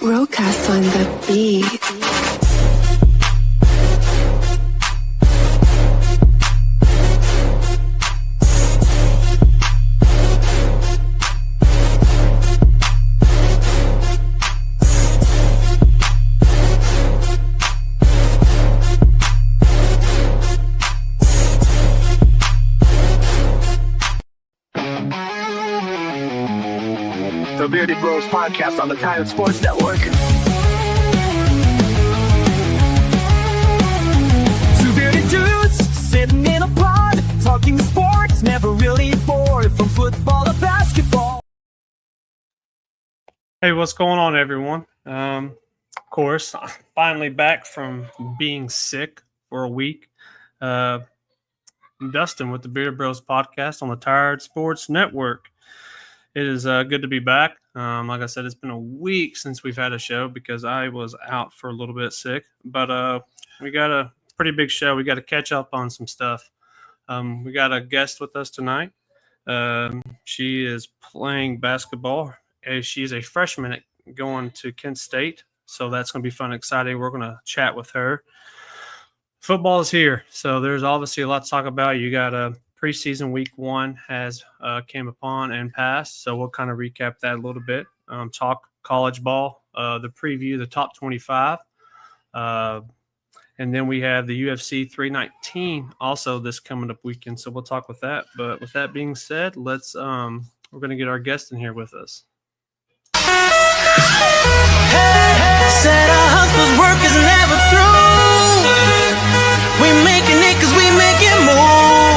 Broadcast on the beat. The Bearded Bros podcast on the Titan Sports Network. Two bearded dudes sitting in a pod, talking sports, never really bored, from football to basketball. Hey, what's going on, everyone? Of course, finally back from being sick for a week. I'm Dustin with the Bearded Bros podcast on the Tired Sports Network. It is good to be back. Like I said, it's been a week since we've had a show because I was out for a little bit sick. But we got a pretty big show. We got to catch up on some stuff. We got a guest with us tonight. She is playing basketball. She's a freshman going to Kent State. So that's going to be fun and exciting. We're going to chat with her. Football is here. So there's obviously a lot to talk about. You got a preseason week 1 has came upon and passed, so we'll kind of recap that a little bit. Talk college ball, the preview, the top 25, and then we have the UFC 319 also this coming up weekend. So we'll talk with that. But with that being said, let's we're going to get our guest in here with us. Said our hustle's work is never through. We making it 'cause we making more.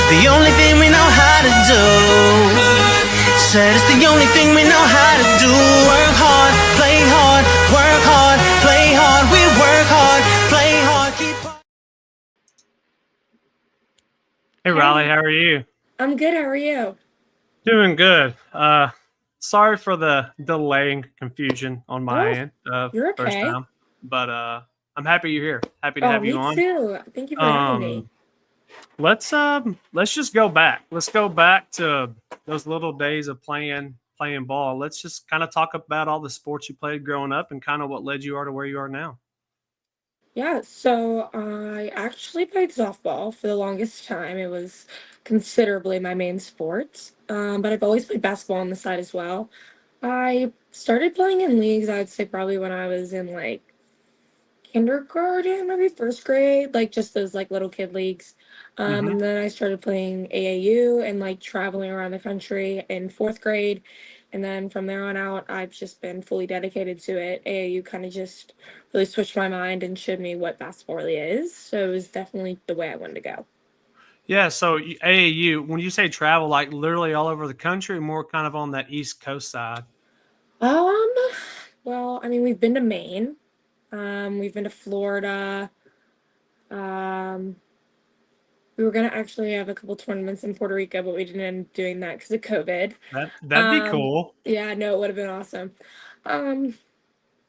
The only thing we know how to do. Said it's the only thing we know how to do. Work hard, play hard, work hard, play hard. We work hard, play hard, keep hard. Hey, Rylee, how are you? I'm good. How are you? Doing good. Sorry for the delay and confusion on my end. You're First okay. time, but I'm happy you're here. Happy to have you on. Me too. Thank you for having me. Let's just go back. Let's go back to those little days of playing ball. Let's just kind of talk about all the sports you played growing up and kind of what led you to where you are now. Yeah, so I actually played softball for the longest time. It was considerably my main sport, but I've always played basketball on the side as well. I started playing in leagues, I would say probably when I was in like kindergarten, maybe first grade, like just those like little kid leagues. And then I started playing AAU and like traveling around the country in fourth grade. And then from there on out, I've just been fully dedicated to it. AAU kind of just really switched my mind and showed me what basketball really is. So it was definitely the way I wanted to go. Yeah, so AAU, when you say travel, like literally all over the country, more kind of on that East Coast side? Well, I mean, we've been to Maine. We've been to Florida. We were going to actually have a couple tournaments in Puerto Rico, but we didn't end up doing that because of COVID. That'd be cool. Yeah, no, it would have been awesome.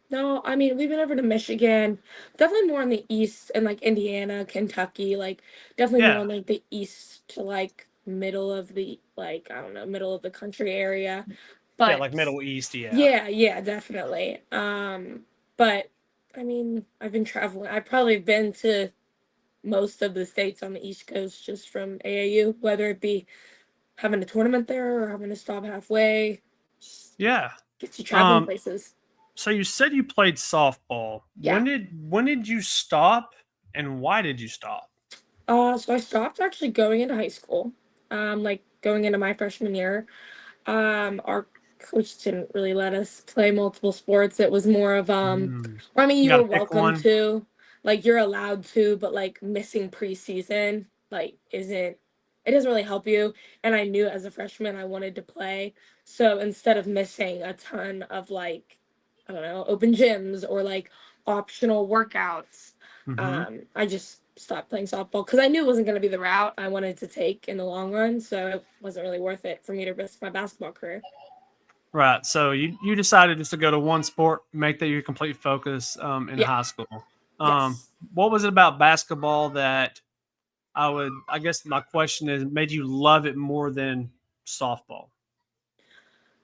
No, I mean, we've been over to Michigan, definitely more on the east and like Indiana, Kentucky, like definitely more on like the east to like middle of the like, I don't know, middle of the country area. But yeah, like Middle East, Yeah, definitely. But I mean, I've been traveling. I've probably been to most of the states on the East Coast just from AAU, whether it be having a tournament there or having to stop halfway. Yeah. Gets you traveling places. So you said you played softball. Yeah. When did you stop and why did you stop? So I stopped actually going into high school. Like going into my freshman year. Our coach didn't really let us play multiple sports. It was more of I mean, you were welcome to, like you're allowed to, but like missing preseason like it doesn't really help you. And I knew as a freshman I wanted to play. So instead of missing a ton of like, I don't know, open gyms or like optional workouts, I just stopped playing softball because I knew it wasn't going to be the route I wanted to take in the long run. So it wasn't really worth it for me to risk my basketball career. Right. So you decided just to go to one sport, make that your complete focus in high school. Yes. What was it about basketball that I guess my question is, made you love it more than softball?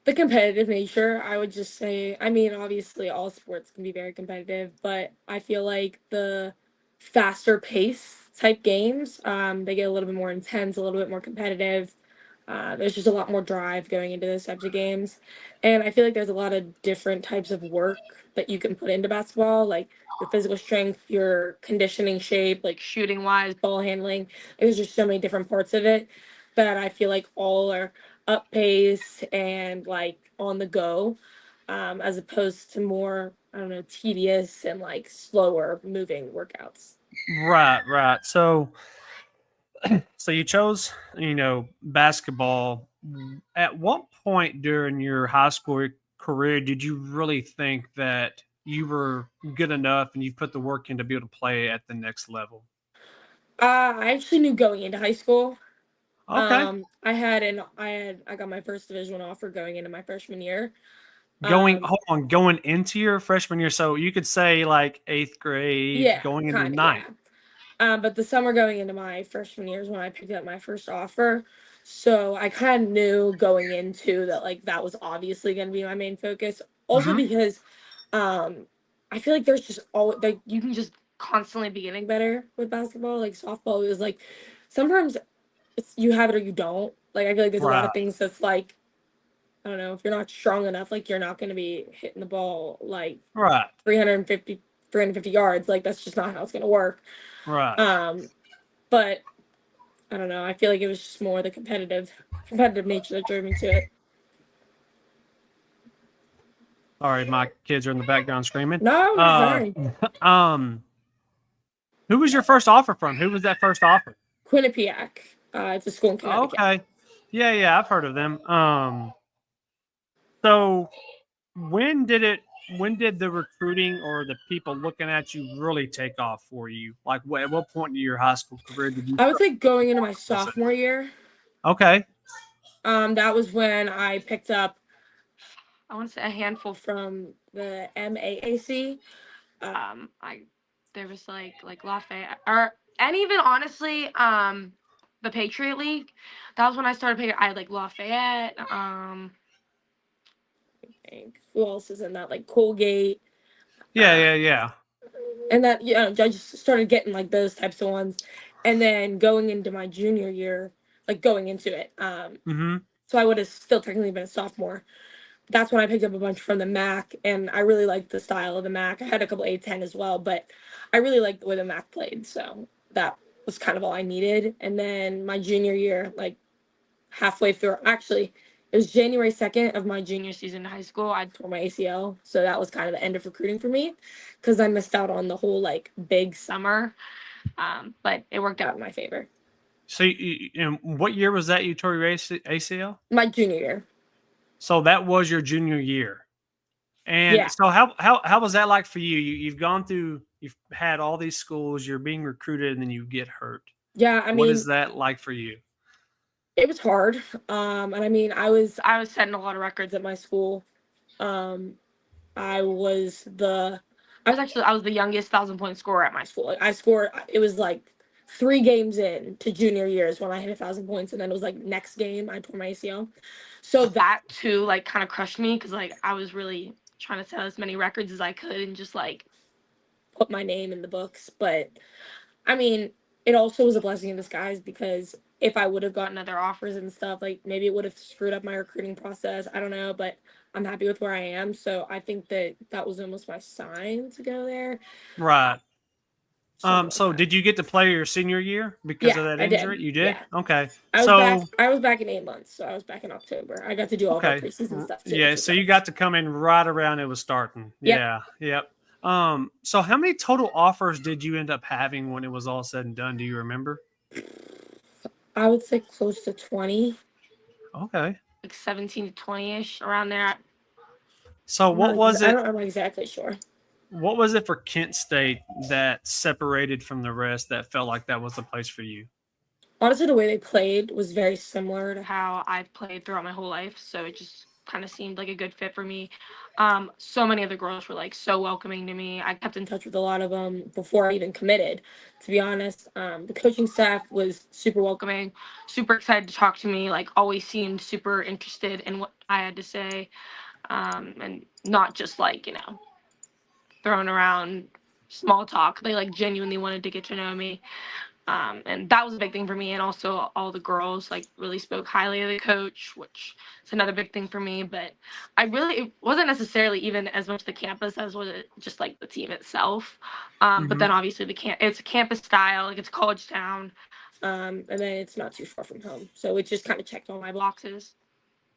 The competitive nature, I would just say, I mean, obviously all sports can be very competitive, but I feel like the faster pace type games, they get a little bit more intense, a little bit more competitive. There's just a lot more drive going into those types of games. And I feel like there's a lot of different types of work that you can put into basketball, like your physical strength, your conditioning shape, like shooting wise, ball handling. There's just so many different parts of it that I feel like all are up pace and like on the go, as opposed to more, I don't know, tedious and like slower moving workouts. Right. So you chose, basketball. At what point during your high school career did you really think that you were good enough and you put the work in to be able to play at the next level? I actually knew going into high school. Okay. I got my first Division 1 offer going into my freshman year. Going, Um, hold on, going into your freshman year. So you could say like eighth grade, yeah, going into kind of, ninth. yeah. But the summer going into my freshman year is when I picked up my first offer. So I kind of knew going into that, like, that was obviously going to be my main focus. Also Hmm. because um, I feel like there's just all like you can just constantly be getting better with basketball. Like softball is like sometimes you have it or you don't. Like I feel like there's a lot Right. of things that's like I don't know if you're not strong enough, like you're not going to be hitting the ball like Right. 350 yards. Like that's just not how it's going to work. Right. Um, but I don't know. I feel like it was just more the competitive nature that drove me to it. Sorry, my kids are in the background screaming. No, you're fine. Um, who was your first offer from? Who was that first offer? Quinnipiac. It's a school in Connecticut. Okay. Yeah, I've heard of them. So when did it when did the recruiting or the people looking at you really take off for you? Like at what point in your high school career did you I would say going into my start? sophomore year. Okay. That was when I picked up, I want to say a handful from the MAAC. I there was like Lafayette or and even honestly, the Patriot League. That was when I started picking. I had like Lafayette. I think who else is in that? Like Colgate. Yeah, Uh, yeah, yeah. and that I just started getting like those types of ones, and then going into my junior year, like going into it. Mm-hmm. So I would have still technically been a sophomore. That's when I picked up a bunch from the MAC, and I really liked the style of the MAC. I had a couple A10 as well, but I really liked the way the MAC played, so that was kind of all I needed. And then my junior year, like halfway through, actually, it was January 2nd of my junior season in high school. I tore my ACL, so that was kind of the end of recruiting for me because I missed out on the whole like big summer. But it worked out in my favor. So, and what year was that you tore your ACL? My junior year. So that was your junior year. And Yeah. so how was that like for you? You've gone through, you've had all these schools, you're being recruited, and then you get hurt. Yeah, I What is mean, that like for you? it was hard. And I mean, I was setting a lot of records at my school. Um, I was the I was the youngest 1,000 point scorer at my school. Like I scored. It was like 3 games in to junior years when I hit 1,000 points, and then it was like next game I tore my ACL. So that too, like, kind of crushed me because like I was really trying to set as many records as I could and just like put my name in the books. But I mean, it also was a blessing in disguise because if I would have gotten other offers and stuff, like maybe it would have screwed up my recruiting process. I don't know, but I'm happy with where I am. So I think that that was almost my sign to go there. Right. Something like So that. did you get to play your senior year because Yeah, of that I injury? did. You did? Yeah. Okay. I was back. So, I was back in 8 months, so I was back in October. I got to do all of our okay. preseason stuff too, Yeah, which was so you nice. got to come in right around it was starting. Yep. Yeah, yep. So how many total offers did you end up having when it was all said and done? Do you remember? I would say close to 20, Okay. like 17 to 20-ish around there. So I'm not exactly sure. what was it for Kent State that separated from the rest that felt like that was the place for you? Honestly, the way they played was very similar to how I've played throughout my whole life. So it just kind of seemed like a good fit for me. So many of the girls were like so welcoming to me. I kept in touch with a lot of them before I even committed, to be honest. The coaching staff was super welcoming, super excited to talk to me, like always seemed super interested in what I had to say, and not just like, throwing around small talk. They like genuinely wanted to get to know me. And that was a big thing for me. And also all the girls like really spoke highly of the coach, which is another big thing for me. But it wasn't necessarily even as much the campus as was it just like the team itself. But then obviously it's a campus style, like it's a college town. And then it's not too far from home. So it just kind of checked all my boxes.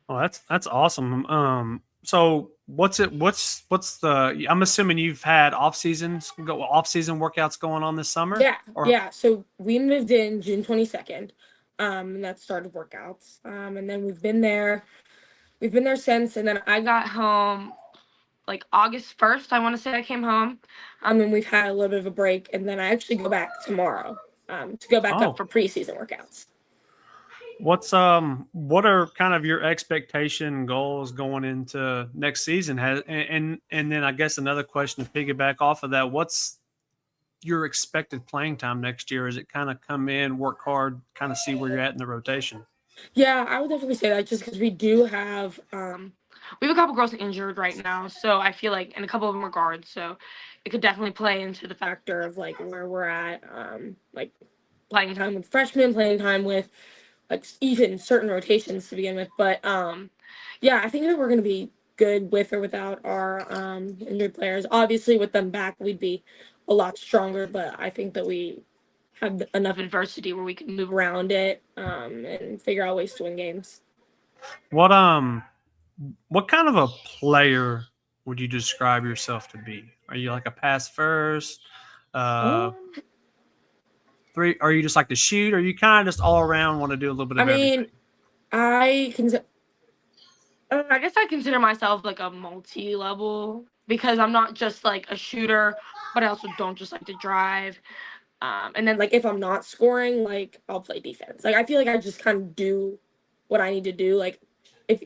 Oh, that's awesome. So what's the? I'm assuming you've had off season workouts going on this summer. Yeah. So we moved in June 22nd, and that started workouts. And then we've been there since. And then I got home like August 1st. I want to say I came home. And we've had a little bit of a break, and then I actually go back tomorrow. To go back up for preseason workouts. What are kind of your expectation goals going into next season? And then I guess another question to piggyback off of that, what's your expected playing time next year? Is it kind of come in, work hard, kind of see where you're at in the rotation? Yeah, I would definitely say that just because we do have we have a couple girls injured right now, so I feel like, and a couple of them are guards, so it could definitely play into the factor of like where we're at, like playing time with freshmen, playing time with like even certain rotations to begin with. But yeah, I think that we're gonna be good with or without our injured players. Obviously, with them back, we'd be a lot stronger. But I think that we have enough adversity where we can move around it and figure out ways to win games. What kind of a player would you describe yourself to be? Are you like a pass first? Three? Are you just like to shoot? Or are you kind of just all around want to do a little bit of everything? I guess I consider myself like a multi-level because I'm not just like a shooter, but I also don't just like to drive. And then like if I'm not scoring, like I'll play defense. Like I feel like I just kind of do what I need to do. Like if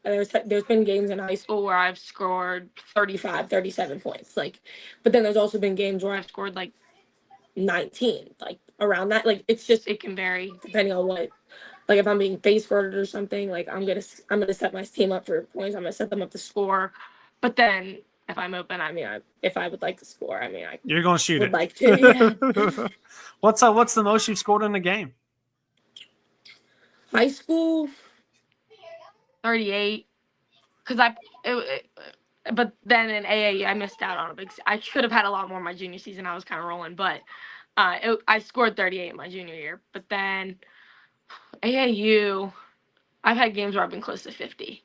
there's been games in high school where I've scored 35, 37 points. Like, but then there's also been games where I've scored like 19, like around that. Like it's just, it can vary depending on what, like if I'm being face guarded or something, like I'm gonna set my team up for points. I'm gonna set them up to score. But then if I'm open, if I would like to score, you're gonna shoot would it. like to. Yeah. What's the most you've scored in a game? High school, 38. But then in AAU, I missed out on a big. I should have had a lot more my junior season. I was kind of rolling, but I scored 38 in my junior year. But then AAU, I've had games where I've been close to 50.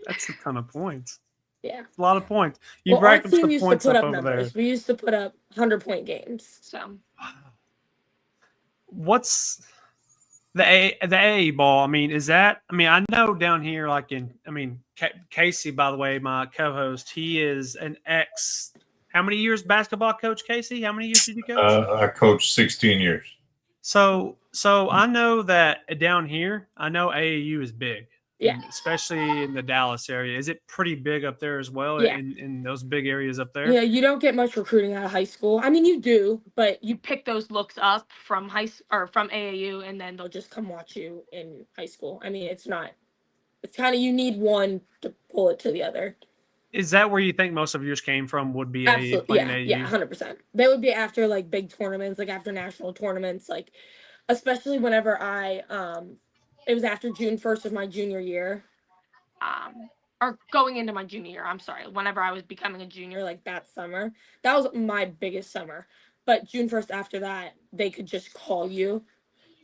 That's a ton of points. Yeah, a lot of points. You racked up the points up over numbers. there. We used to put up 100-point games. So, what's the AA ball? I mean, is that? I mean, I know down here, like Casey. By the way, my co-host, he is an ex. How many years basketball coach, Casey? How many years did you coach? I coached 16 years. So I know that down here, I know AAU is big. Yeah. Especially in the Dallas area. Is it pretty big up there as well? Yeah. In those big areas up there? Yeah, you don't get much recruiting out of high school. I mean, you do, but you pick those looks up from from AAU, and then they'll just come watch you in high school. I mean, it's kind of, you need one to pull it to the other. Is that where you think most of yours came from? Would be Absolutely. AAU? Yeah, 100%. They would be after like big tournaments, like after national tournaments, like especially whenever it was after June 1st of my junior year, or going into my junior year. I'm sorry. Whenever I was becoming a junior, like that summer, that was my biggest summer. But June 1st after that, they could just call you.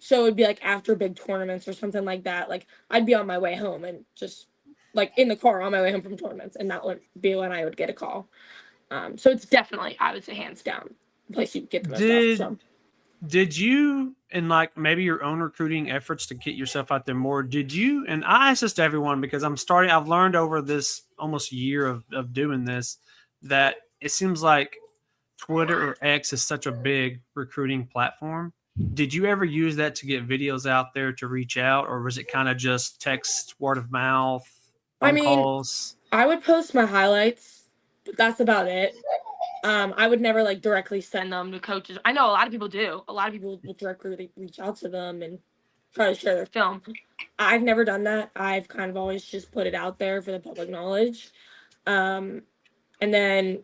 So it'd be like after big tournaments or something like that. Like I'd be on my way home and just like in the car on my way home from tournaments, and that would be when I would get a call. So it's definitely, I would say, hands down, the place you get the most off. Did you, in like maybe your own recruiting efforts to get yourself out there more, did you, and I ask this to everyone because I've learned over this almost year of doing this, that it seems like Twitter or X is such a big recruiting platform. did you ever use that to get videos out there to reach out, or was it kind of just text, word of mouth, I phone mean, calls? I would post my highlights, but that's about it. I would never like directly send them to coaches. I know a lot of people do. A lot of people will directly reach out to them and try to share their film. I've never done that. I've kind of always just put it out there for the public knowledge. And then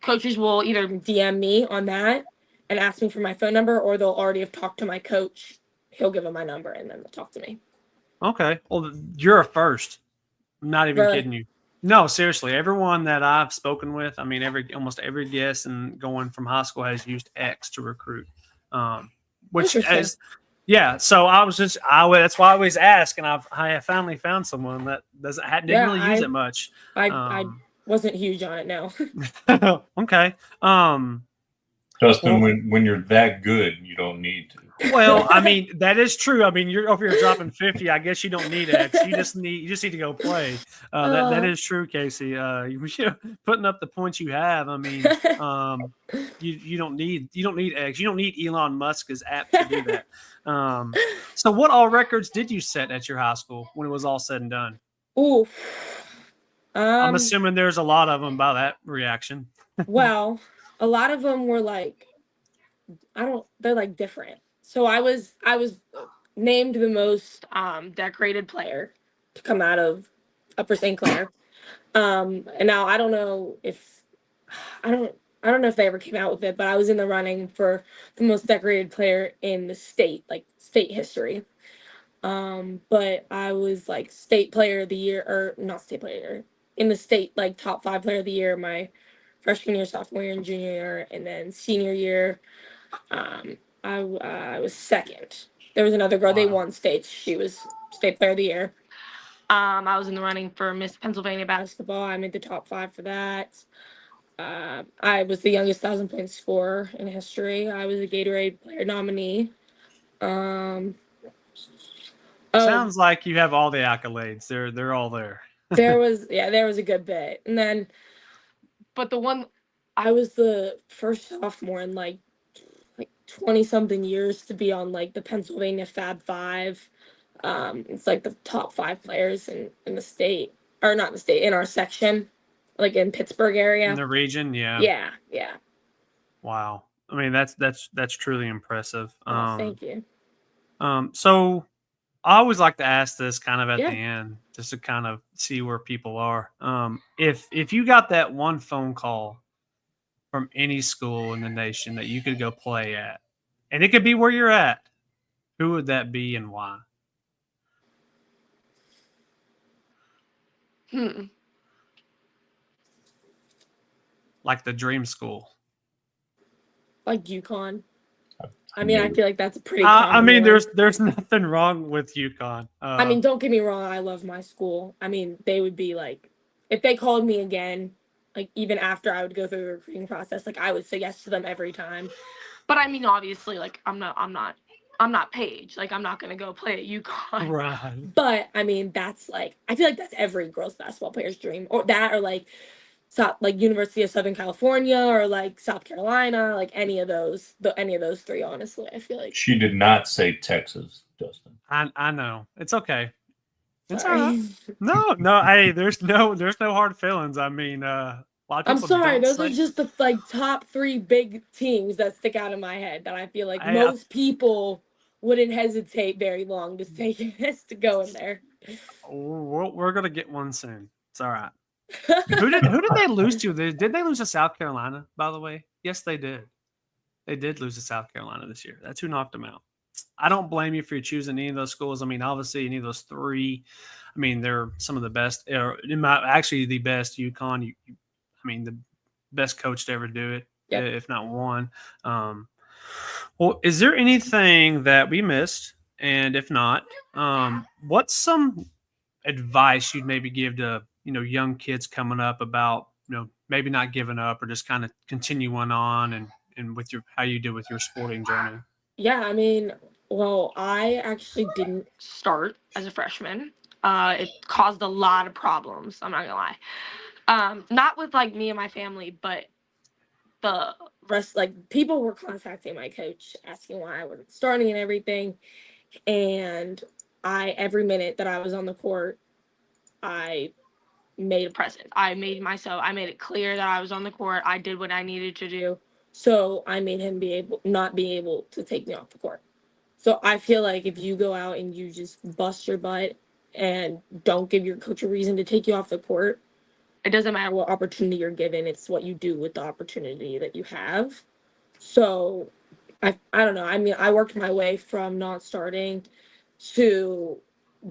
coaches will either DM me on that and ask me for my phone number, or they'll already have talked to my coach. He'll give them my number and then they'll talk to me. Okay. Well, you're a first. I'm not even Really? kidding you. No, seriously. Everyone that I've spoken with, I mean, almost every guest and going from high school has used X to recruit. Which Interesting. is, yeah. So that's why I always ask, and I finally found someone that didn't Yeah, really use it much. I wasn't huge on it, no. Okay. Justin, Well- when you're that good, you don't need to. Well, I mean, that is true. I mean, you're over here dropping 50. I guess you don't need X. You just need to go play. That is true, Casey. Putting up the points you have. I mean, you don't need X. You don't need Elon Musk as apt to do that. So what all records did you set at your high school when it was all said and done? Ooh. I'm assuming there's a lot of them by that reaction. Well, a lot of them were like, they're like different. So I was named the most decorated player to come out of Upper St. Clair. And now I don't know if they ever came out with it, but I was in the running for the most decorated player in the state, like state history. But I was like state player of the year, or not state player, in the state, like top 5 player of the year my freshman year, sophomore year, and junior year, and then senior year. I was second. There was another girl. They won state. She was state player of the year. I was in the running for Miss Pennsylvania basketball. I made the top 5 for that. I was the youngest 1,000-point scorer in history. I was a Gatorade player nominee. Sounds like you have all the accolades. They're all there. there was a good bit, and then, but the one, I was the first sophomore in like 20 something years to be on like the Pennsylvania Fab Five. It's like the top 5 players in the state, or not in the state, in our section, like in Pittsburgh area. In the region, yeah. Yeah. Wow. I mean, that's truly impressive. Thank you. So I always like to ask this kind of at Yeah. the end, just to kind of see where people are. If you got that one phone call from any school in the nation that you could go play at, and it could be where you're at, who would that be and why? Like the dream school. Like UConn. I mean, I feel like that's a pretty. I mean, one. there's nothing wrong with UConn. I mean, don't get me wrong. I love my school. I mean, they would be like, if they called me again, like even after I would go through the recruiting process, like I would say yes to them every time. But I mean, obviously, like I'm not Paige. Like I'm not gonna go play at UConn. Right. But I mean, that's like, I feel like that's every girls basketball player's dream, or that, or like University of Southern California, or like South Carolina, like any of those 3. Honestly, I feel like She did not say Texas, Justin. I know. It's okay. It's all sorry. right. No. Hey, there's no hard feelings. I mean, a lot of I'm people. sorry. don't Those are say- just the like top 3 big teams that stick out in my head that I feel like I- most people wouldn't hesitate very long to say yes to go in there. We're gonna get one soon. It's all right. Who did they lose to? Did they lose to South Carolina, by the way? Yes, they did. They did lose to South Carolina this year. That's who knocked them out. I don't blame you for choosing any of those schools. I mean, obviously, any of those 3. I mean, they're some of the best, or actually the best. UConn. I mean, the best coach to ever do it, if not one. Well, is there anything that we missed? And if not, what's some advice you'd maybe give to young kids coming up about maybe not giving up, or just kind of continuing on and with how you did with your sporting journey? Yeah, I mean, well, I actually didn't start as a freshman. It caused a lot of problems. I'm not gonna lie. Not with like me and my family, but the rest, like, people were contacting my coach asking why I wasn't starting and everything. And every minute that I was on the court, I made a presence. I made it clear that I was on the court. I did what I needed to do. So I made him not be able to take me off the court. So I feel like if you go out and you just bust your butt and don't give your coach a reason to take you off the court, it doesn't matter what opportunity you're given. It's what you do with the opportunity that you have. So I don't know. I mean, I worked my way from not starting to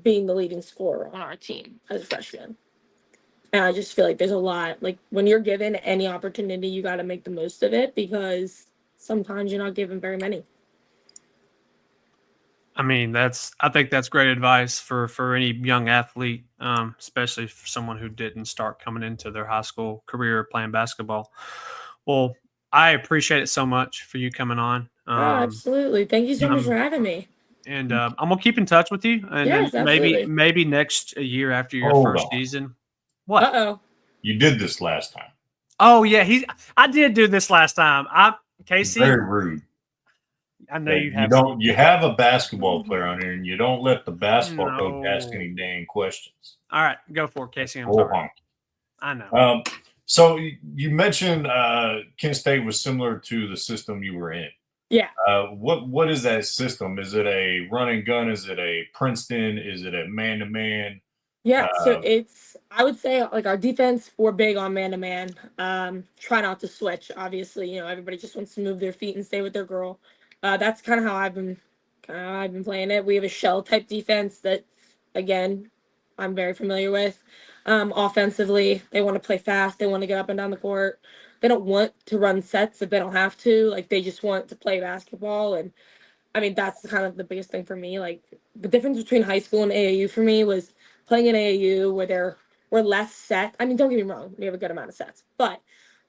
being the leading scorer on our team as a freshman. And I just feel like there's a lot, like, when you're given any opportunity, you got to make the most of it, because sometimes you're not given very many. I mean, I think that's great advice for any young athlete, especially for someone who didn't start coming into their high school career playing basketball. Well, I appreciate it so much for you coming on. Oh, absolutely. Thank you so much for having me. And I'm gonna keep in touch with you, and Yes, then absolutely. maybe next year after your Hold first on. season. What? Uh-oh. You did this last time. Oh yeah, I did do this last time. Casey. Very rude. I know You don't. You have a basketball player on here, and you don't let the basketball coach ask any dang questions. All right, go for it, Casey. I'm Oh, sorry. honk. I know. So you mentioned Kent State was similar to the system you were in. Yeah. What is that system? Is it a run and gun? Is it a Princeton? Is it a man-to-man? Yeah, so I would say, like, our defense, we're big on man-to-man. Try not to switch, obviously. You know, everybody just wants to move their feet and stay with their girl. That's kind of how I've been playing it. We have a shell type defense that, again, I'm very familiar with. Offensively, they want to play fast. They want to get up and down the court. They don't want to run sets if they don't have to. Like, they just want to play basketball. And I mean, that's kind of the biggest thing for me. Like, the difference between high school and AAU for me was playing in AAU where we're less set. I mean, don't get me wrong, we have a good amount of sets. But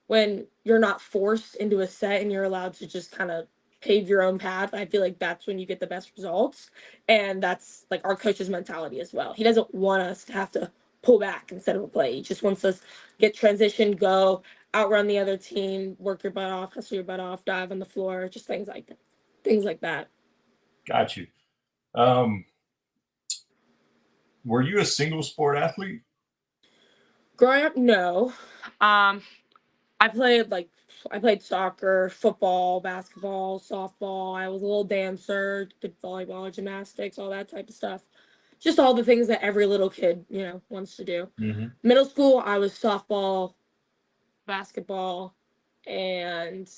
when you're not forced into a set and you're allowed to just kind of pave your own path, I feel like that's when you get the best results. And that's, like, our coach's mentality as well. He doesn't want us to have to pull back instead of a play. He just wants us to get transition, go, outrun the other team, work your butt off, hustle your butt off, dive on the floor, just things like that. Got you. Were you a single sport athlete? Growing up, no. I played soccer, football, basketball, softball. I was a little dancer, did volleyball, gymnastics, all that type of stuff. Just all the things that every little kid, wants to do. Mm-hmm. Middle school, I was softball, basketball, and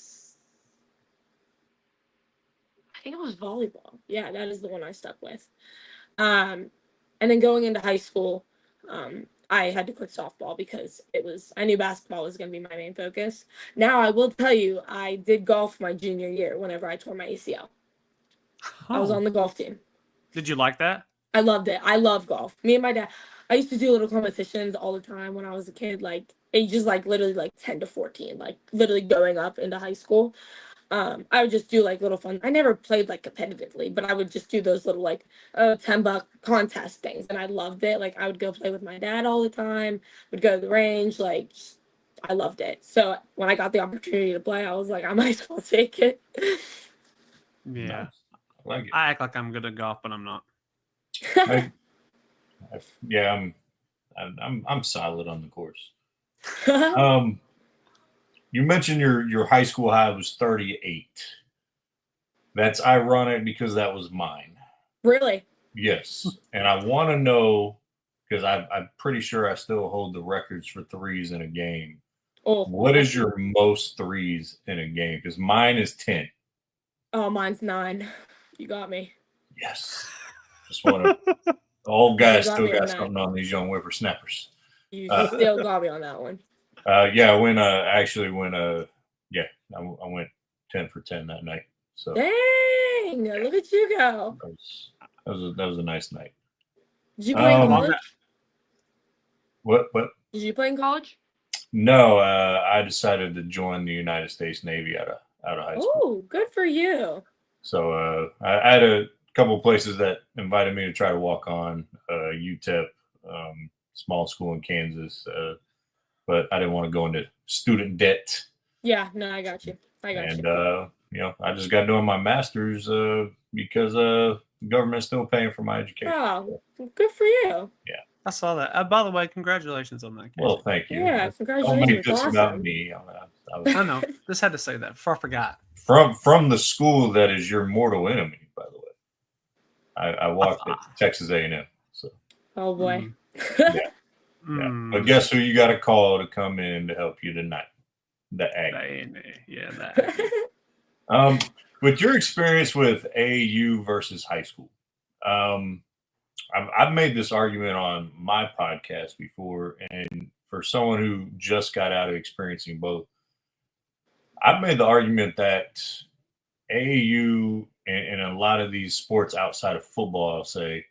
I think it was volleyball. Yeah, that is the one I stuck with. And then going into high school, I had to quit softball because I knew basketball was going to be my main focus. Now, I will tell you, I did golf my junior year whenever I tore my ACL. I was on the golf team. Did you like that? I loved it. I love golf. Me and my dad, I used to do little competitions all the time when I was a kid, like ages like literally like 10 to 14, like literally going up into high school. I would just do like little fun. I never played like competitively, but I would just do those little like $10 contest things, and I loved it. Like, I would go play with my dad all the time. Would go to the range. Like, I loved it. So when I got the opportunity to play, I was like, I might as well take it. Yeah, I like it. I act like I'm good at golf, but I'm not. I'm solid on the course. You mentioned your high school high was 38. That's ironic because that was mine. Really? Yes. And I want to know, because I'm pretty sure I still hold the records for threes in a game. Oh, what is your most threes in a game? Because mine is 10. Oh, mine's 9. You got me. Yes. Just want to. Old guys got still me on got that. something on these young whippersnappers. You still got me on that one. I went 10 for 10 that night. So Dang, look at you go. that was a nice night. Did you play in college? What? Did you play in college? No, I decided to join the United States Navy out of high school. Oh, good for you. So I had a couple of places that invited me to try to walk on, UTEP, small school in Kansas, but I didn't want to go into student debt. Yeah, no, I got you. And I just got doing my master's because the government's still paying for my education. Oh, good for you. Yeah. I saw that. By the way, congratulations on that. Casey. Well, thank you. Yeah, Don't congratulations. make this Awesome. about me. I know. Just had to say that before I forgot. From the school that is your mortal enemy, by the way. I walked at Texas A&M. So. Oh boy. Yeah. But guess who you got to call to come in to help you tonight? The Aggie. Yeah, the Aggie. With your experience with AAU versus high school, I've made this argument on my podcast before, and for someone who just got out of experiencing both, I've made the argument that AAU and a lot of these sports outside of football, I'll say,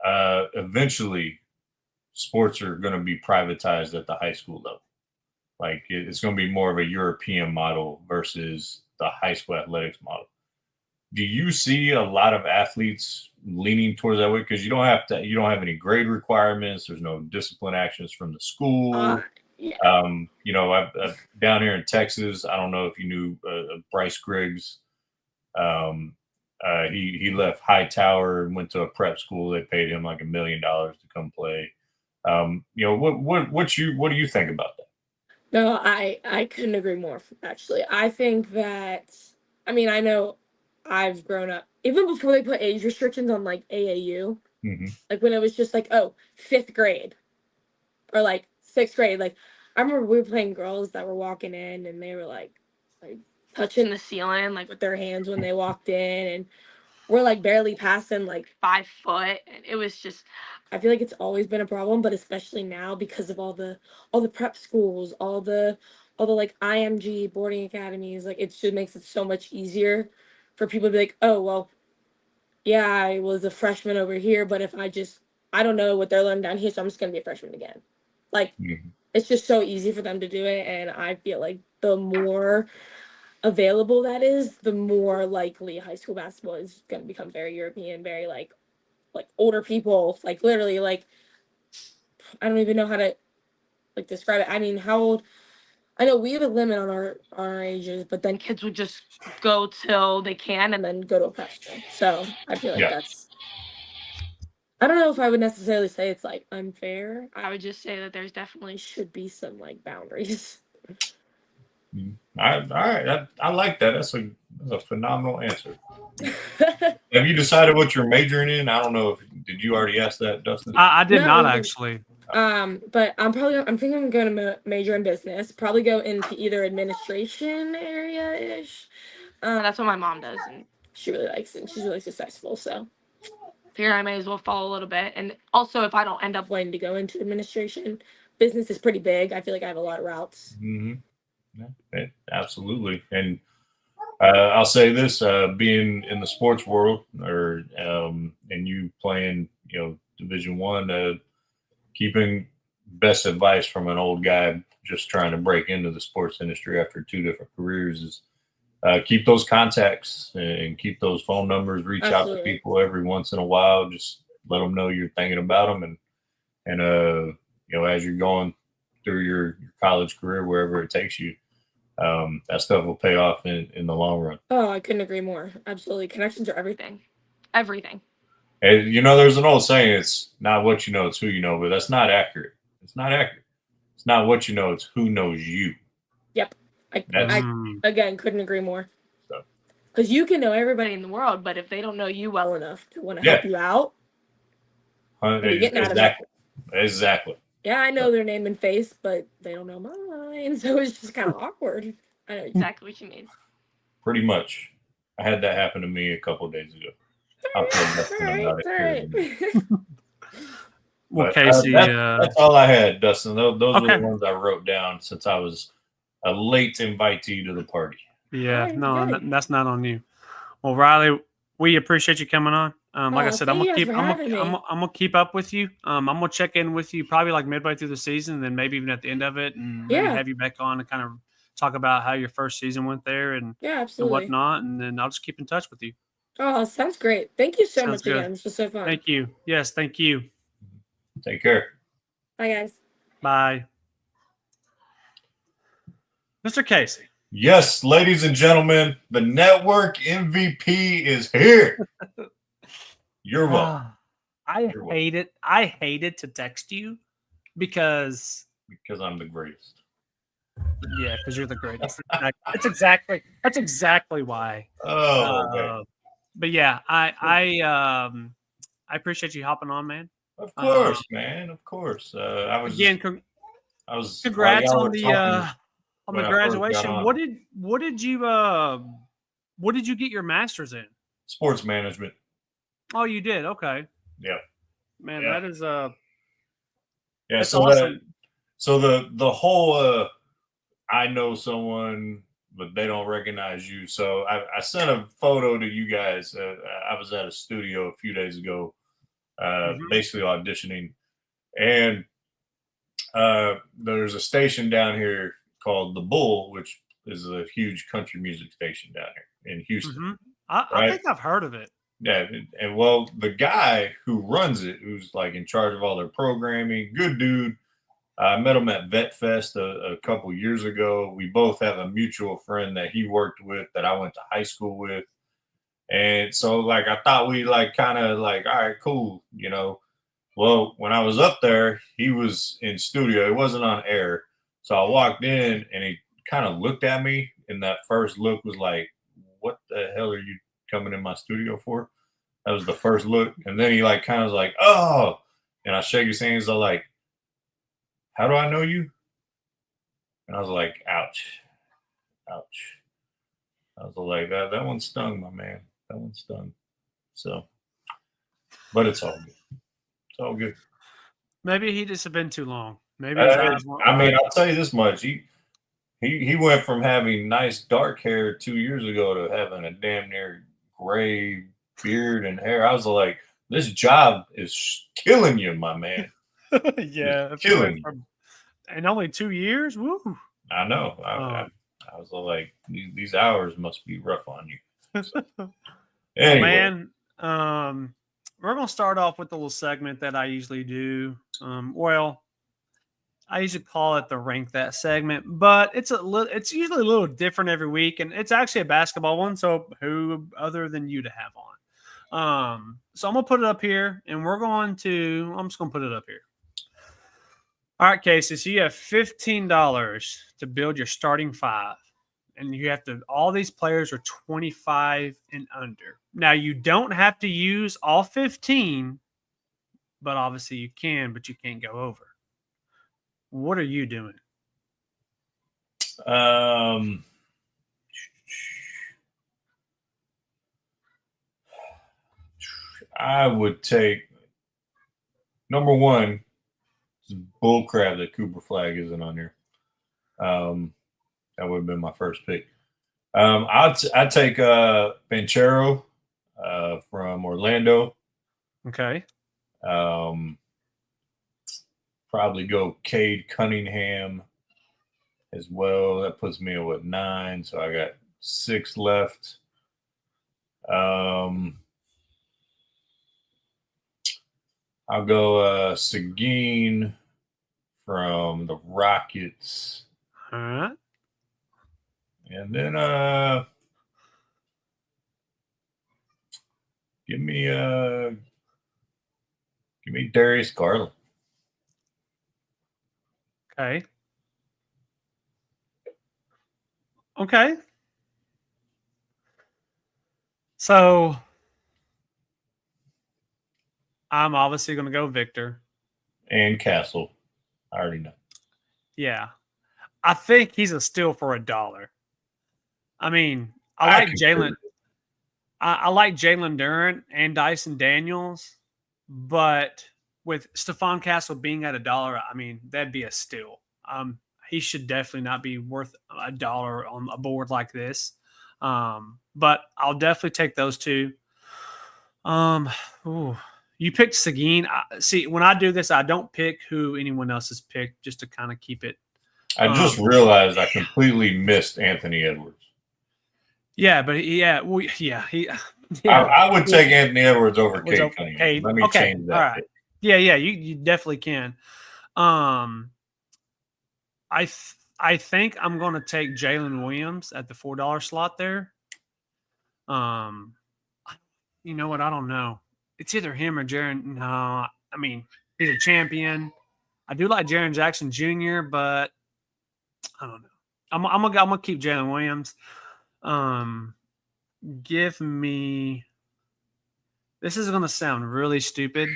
eventually sports are going to be privatized at the high school level. Like it's going to be more of a European model versus the high school athletics model. Do you see a lot of athletes leaning towards that way? Because you don't have any grade requirements. There's no discipline actions from the school. Yeah. I've down here in Texas, I don't know if you knew Bryce Griggs. He left Hightower and went to a prep school. They paid him like $1 million to come play. What do you think about that? No, I couldn't agree more, actually. I think that, I know I've grown up, even before they put age restrictions on like AAU, like when it was just like, oh, 5th grade or like 6th grade. Like I remember we were playing girls that were walking in and they were like touching the ceiling, like with their hands when they walked in, and we're like barely passing like 5 foot. And it was just, I feel like it's always been a problem, but especially now because of all the prep schools, all the like IMG boarding academies, like it just makes it so much easier for people to be like, oh, well, yeah, I was a freshman over here, but if I don't know what they're learning down here, so I'm just going to be a freshman again. Like, it's just so easy for them to do it. And I feel like the more available that is, the more likely high school basketball is going to become very European, very like older people, like literally, like, I don't even know how to like describe it. How old? I know we have a limit on our ages, but then kids would just go till they can and then go to a prep school. So I feel like that's, I don't know if I would necessarily say it's like unfair. I would just say that there's definitely should be some like boundaries. All right. I like that. That's a phenomenal answer. Have you decided what you're majoring in? I don't know did you already ask that, Dustin? I did not actually. But I'm thinking I'm going to major in business, probably go into either administration area-ish. That's what my mom does, and she really likes it, and she's really successful, so figure I may as well follow a little bit. And also, if I don't end up wanting to go into administration, business is pretty big. I feel like I have a lot of routes. Yeah, absolutely. And I'll say this, being in the sports world and you playing, Division I, keeping best advice from an old guy just trying to break into the sports industry after 2 different careers is keep those contacts and keep those phone numbers, reach out to people every once in a while, just let them know you're thinking about them. And as you're going through your college career, wherever it takes you, that stuff will pay off in the long run. Oh, I couldn't agree more. Absolutely. Connections are everything. Everything. And there's an old saying, it's not what you know, it's who you know, but that's not accurate. It's not accurate. It's not what you know, it's who knows you. Yep. I again couldn't agree more. Because you can know everybody in the world, but if they don't know you well enough to want to help you out, what are you getting out of it? Exactly. Yeah, I know their name and face, but they don't know mine, so it's just kind of awkward. I know exactly what you mean. Pretty much. I had that happen to me a couple of days ago. I'll all right. Well, Casey, that's all I had, Dustin. Those were the ones I wrote down since I was a late invitee to the party. Yeah, no, that's not on you. Well, Rylee, we appreciate you coming on. Like I said, I'm gonna keep up with you. I'm gonna check in with you probably like midway through the season, and then maybe even at the end of it, and maybe have you back on to kind of talk about how your first season went there and whatnot, and then I'll just keep in touch with you. Oh, sounds great. Thank you so much again. This was so fun. Thank you. Yes, thank you. Take care. Bye, guys. Bye. Mr. Casey. Yes, ladies and gentlemen, the network MVP is here. You're welcome. I hated to text you because I'm the greatest. Yeah, because you're the greatest. That's exactly why. Oh, But yeah, I appreciate you hopping on, man. of course, man. Of course. I was Again, congrats on the graduation. What did you get your master's in? Sports management. Oh, you did. Okay. Yeah. Man, Yeah. that is yeah. that's So awesome. the whole I know someone, but they don't recognize you. So I sent a photo to you guys. I was at a studio a few days ago, basically auditioning, and there's a station down here called The Bull, which is a huge country music station down here in Houston. Mm-hmm. I think I've heard of it. Yeah, and well, the guy who runs it, who's like in charge of all their programming, good dude. I met him at Vet Fest a couple years ago. We both have a mutual friend that he worked with that I went to high school with. And so like I thought we like kind of like, all right, cool, you know. Well, when I was up there, he was in studio. It wasn't on air. So I walked in and he kind of looked at me, and that first look was like, what the hell are you coming in my studio for? That was the first look. And then he like kind of was like, oh, and I shake his hands. I'm like, how do I know you? And I was like, ouch. I was like, that one stung, my man. That one stung. So, but it's all good. It's all good. Maybe he just have been too long. Maybe I mean, I'll tell you this much. He went from having nice dark hair 2 years ago to having a damn near gray beard and hair. I was like, this job is killing you, my man. Yeah, killing you. In only 2 years. Woo! I know. I was like, these hours must be rough on you. So, anyway. Man, we're gonna start off with a little segment that I usually do. Well, I usually call it the rank that segment, but it's usually a little different every week, and it's actually a basketball one. So who other than you to have on? So I'm gonna put it up here, and I'm just gonna put it up here. All right, Casey. So you have $15 to build your starting five, and all these players are 25 and under. Now you don't have to use all 15, but obviously you can, but you can't go over. What are you doing? I would take number one. Bull crap that Cooper Flag isn't on here. That would have been my first pick. I'd take Banchero from Orlando. Okay. Probably go Cade Cunningham as well. That puts me at 9, so I got 6 left. I'll go Seguin from the Rockets. All right. And then give me Darius Garland. Okay. So I'm obviously going to go Victor. And Castle. I already know. Yeah. I think he's a steal for $1. I mean, I like Jalen. I like Jalen Duren and Dyson Daniels, but with Stephon Castle being at $1, I mean, that'd be a steal. He should definitely not be worth $1 on a board like this. But I'll definitely take those two. You picked Seguin. See, when I do this, I don't pick who anyone else has picked just to kind of keep it. I just realized I completely missed Anthony Edwards. Yeah, but I would take Anthony Edwards over Cade Cunningham. Let me change that. All right. Yeah, you definitely can. I I think I'm going to take Jalen Williams at the $4 slot there. You know what? I don't know. It's either him or Jaron. No, I mean, he's a champion. I do like Jaron Jackson Jr., but I don't know. I'm gonna keep Jalen Williams. Give me. This is gonna sound really stupid,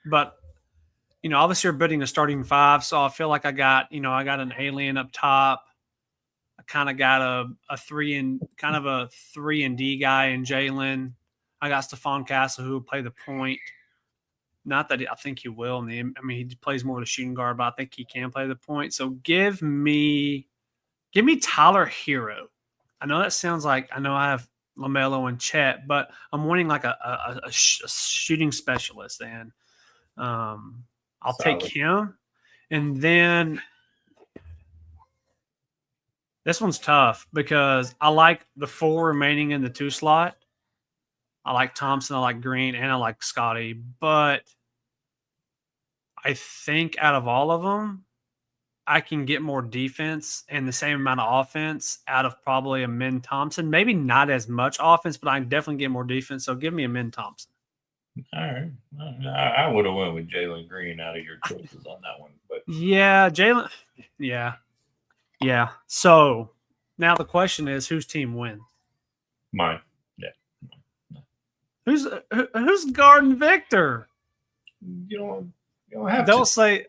but obviously you're bidding a starting five, so I feel like I got an alien up top. I kind of got a 3 and D guy in Jalen. I got Stephon Castle who will play the point. Not that I think he will. He plays more of a shooting guard, but I think he can play the point. So give me Tyler Hero. I know that sounds like I have LaMelo and Chet, but I'm wanting like a shooting specialist, and I'll take him. And then this one's tough because I like the 4 remaining in the 2 slot. I like Thompson, I like Green, and I like Scotty. But I think out of all of them, I can get more defense and the same amount of offense out of probably a Min Thompson. Maybe not as much offense, but I can definitely get more defense. So give me a Min Thompson. All right. I would have went with Jalen Green out of your choices on that one. But yeah, Jalen. Yeah. Yeah. So now the question is, whose team wins? Mine. Who's guarding Victor? You don't have Don't to. say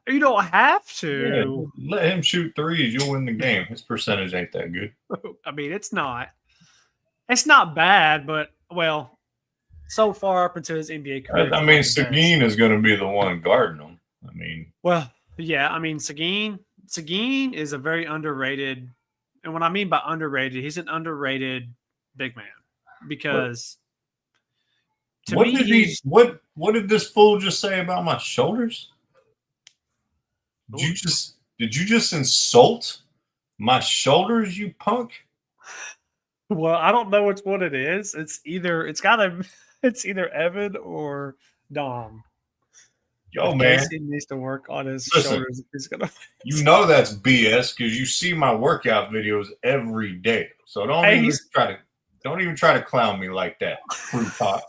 you don't have to. Yeah, let him shoot threes. You'll win the game. His percentage ain't that good. I mean, it's not. It's not bad, but so far up until his NBA career. I mean, Seguin is going to be the one guarding him. I mean, Seguin is a very underrated, and what I mean by underrated, he's an underrated big man because. What did this fool just say about my shoulders? Did you just insult my shoulders, you punk? Well, I don't know which one it is. It's either Evan or Dom. Yo, man, Casey needs to work on his shoulders. He's gonna. That's BS because you see my workout videos every day. So don't even try to clown me like that, fruit pot.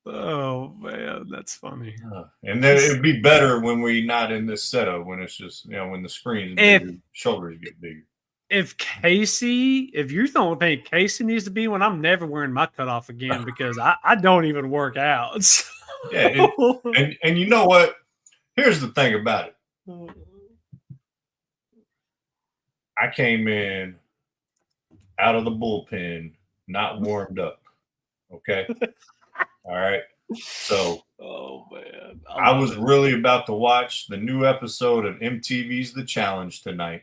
Oh man, that's funny. And then it'd be better when we not in this setup, when it's just when the screen's bigger, shoulders get bigger. If you don't think Casey needs to be one, I'm never wearing my cutoff again because I don't even work out. So. Yeah, and you know what? Here's the thing about it. I came in out of the bullpen, not warmed up. Okay. All right. So, oh man, I was really about to watch the new episode of MTV's The Challenge tonight.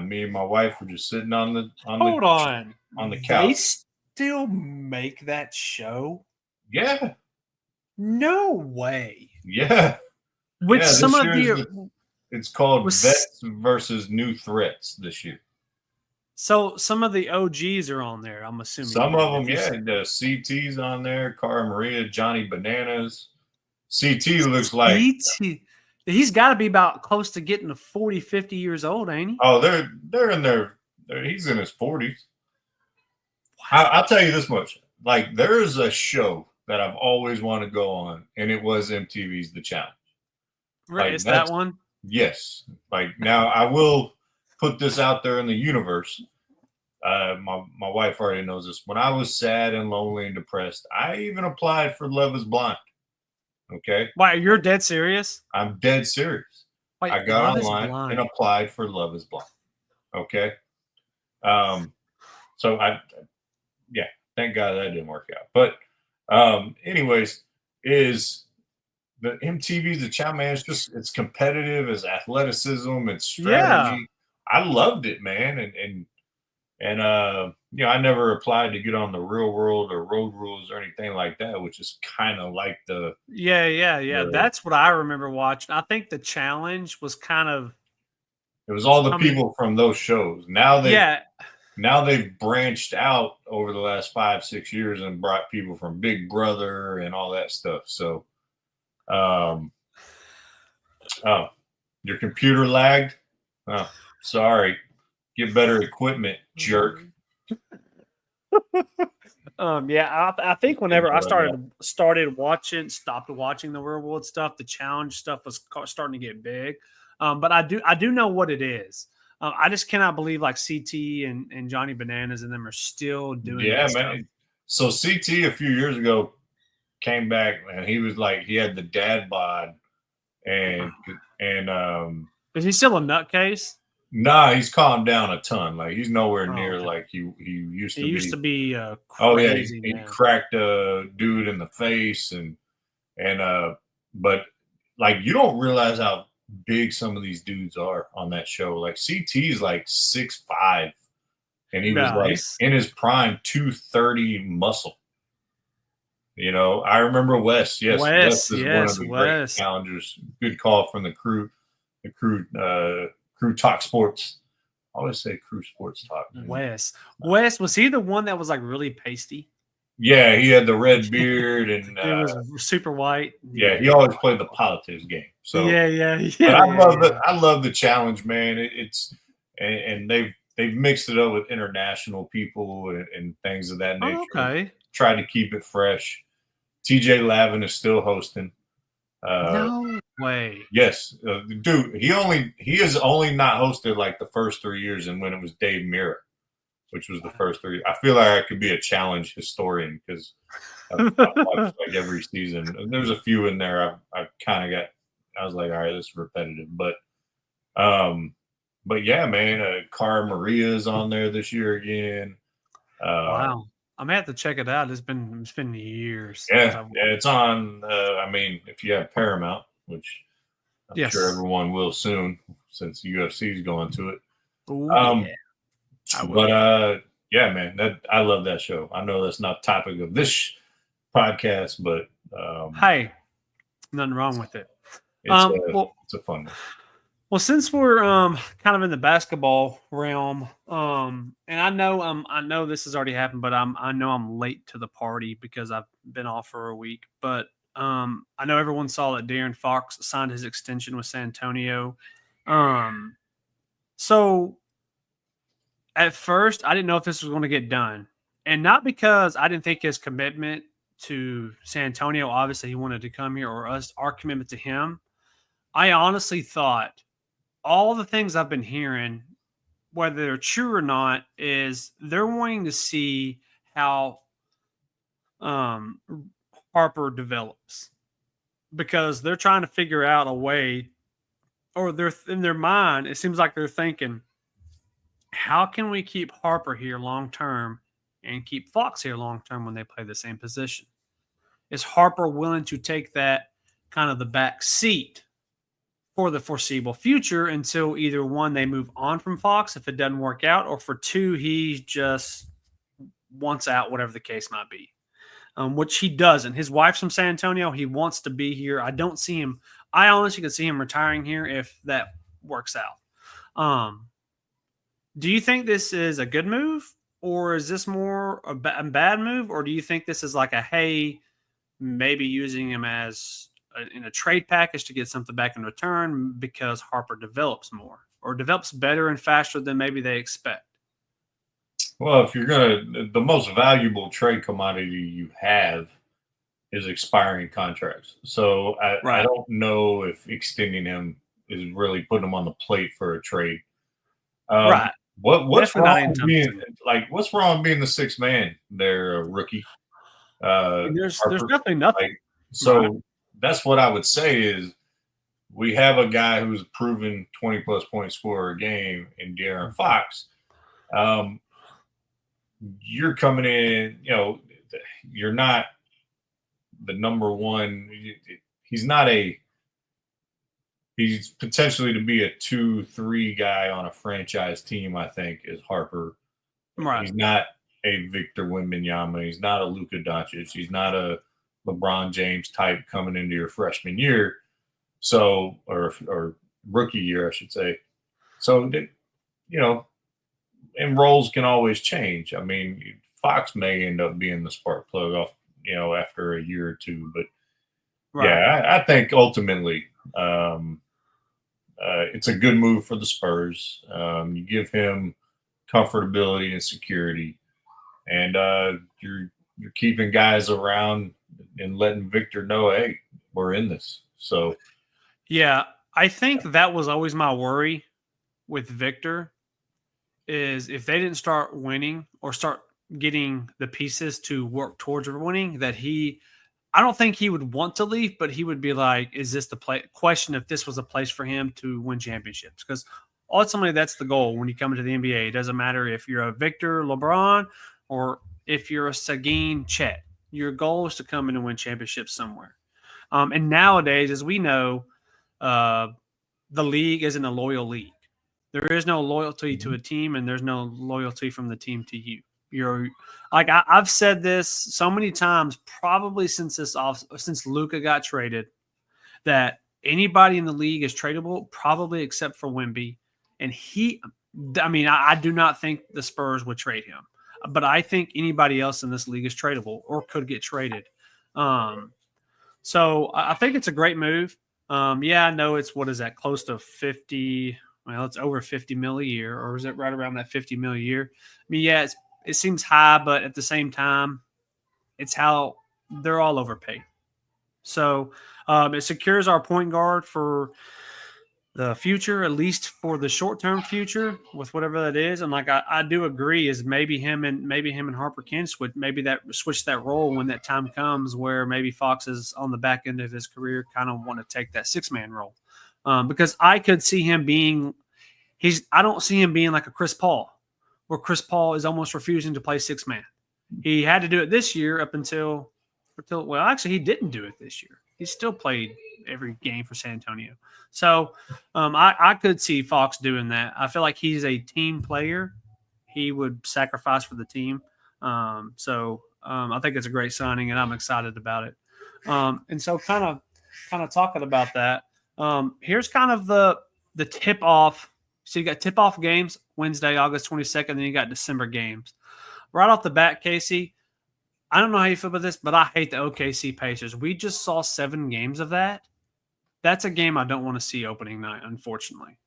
Me and my wife were just sitting on the couch. They still make that show? Yeah. No way. Yeah. With some of it's called Vets versus New Threats this year. So some of the OGs are on there, I'm assuming. Some of them, yeah. The CT's on there. Cara Maria, Johnny Bananas. CT looks like he's got to be about close to getting to 40, 50 years old, ain't he? Oh, they're in there. He's in his 40s. Wow. I'll tell you this much. Like, there is a show that I've always wanted to go on, and it was MTV's The Challenge. Right, like, it's that one? Yes. Like, now I will put this out there in the universe. My wife already knows this. When I was sad and lonely and depressed, I even applied for Love is Blind. Okay? Why, you're dead serious? I'm dead serious. Wait, I got online and applied for Love is Blind. Okay? So thank God that didn't work out. But anyways, is the MTV's The Challenge, man, it's competitive, it's athleticism, it's strategy. Yeah. I loved it, man. And I never applied to get on the Real World or Road Rules or anything like that, which is kind of like the that's what I remember watching. I think the challenge was it was all the people from those shows. Now they've branched out over the last 5-6 years and brought people from Big Brother and all that stuff. So Your computer lagged? Oh, sorry. Get better equipment, jerk. Yeah, I think whenever I stopped watching the real world stuff, the challenge stuff was starting to get big. But I do know what it is. I just cannot believe like CT and Johnny Bananas and them are still doing Yeah, that stuff. man. So CT a few years ago came back and he was like he had the dad bod and Is he still a nutcase? nah, he's calmed down a ton. Like he's nowhere Oh, near okay. like he used to He be. used to be Oh yeah, crazy, he man. cracked a dude in the face and but like you don't realize how big some of these dudes are on that show. Like CT is like 6'5", and he was like Nice. in his prime 230 muscle. You know, I remember Wes. Yes, Wes is one of the great Wes. challengers. Good call from the crew. The crew talk sports. I always say crew sports talk. Wes was he the one that was like really pasty? Yeah, he had the red beard and He was super white. yeah, he always played the politics game. So yeah. but I love the challenge, man. And they've mixed it up with international people and things of that nature. Oh, okay. Try to keep it fresh. TJ Lavin is still hosting. No way. Yes, dude. He has only not hosted like the first 3 years, and when it was Dave Mirra, which was the first 3. I feel like I could be a challenge historian because I've watched like every season. There's a few in there I've kind of got. I was like, all right, this is repetitive, but yeah, man. Cara Maria is on there this year again. Wow. I may have to check it out. It's been years. Yeah, it's on. I mean, if you have Paramount, which I'm sure everyone will soon, since UFC is going to it. Ooh, yeah. But yeah, man, I love that show. I know that's not topic of this podcast, but hey, nothing wrong with it. It's a fun one. Well, since we're kind of in the basketball realm, and I know this has already happened, but I know I'm late to the party because I've been off for a week. But I know everyone saw that De'Aaron Fox signed his extension with San Antonio. So at first, I didn't know if this was going to get done, and not because I didn't think his commitment to San Antonio, obviously he wanted to come here, or our commitment to him. I honestly thought all the things I've been hearing, whether they're true or not, is they're wanting to see how Harper develops, because they're trying to figure out a way, or they're in their mind, it seems like they're thinking, how can we keep Harper here long term and keep Fox here long term when they play the same position? Is Harper willing to take that kind of the back seat for the foreseeable future until either one, they move on from Fox if it doesn't work out, or for two, he just wants out, whatever the case might be, which he doesn't. His wife's from San Antonio. He wants to be here. I don't see him. I honestly could see him retiring here if that works out. Do you think this is a good move, or is this more a bad move, or do you think this is like a, hey, maybe using him as in a trade package to get something back in return because Harper develops more or develops better and faster than maybe they expect? Well, if you're the most valuable trade commodity you have is expiring contracts. So I don't know if extending him is really putting him on the plate for a trade. Right. What's wrong with being what's wrong with being the sixth man there, rookie? There's definitely nothing. That's what I would say is we have a guy who's a proven 20-plus point scorer a game in De'Aaron Fox. You're coming in, you're not the number one. He's potentially to be a 2-3 guy on a franchise team, I think, is Harper. Right. He's not a Victor Wembanyama. He's not a Luka Doncic. He's not a LeBron James type coming into your freshman year. So, or rookie year, I should say. So, and roles can always change. I mean, Fox may end up being the spark plug off, after a year or two. But yeah, I think ultimately, it's a good move for the Spurs. You give him comfortability and security, and you're keeping guys around and letting Victor know, hey, we're in this. So Yeah, I think that was always my worry with Victor is if they didn't start winning or start getting the pieces to work towards winning, that I don't think he would want to leave, but he would be like, is this the question if this was a place for him to win championships? Because ultimately that's the goal when you come into the NBA. It doesn't matter if you're a Victor LeBron or if you're a Seguin Chet. Your goal is to come in and win championships somewhere. And nowadays, as we know, the league isn't a loyal league. There is no loyalty to a team, and there's no loyalty from the team to you. You're like I've said this so many times, probably since Luka got traded, that anybody in the league is tradable, probably except for Wemby. And I do not think the Spurs would trade him, but I think anybody else in this league is tradable or could get traded. So I think it's a great move. Yeah, I know it's, what is that, close to 50? Well, it's over 50 mil a year, or is it right around that 50 mil a year? I mean, yeah, it seems high, but at the same time, it's how they're all overpaid. So it secures our point guard for the future, at least for the short-term future, with whatever that is. And like I do agree, is maybe him and Harper can switch that role when that time comes, where maybe Fox is on the back end of his career, kind of want to take that 6-man role, because I could see him being I don't see him being like a Chris Paul, where Chris Paul is almost refusing to play 6-man. He had to do it this year until well, actually he didn't do it this year. He still played every game for San Antonio. So I could see Fox doing that. I feel like he's a team player. He would sacrifice for the team. So I think it's a great signing, and I'm excited about it. And so kind of talking about that, here's kind of the tip-off. So you got tip-off games Wednesday, August 22nd, then you got December games. Right off the bat, Casey, I don't know how you feel about this, but I hate the OKC Pacers. We just saw 7 games of that. That's a game I don't want to see opening night, unfortunately.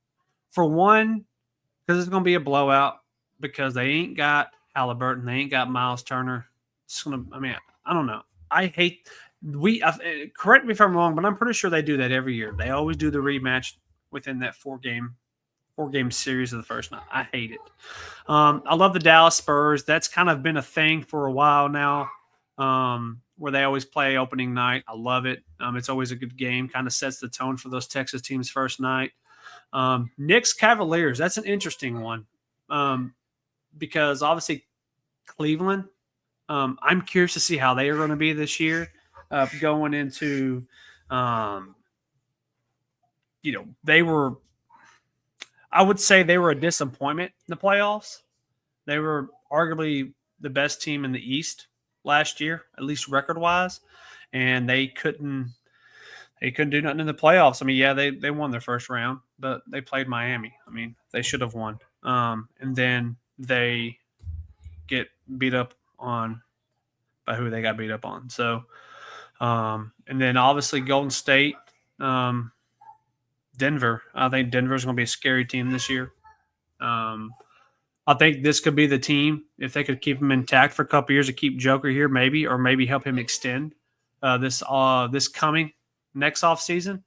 For one, because it's going to be a blowout, because they ain't got Halliburton, they ain't got Miles Turner. It's going to, I don't know. I hate correct me if I'm wrong, but I'm pretty sure they do that every year. They always do the rematch within that four-game series of the first night. I hate it. I love the Dallas Spurs. That's kind of been a thing for a while now, where they always play opening night. I love it. It's always a good game. Kind of sets the tone for those Texas teams' first night. Knicks Cavaliers. That's an interesting one, because obviously Cleveland. I'm curious to see how they are going to be this year, going into. They were. I would say they were a disappointment in the playoffs. They were arguably the best team in the East last year, at least record-wise, and they couldn't do nothing in the playoffs. I mean, yeah, they won their first round, but they played Miami. I mean, they should have won. And then they get beat up on by who they got beat up on. So, and then obviously Golden State, Denver. I think Denver's going to be a scary team this year. I think this could be the team, if they could keep him intact for a couple years, to keep Joker here, maybe, or maybe help him extend this coming next off season.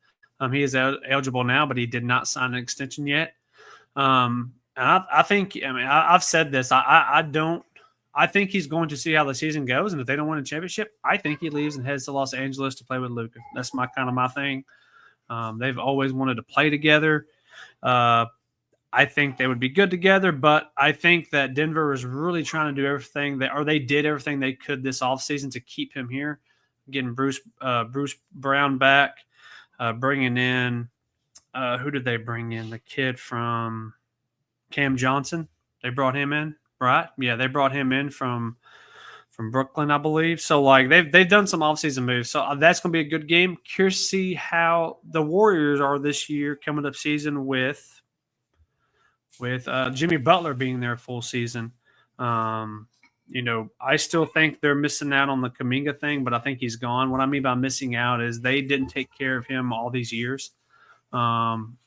He is eligible now, but he did not sign an extension yet. And I think, I've said this. I think he's going to see how the season goes, and if they don't win a championship, I think he leaves and heads to Los Angeles to play with Luka. That's my thing. They've always wanted to play together. I think they would be good together, but I think that Denver is really trying to do everything they did everything they could this offseason to keep him here, getting Bruce Brown back, bringing in who did they bring in? The kid from Cam Johnson. They brought him in, right? Yeah, they brought him in from Brooklyn, I believe. So like they've done some offseason moves. So that's going to be a good game. Curious to see how the Warriors are this year coming up season with Jimmy Butler being there full season. I still think they're missing out on the Kuminga thing, but I think he's gone. What I mean by missing out is they didn't take care of him all these years.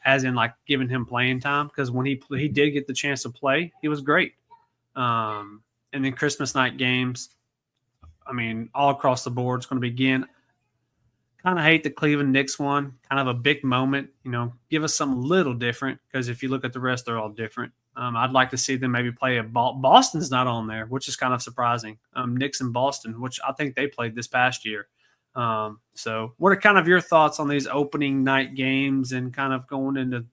as in like giving him playing time, because when he did get the chance to play, he was great. And then Christmas night games, I mean, all across the board, it's going to begin. Kind of hate the Cleveland Knicks one. Kind of a big moment. Give us something a little different, because if you look at the rest, they're all different. I'd like to see them maybe play Boston's not on there, which is kind of surprising. Knicks and Boston, which I think they played this past year. So what are kind of your thoughts on these opening night games and kind of going into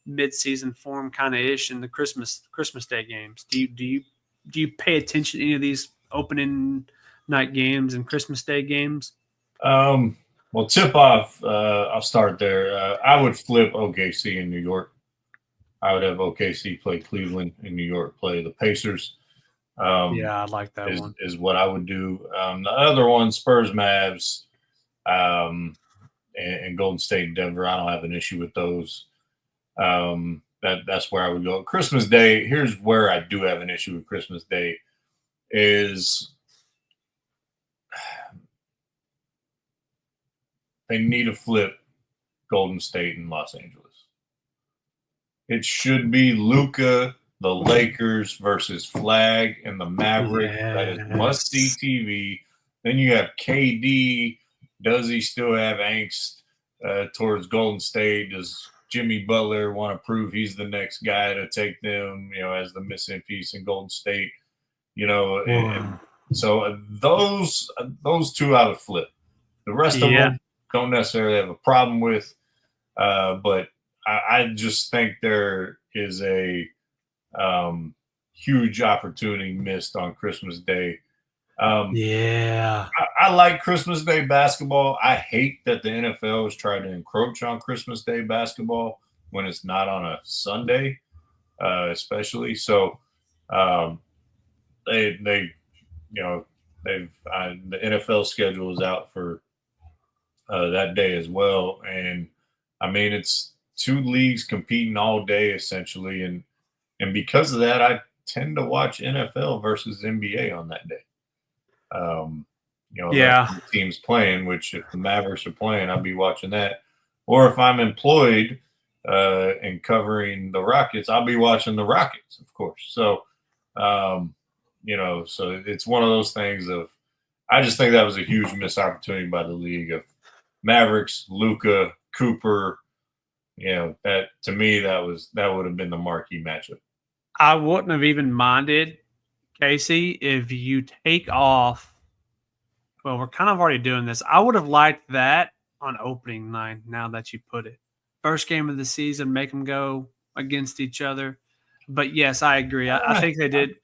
mid-season form kind of ish in the Christmas Day games? Do you pay attention to any of these opening night games and Christmas Day games? Well, tip off, I'll start there. I would flip OKC in New York. I would have OKC play Cleveland and New York play the Pacers. Yeah, I like that one. Is what I would do. The other one, Spurs, Mavs, and Golden State and Denver. I don't have an issue with those. That's where I would go. Christmas Day, here's where I do have an issue with Christmas Day is they need to flip Golden State and Los Angeles. It should be Luka, the Lakers versus Flag and the Mavericks. Yes. That is must-see TV. Then you have KD. Does he still have angst towards Golden State? Does Jimmy Butler want to prove he's the next guy to take them, as the missing piece in Golden State? And so those two I would flip. The rest of them don't necessarily have a problem with, but I just think there is a huge opportunity missed on Christmas Day. I like Christmas Day basketball. I hate that the NFL is trying to encroach on Christmas Day basketball when it's not on a Sunday, especially. So the NFL schedule is out for that day as well, and I mean it's two leagues competing all day essentially, and because of that, I tend to watch NFL versus NBA on that day. The teams playing, which if the Mavericks are playing, I'll be watching that. Or if I'm employed and covering the Rockets, I'll be watching the Rockets, of course. So, so it's one of those things of, I just think that was a huge missed opportunity by the league of Mavericks, Luka, Cooper. That to me, that would have been the marquee matchup. I wouldn't have even minded, Casey, if you take off. Well, we're kind of already doing this. I would have liked that on opening night. Now that you put it, first game of the season, make them go against each other. But yes, I agree. I think they did.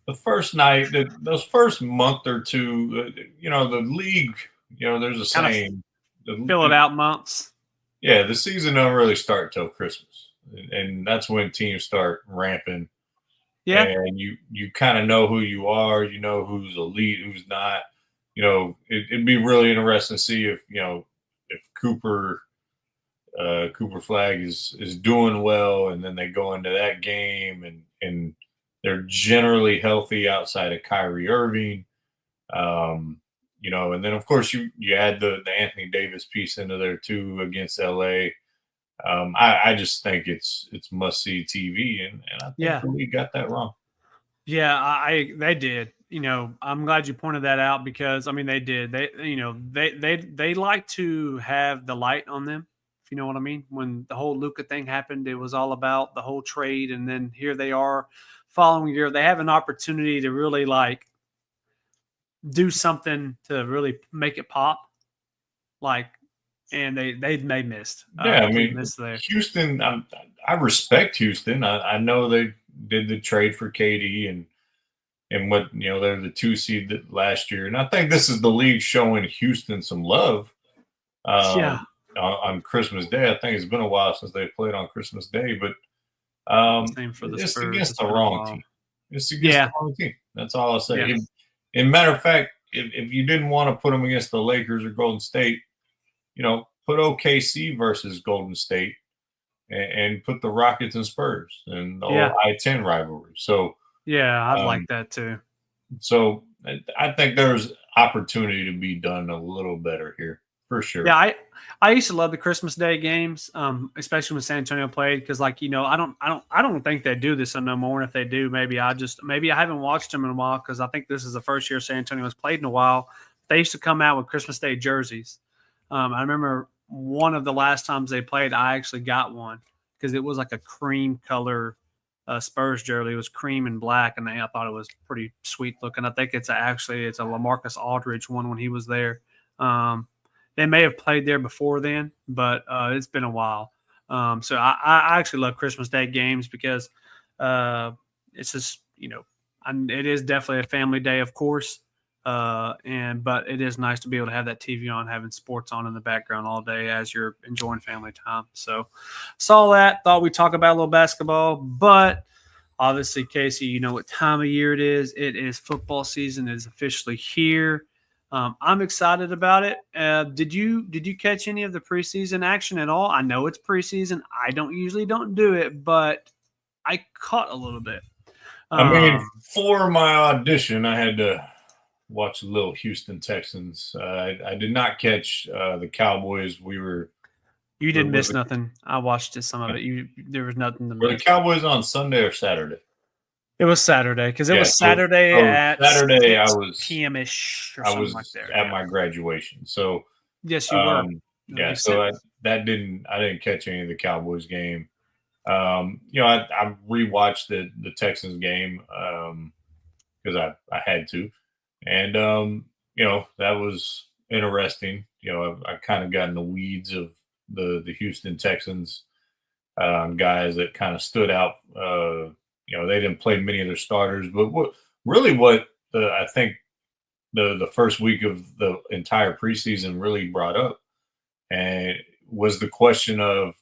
The first night, those first month or two, the league, there's a saying, fill it out months. Yeah, the season don't really start till Christmas, and that's when teams start ramping. Yeah, and you kind of know who you are. You know who's elite, who's not. It'd be really interesting to see if Cooper Flag is doing well, and then they go into that game and they're generally healthy outside of Kyrie Irving. And then of course you add the Anthony Davis piece into there too against LA. I just think it's must see TV, and I think the league got that wrong. Yeah, they did. I'm glad you pointed that out, because I mean they did. They like to have the light on them, if you know what I mean. When the whole Luka thing happened, it was all about the whole trade, and then here they are following year. They have an opportunity to really do something to really make it pop, and they missed. Yeah, I mean, Houston. I respect Houston. I know they did the trade for KD and what they're the 2 seed last year, and I think this is the league showing Houston some love. On Christmas Day. I think it's been a while since they played on Christmas Day, but same for the it's Spurs. against the wrong team. It's against the wrong team. That's all I'll say. Yeah. In matter of fact, if you didn't want to put them against the Lakers or Golden State, put OKC versus Golden State and put the Rockets and Spurs and the old I-10 rivalry. So I'd like that too. So I think there's opportunity to be done a little better here for sure. Yeah, I used to love the Christmas Day games, especially when San Antonio played, because I don't think they do this no more. And if they do, maybe I haven't watched them in a while because I think this is the first year San Antonio has played in a while. They used to come out with Christmas Day jerseys. I remember one of the last times they played, I actually got one because it was like a cream color Spurs jersey. It was cream and black, and I thought it was pretty sweet looking. I think it's a LaMarcus Aldridge one when he was there. They may have played there before then, but it's been a while. So I actually love Christmas Day games because it's just, it is definitely a family day, of course. But it is nice to be able to have that TV on, having sports on in the background all day as you're enjoying family time. So saw that, thought we'd talk about a little basketball, but obviously, Casey, you know what time of year it is. It is football season. It is officially here. I'm excited about it. Did you catch any of the preseason action at all? I know it's preseason. I usually don't do it, but I caught a little bit. I mean, for my audition, I had to watch the little Houston Texans. I did not catch the Cowboys. You didn't miss nothing. I watched some of it. There was nothing to miss. Were the Cowboys on Sunday or Saturday? It was Saturday because it was Saturday at Saturday. I was PM-ish or I something was like that. at my graduation. So yes, you were. Yeah, so I didn't catch any of the Cowboys game. I rewatched the Texans game because I had to, and that was interesting. I kind of got in the weeds of the Houston Texans guys that kind of stood out. They didn't play many of their starters, but I think the first week of the entire preseason really brought up and was the question of,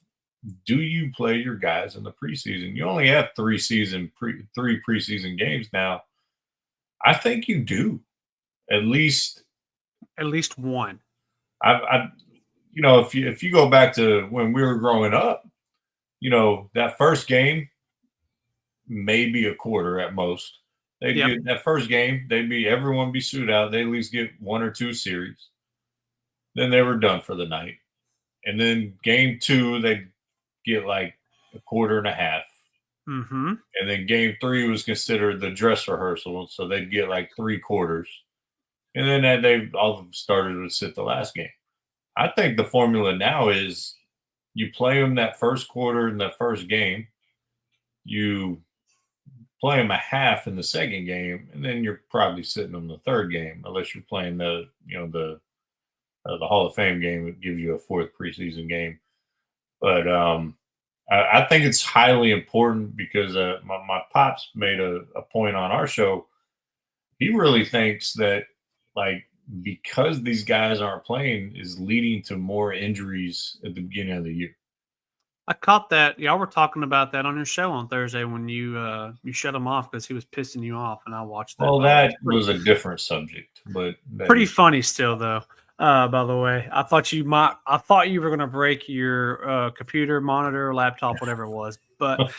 do you play your guys in the preseason? You only have three preseason games now. I think you do at least one. If you go back to when we were growing up, that first game, maybe a quarter at most. They get that first game, everyone be suited out. They at least get one or two series. Then they were done for the night. And then game 2, they get like a quarter and a half. Mm-hmm. And then game 3 was considered the dress rehearsal, so they'd get like 3 quarters. And then all the starters would sit the last game. I think the formula now is you play them that first quarter in the first game, you play them a half in the second game, and then you're probably sitting them the third game, unless you're playing the Hall of Fame game that gives you a 4th preseason game. But I think it's highly important because my pops made a point on our show. He really thinks that, like, because these guys aren't playing is leading to more injuries at the beginning of the year. I caught that. Y'all were talking about that on your show on Thursday when you shut him off because he was pissing you off, and I watched that. Well, that was a different subject, but pretty funny still, though. By the way, I thought you were going to break your computer, monitor, laptop, whatever it was. But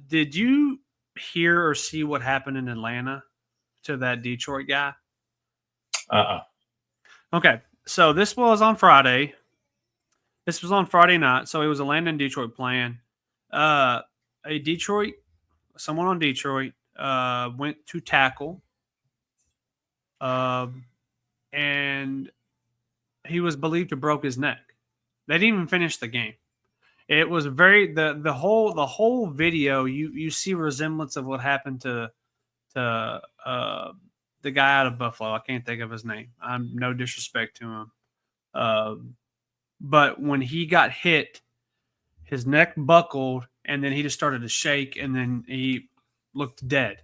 did you hear or see what happened in Atlanta to that Detroit guy? Okay, so this was on Friday. This was on Friday night. So it was Atlanta and Detroit playing. Someone on Detroit went to tackle. And he was believed to broke his neck. They didn't even finish the game. It was the whole video. You see resemblance of what happened to the guy out of Buffalo. I can't think of his name. I'm no disrespect to him. But when he got hit, his neck buckled, and then he just started to shake, and then he looked dead.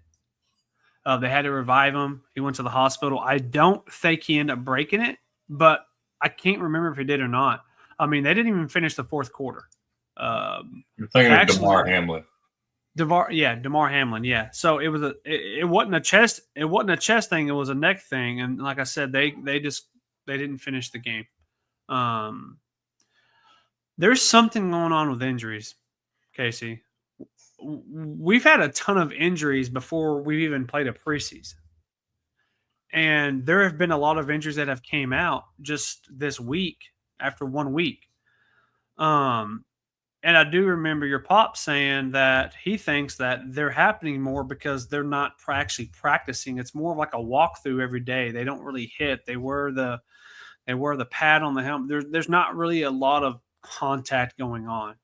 They had to revive him. He went to the hospital. I don't think he ended up breaking it, but I can't remember if he did or not. I mean, they didn't even finish the 4th quarter. You're thinking of DeMar Hamlin. DeMar Hamlin. Yeah. So it wasn't a chest. It wasn't a chest thing. It was a neck thing. And like I said, they didn't finish the game. There's something going on with injuries, Casey. We've had a ton of injuries before we've even played a preseason. And there have been a lot of injuries that have came out just this week after 1 week. And I do remember your pop saying that he thinks that they're happening more because they're not actually practicing. It's more like a walkthrough every day. They don't really hit. They wear the pad on the helmet. There's not really a lot of contact going on.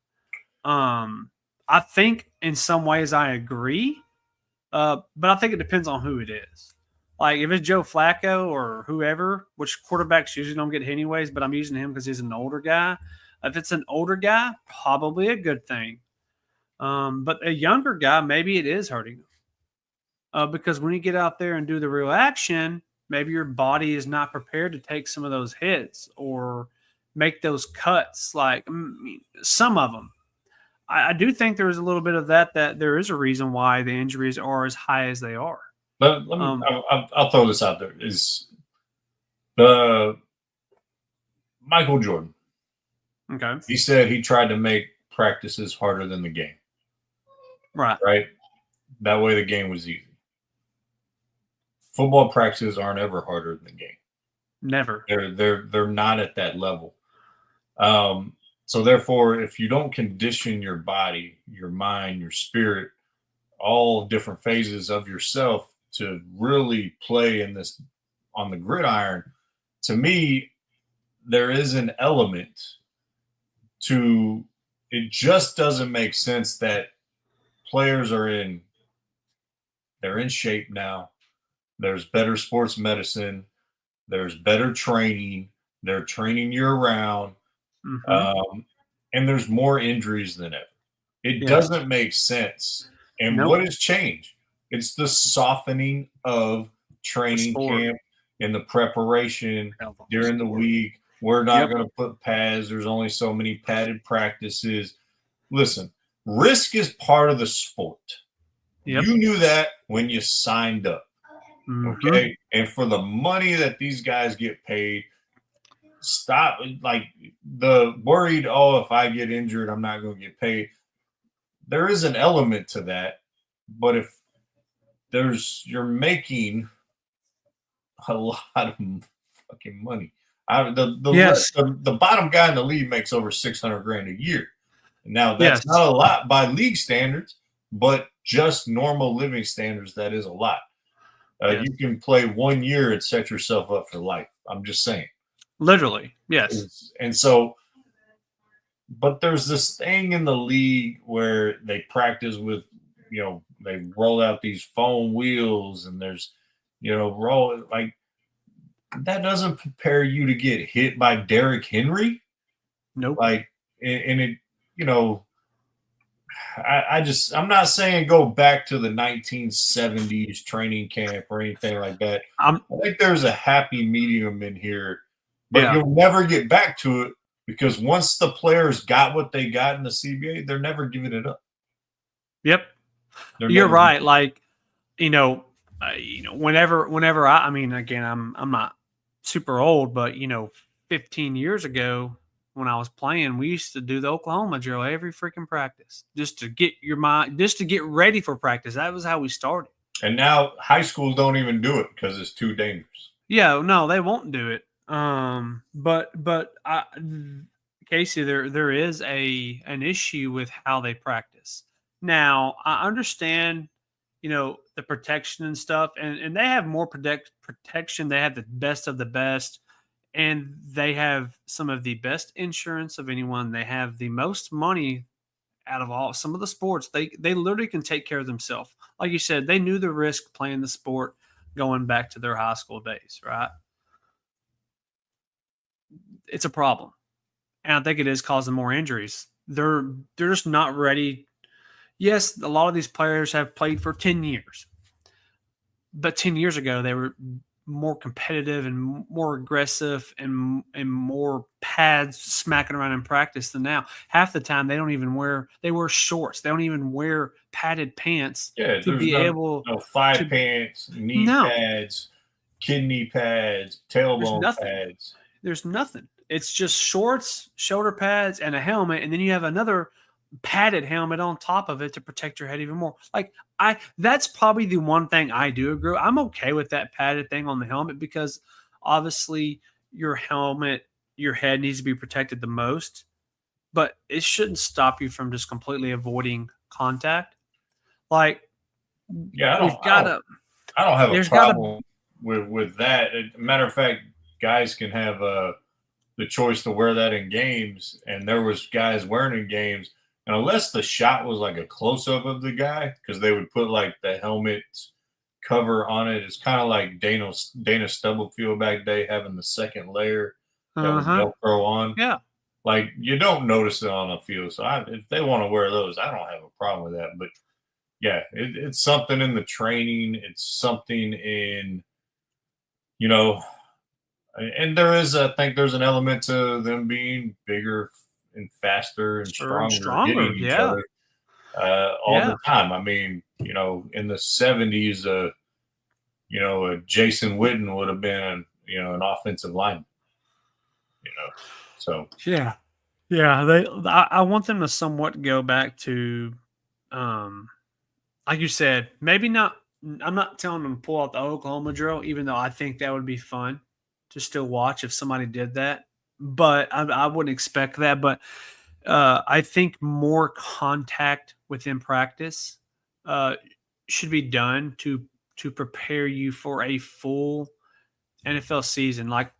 I think in some ways I agree, but I think it depends on who it is. Like if it's Joe Flacco or whoever, which quarterbacks usually don't get hit anyways, but I'm using him because he's an older guy. If it's an older guy, probably a good thing. But a younger guy, maybe it is hurting him. Because when you get out there and do the real action, maybe your body is not prepared to take some of those hits or make those cuts. Like some of them. I do think there is a little bit of that there is a reason why the injuries are as high as they are. But let me, I'll throw this out there. Is the Michael Jordan. Okay. He said he tried to make practices harder than the game. Right. Right? That way the game was easy. Football practices aren't ever harder than the game. Never. They're not at that level. So therefore, if you don't condition your body, your mind, your spirit, all different phases of yourself to really play in this on the gridiron, to me, there is an element to it. Just doesn't make sense that players they're in shape now. There's better sports medicine. There's better training. They're training year round. Mm-hmm. And there's more injuries than ever. It doesn't make sense. And what has changed? It's the softening of training camp and the preparation during the week. We're not going to put pads. There's only so many padded practices. Listen, risk is part of the sport. You knew that when you signed up. Mm-hmm. Okay. And for the money that these guys get paid, stop like the worried, if I get injured, I'm not going to get paid. There is an element to that. But if you're making a lot of fucking money. The bottom guy in the league makes over $600,000 a year. Now that's not a lot by league standards, but just normal living standards, that is a lot. You can play 1 year and set yourself up for life. I'm just saying. Literally, yes. And so, but there's this thing in the league where they practice with, they roll out these foam wheels and there's, roll like that doesn't prepare you to get hit by Derrick Henry. Nope. Like, and it, I'm not saying go back to the 1970s training camp or anything like that. I think there's a happy medium in here, but you'll never get back to it because once the players got what they got in the CBA, they're never giving it up. Yep. You're right. Like, whenever I mean, again, I'm not super old, but 15 years ago when I was playing, we used to do the Oklahoma drill every freaking practice just to get your mind, just to get ready for practice. That was how we started. And now high schools don't even do it because it's too dangerous. Yeah, no, they won't do it. But Casey, there is an issue with how they practice. Now, I understand, the protection and stuff, and they have more protection. They have the best of the best, and they have some of the best insurance of anyone. They have the most money out of some of the sports. They literally can take care of themselves. Like you said, they knew the risk playing the sport going back to their high school days, right? It's a problem. And I think it is causing more injuries. They're just not ready. Yes, a lot of these players have played for 10 years. But 10 years ago, they were more competitive and more aggressive and more pads smacking around in practice than now. Half the time, they wear shorts. They don't even wear padded pants to be able to. Thigh pants, knee pads, kidney pads, tailbone pads. There's nothing. It's just shorts, shoulder pads, and a helmet. And then you have another padded helmet on top of it to protect your head even more. Like that's probably the one thing I do agree. I'm okay with that padded thing on the helmet because obviously your head needs to be protected the most, but it shouldn't stop you from just completely avoiding contact. Like Yeah, we've got to. I don't have a There's got to. problem with that. Matter of fact, guys can have the choice to wear that in games, and there was guys wearing it in games. And unless the shot was like a close up of the guy, because they would put like the helmet cover on it. It's kind of like Dana Stubblefield back day having the second layer that was Velcro on. Yeah. Like you don't notice it on the field. So if they want to wear those, I don't have a problem with that. But yeah, it's something in the training. It's something in, you know, and I think there's an element to them being bigger and faster and stronger, hitting each other all the time. I mean, you know, in the 70s, Jason Witten would have been, an offensive lineman, so. Yeah. I want them to somewhat go back to, like you said, maybe not. I'm not telling them to pull out the Oklahoma drill, even though I think that would be fun to still watch if somebody did that. But I wouldn't expect that. But I think more contact within practice should be done to prepare you for a full NFL season. Like,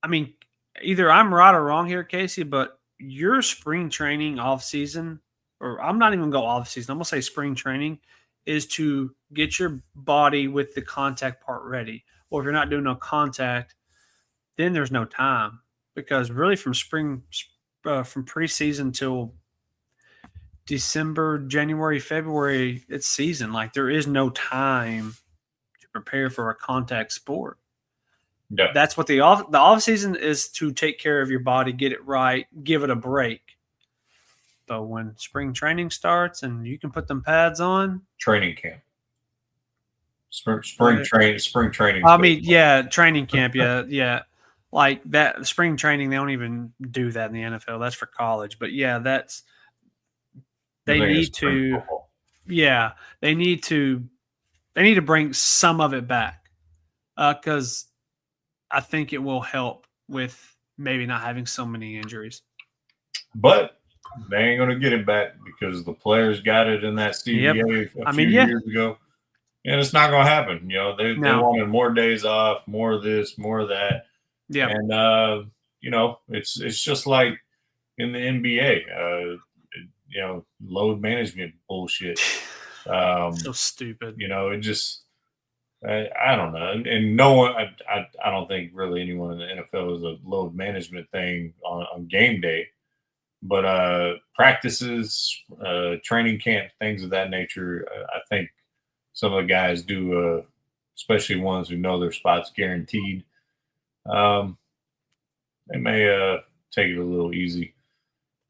I mean, either I'm right or wrong here, Casey, but your spring training off season, or I'm not even going to go off season, I'm going to say spring training is to get your body with the contact part ready. Or if you're not doing no contact, then there's no time, because really from preseason till December, January, February, it's season. Like there is no time to prepare for a contact sport. Yeah. That's what the off season is, to take care of your body, get it right, give it a break. But when spring training starts and you can put them pads on, training camp, spring training. I mean, yeah, training camp, yeah. Like that spring training, they don't even do that in the NFL. That's for college. But yeah, they need to bring some of it back, because I think it will help with maybe not having so many injuries. But they ain't going to get it back because the players got it in that CBA a few years ago. And it's not going to happen. They wanted more days off, more of this, more of that. Yeah. And, it's just like in the NBA, load management bullshit. So stupid. It just, I don't know. And no one, I don't think really anyone in the NFL is a load management thing on game day. But practices, training camp, things of that nature, I think some of the guys do, especially ones who know their spot's guaranteed. They may take it a little easy.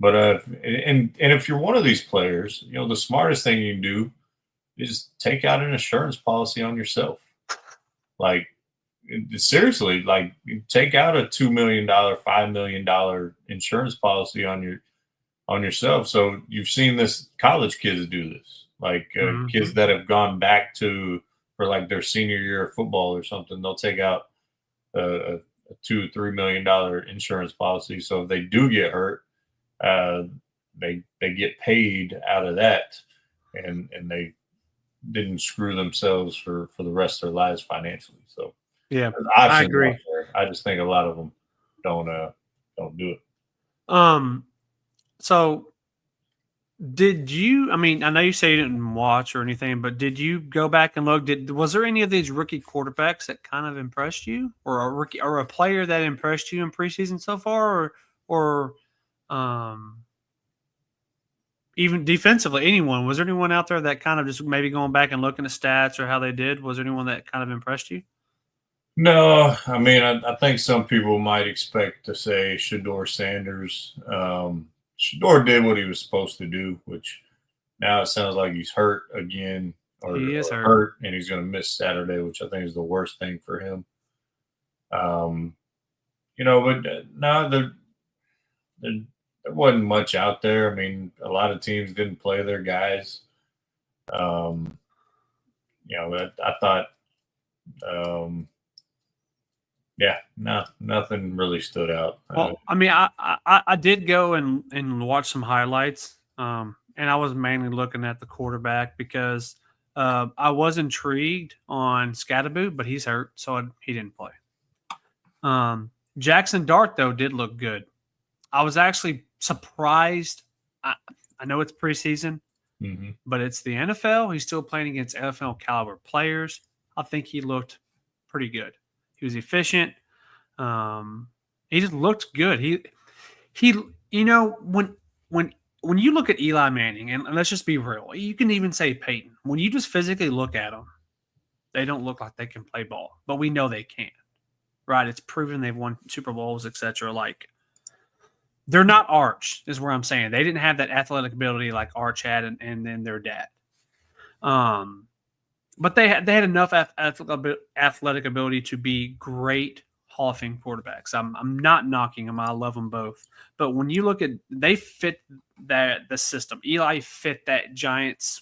But and if you're one of these players, the smartest thing you can do is take out an insurance policy on yourself. Like, seriously, like take out a $2 million, $5 million insurance policy on yourself. So you've seen this, college kids do this, like kids that have gone back for like their senior year of football or something. They'll take out a $2-3 million insurance policy. So if they do get hurt, they get paid out of that, and they didn't screw themselves for the rest of their lives financially. So yeah, I agree. I just think a lot of them don't do it. So did you, I mean, I know you say you didn't watch or anything, but did you go back and look? Was there any of these rookie quarterbacks that kind of impressed you, or a rookie or a player that impressed you in preseason so far, or even defensively, anyone? Was there anyone out there that kind of just maybe going back and looking at stats or how they did? Was there anyone that kind of impressed you? No, I mean, I think some people might expect to say Shedeur Sanders. Shedeur did what he was supposed to do, which now it sounds like he's hurt again, or he is hurt, and he's going to miss Saturday, which I think is the worst thing for him. But no, there wasn't much out there. I mean, a lot of teams didn't play their guys. I thought, yeah, no, nothing really stood out. Well, I mean, I did go and watch some highlights, and I was mainly looking at the quarterback because I was intrigued on Scatterboot, but he's hurt, so he didn't play. Jackson Dart, though, did look good. I was actually surprised. I know it's preseason, but it's the NFL. He's still playing against NFL caliber players. I think he looked pretty good. He was efficient. He just looked good. He when you look at Eli Manning, and let's just be real, you can even say Peyton. When you just physically look at them, they don't look like they can play ball, but we know they can. Right? It's proven they've won Super Bowls, etc. Like, they're not Arch, is where I'm saying. They didn't have that athletic ability like Arch had, and then their dad. But they had enough athletic ability to be great Hall of Fame quarterbacks. I'm not knocking them. I love them both. But when you look at, they fit the system. Eli fit that Giants.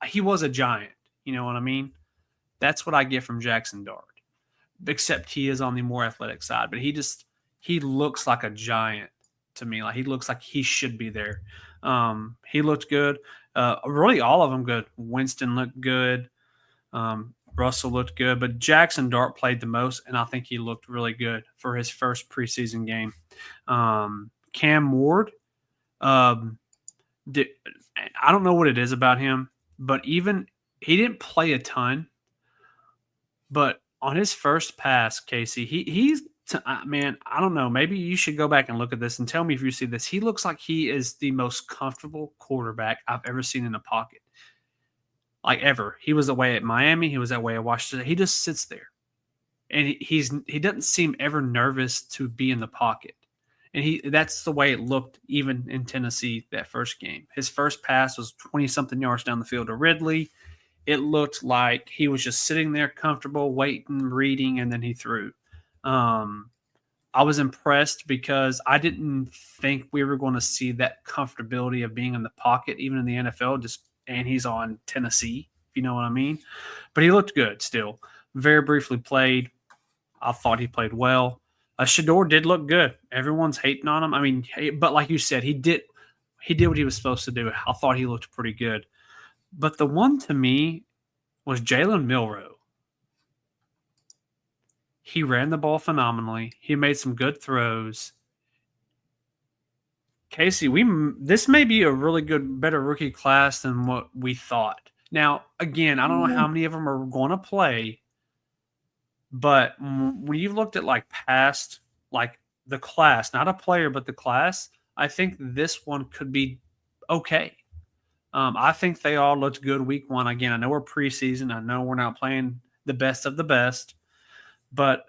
He was a giant. You know what I mean? That's what I get from Jackson Dart. Except he is on the more athletic side. But he looks like a giant to me. Like, he looks like he should be there. He looked good. Really, all of them good. Winston looked good. Russell looked good, but Jackson Dart played the most, and I think he looked really good for his first preseason game. Cam Ward, I don't know what it is about him, but even he didn't play a ton. But on his first pass, Casey, he's man, I don't know. Maybe you should go back and look at this and tell me if you see this. He looks like he is the most comfortable quarterback I've ever seen in a pocket. Like, ever. He was that way at Miami. He was that way at Washington. He just sits there, and he doesn't seem ever nervous to be in the pocket. And that's the way it looked even in Tennessee that first game. His first pass was 20-something yards down the field to Ridley. It looked like he was just sitting there comfortable, waiting, reading, and then he threw. I was impressed because I didn't think we were going to see that comfortability of being in the pocket, even in the NFL, and he's on Tennessee, if you know what I mean. But he looked good still. Very briefly played. I thought he played well. Shador did look good. Everyone's hating on him. I mean, but like you said, he did what he was supposed to do. I thought he looked pretty good. But the one to me was Jalen Milroe. He ran the ball phenomenally. He made some good throws. Casey, this may be a really good, better rookie class than what we thought. Now, again, I don't know how many of them are going to play, but when you've looked at past, the class, not a player, but the class, I think this one could be okay. I think they all looked good week one. Again, I know we're preseason. I know we're not playing the best of the best, but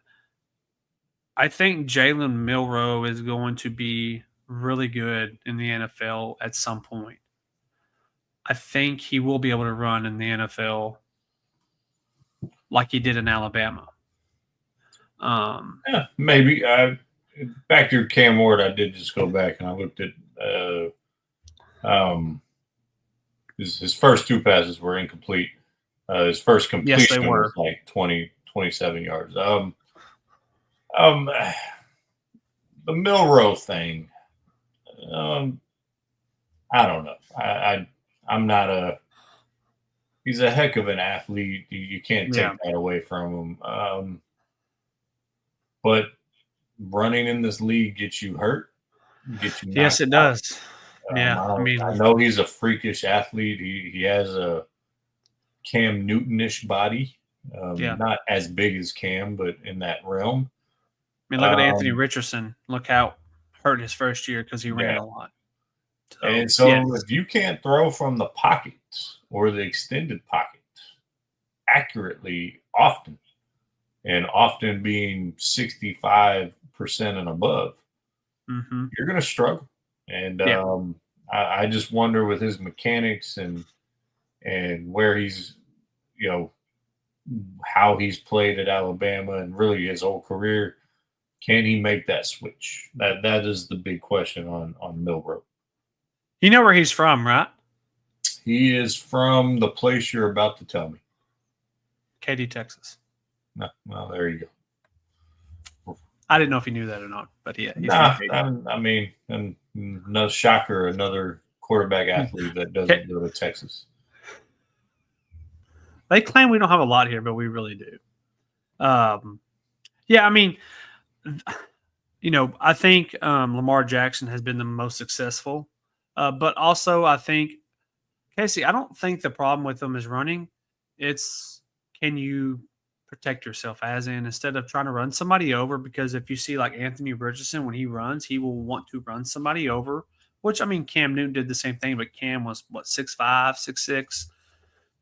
I think Jalen Milroe is going to be really good in the NFL at some point. I think he will be able to run in the NFL like he did in Alabama. Yeah, maybe. Back to Cam Ward, I did just go back and I looked at his first two passes were incomplete. His first completion was like 27 yards. The Milroe thing, I don't know. I'm not he's a heck of an athlete. You can't take that away from him. But running in this league gets you hurt. Yes, it does. Yeah. I know he's a freakish athlete. He has a Cam Newton-ish body. Not as big as Cam, but in that realm. I mean, look at Anthony Richardson. Look how hurt his first year because he ran a lot. So if you can't throw from the pockets or the extended pockets accurately often, and often being 65% and above, you're going to struggle. And I just wonder with his mechanics and where he's, how he's played at Alabama and really his whole career, Can he make that switch? That is the big question on Milroe. You know where he's from, right? He is from the place you're about to tell me. Katy, Texas. No, well, there you go. I didn't know if he knew that or not, but yeah, he's Nah, from Katy. I mean, and no shocker, another quarterback athlete that doesn't go to Texas. They claim we don't have a lot here, but we really do. Yeah, I mean, I think Lamar Jackson has been the most successful, but also I think Casey. I don't think the problem with them is running. It's can you protect yourself, as in instead of trying to run somebody over, because if you see like Anthony Richardson when he runs, he will want to run somebody over. Which I mean, Cam Newton did the same thing, but Cam was 6'5", 6'6",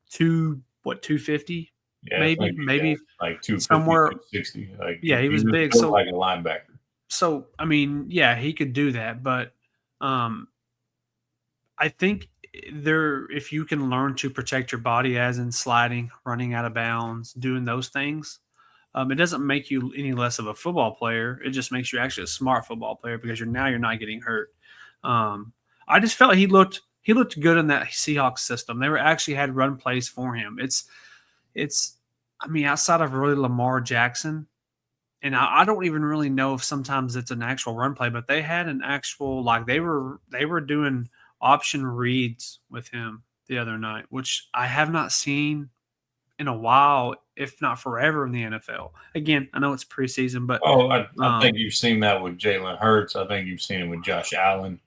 250. Yeah, maybe like 250, somewhere 260. Like he was big, built so like a linebacker. So I mean, yeah, he could do that, but I think if you can learn to protect your body, as in sliding, running out of bounds, doing those things, it doesn't make you any less of a football player. It just makes you actually a smart football player because you're not getting hurt. I just felt he looked good in that Seahawks system. They were actually had run plays for him. It's I mean, outside of really Lamar Jackson, and I don't even really know if sometimes it's an actual run play, but they had an actual they were doing option reads with him the other night, which I have not seen in a while, if not forever, in the NFL. Again, I know it's preseason, but I think you've seen that with Jalen Hurts. I think you've seen it with Josh Allen.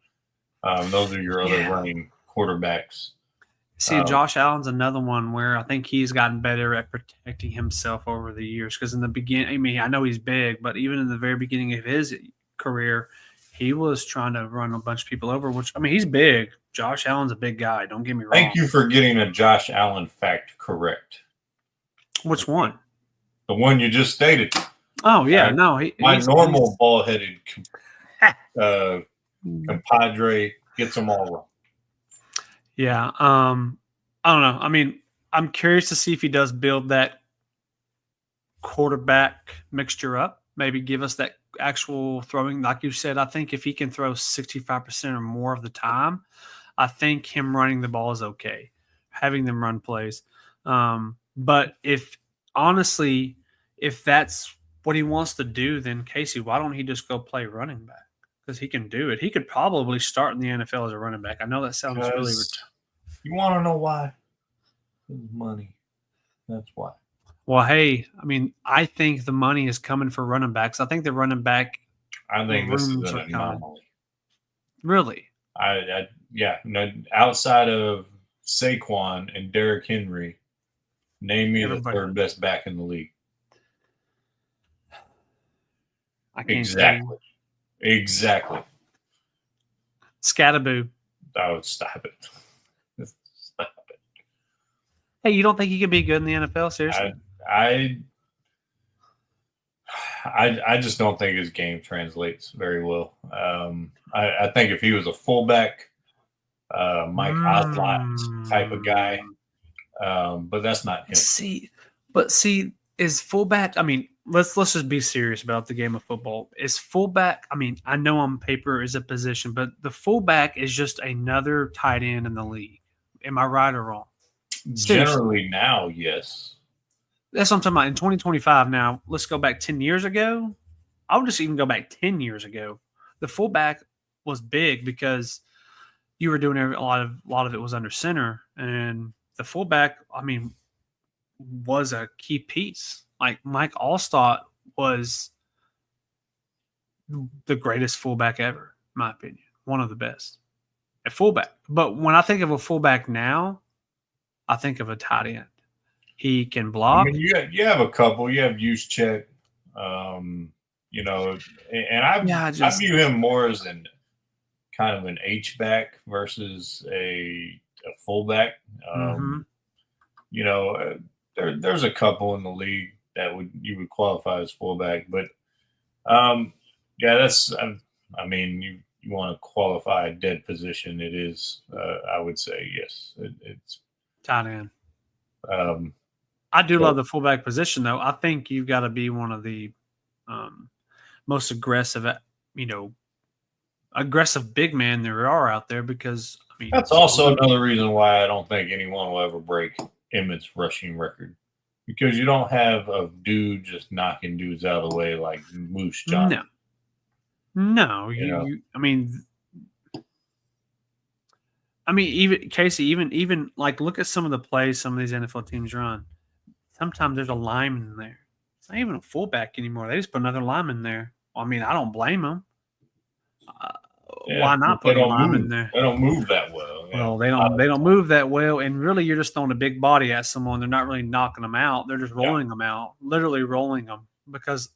Those are your other running quarterbacks. See, Josh Allen's another one where I think he's gotten better at protecting himself over the years. Because in the beginning, I mean, I know he's big, but even in the very beginning of his career, he was trying to run a bunch of people over. Which I mean, he's big. Josh Allen's a big guy. Don't get me wrong. Thank you for getting a Josh Allen fact correct. Which one? The one you just stated. Oh yeah, no. My normal ball-headed compadre gets them all wrong. Yeah. I don't know. I mean, I'm curious to see if he does build that quarterback mixture up. Maybe give us that actual throwing. Like you said, I think if he can throw 65% or more of the time, I think him running the ball is okay. Having them run plays. But if that's what he wants to do, then Casey, why don't he just go play running back? Because he can do it. He could probably start in the NFL as a running back. I know that sounds really. You want to know why? Money. That's why. Well, hey, I mean, I think the money is coming for running backs. I think the running back. I think this is an anomaly. Really? Outside of Saquon and Derrick Henry, name me the third best back in the league. I can't Exactly. Scatterboo. Oh, stop it. Stop it. Hey, you don't think he could be good in the NFL? Seriously? I just don't think his game translates very well. I think if he was a fullback, Mike Oslott type of guy, but that's not him. See, is fullback? I mean, let's just be serious about the game of football. Is fullback? I mean, I know on paper is a position, but the fullback is just another tight end in the league. Am I right or wrong? Seriously. Generally now, yes. That's what I'm talking about. In 2025 now, let's go back 10 years ago. I would just even go back 10 years ago. The fullback was big because you were doing a lot of it was under center. And the fullback, I mean, was a key piece. Like Mike Allstott was the greatest fullback ever, in my opinion. One of the best at fullback. But when I think of a fullback now, I think of a tight end. He can block. I mean, you have a couple. You have Juszczyk, and I view him more as kind of an H-back versus a fullback. There's a couple in the league that you would qualify as fullback, but that's. I mean, you want to qualify a dead position. It is. I would say yes. It's tight end. I do love the fullback position, though. I think you've got to be one of the most aggressive, aggressive big man there are out there because That's also another reason why I don't think anyone will ever break Emmett's rushing record, because you don't have a dude just knocking dudes out of the way like Moose Johnson. No, even Casey, even like look at some of the plays some of these NFL teams run. Sometimes there's a lineman there. It's not even a fullback anymore. They just put another lineman there. I don't blame them. Why not put a lineman there? They don't move that well. Well, they don't move that well, and really, you're just throwing a big body at someone. They're not really knocking them out. They're just rolling them out, literally rolling them. Because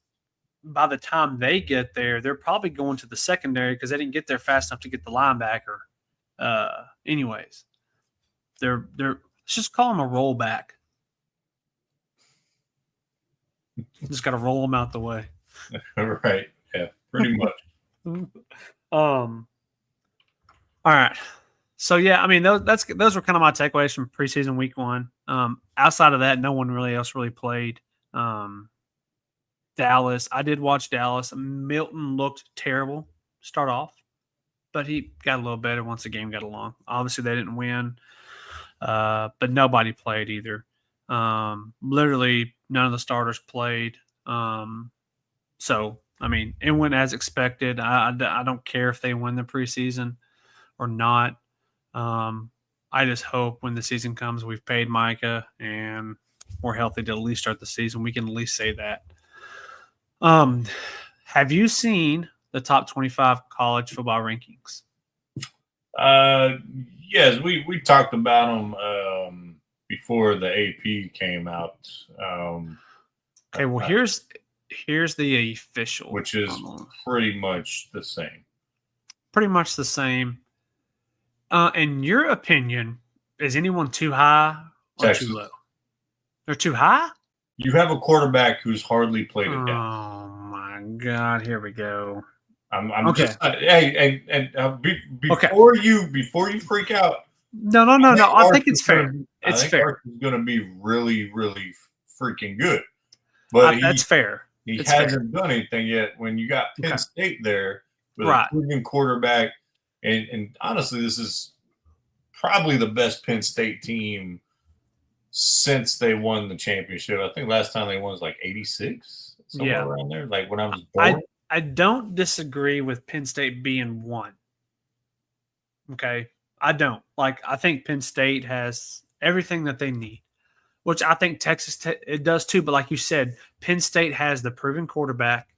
by the time they get there, they're probably going to the secondary because they didn't get there fast enough to get the linebacker. Anyways, they're let's just call them a rollback. Just got to roll them out the way. Right. Yeah. Pretty much. All right. So yeah, those were kind of my takeaways from preseason week 1. Outside of that, no one else really played. Dallas, I did watch Dallas. Milton looked terrible to start off, but he got a little better once the game got along. Obviously, they didn't win, but nobody played either. Literally, none of the starters played. So, it went as expected. I don't care if they win the preseason or not. I just hope when the season comes, we've paid Micah and we're healthy to at least start the season. We can at least say that. Have you seen the top 25 college football rankings? Yes, we talked about them before the AP came out. Okay, well here's the official, which is pretty much the same. Pretty much the same. In your opinion, is anyone too high or Texas. too low? They're too high? You have a quarterback who's hardly played it down. Oh my God! Here we go. I'm okay. Just, before you freak out. No. I think it's fair. It's fair. It's going to be really, really freaking good. But that's fair. He hasn't done anything yet. When you got Penn State there with a proven quarterback, and honestly, this is probably the best Penn State team since they won the championship. I think last time they won was like 86, somewhere around there, like when I was born. I don't disagree with Penn State being one. Okay? I don't. I think Penn State has everything that they need, which I think Texas it does too. But like you said, Penn State has the proven quarterback.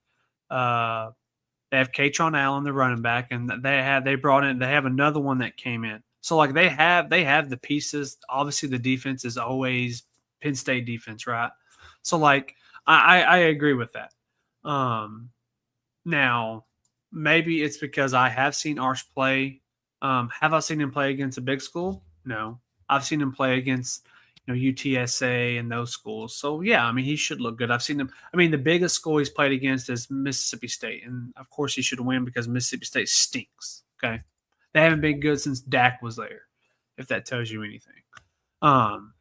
They have Katron Allen, the running back, and they have another one that came in. So they have the pieces. Obviously, the defense is always Penn State defense, right? So I agree with that. Now maybe it's because I have seen Arch play. Have I seen him play against a big school? No, I've seen him play against UTSA and those schools. So yeah, he should look good. I've seen him. The biggest school he's played against is Mississippi State, and of course he should win because Mississippi State stinks. Okay. They haven't been good since Dak was there, if that tells you anything. I'm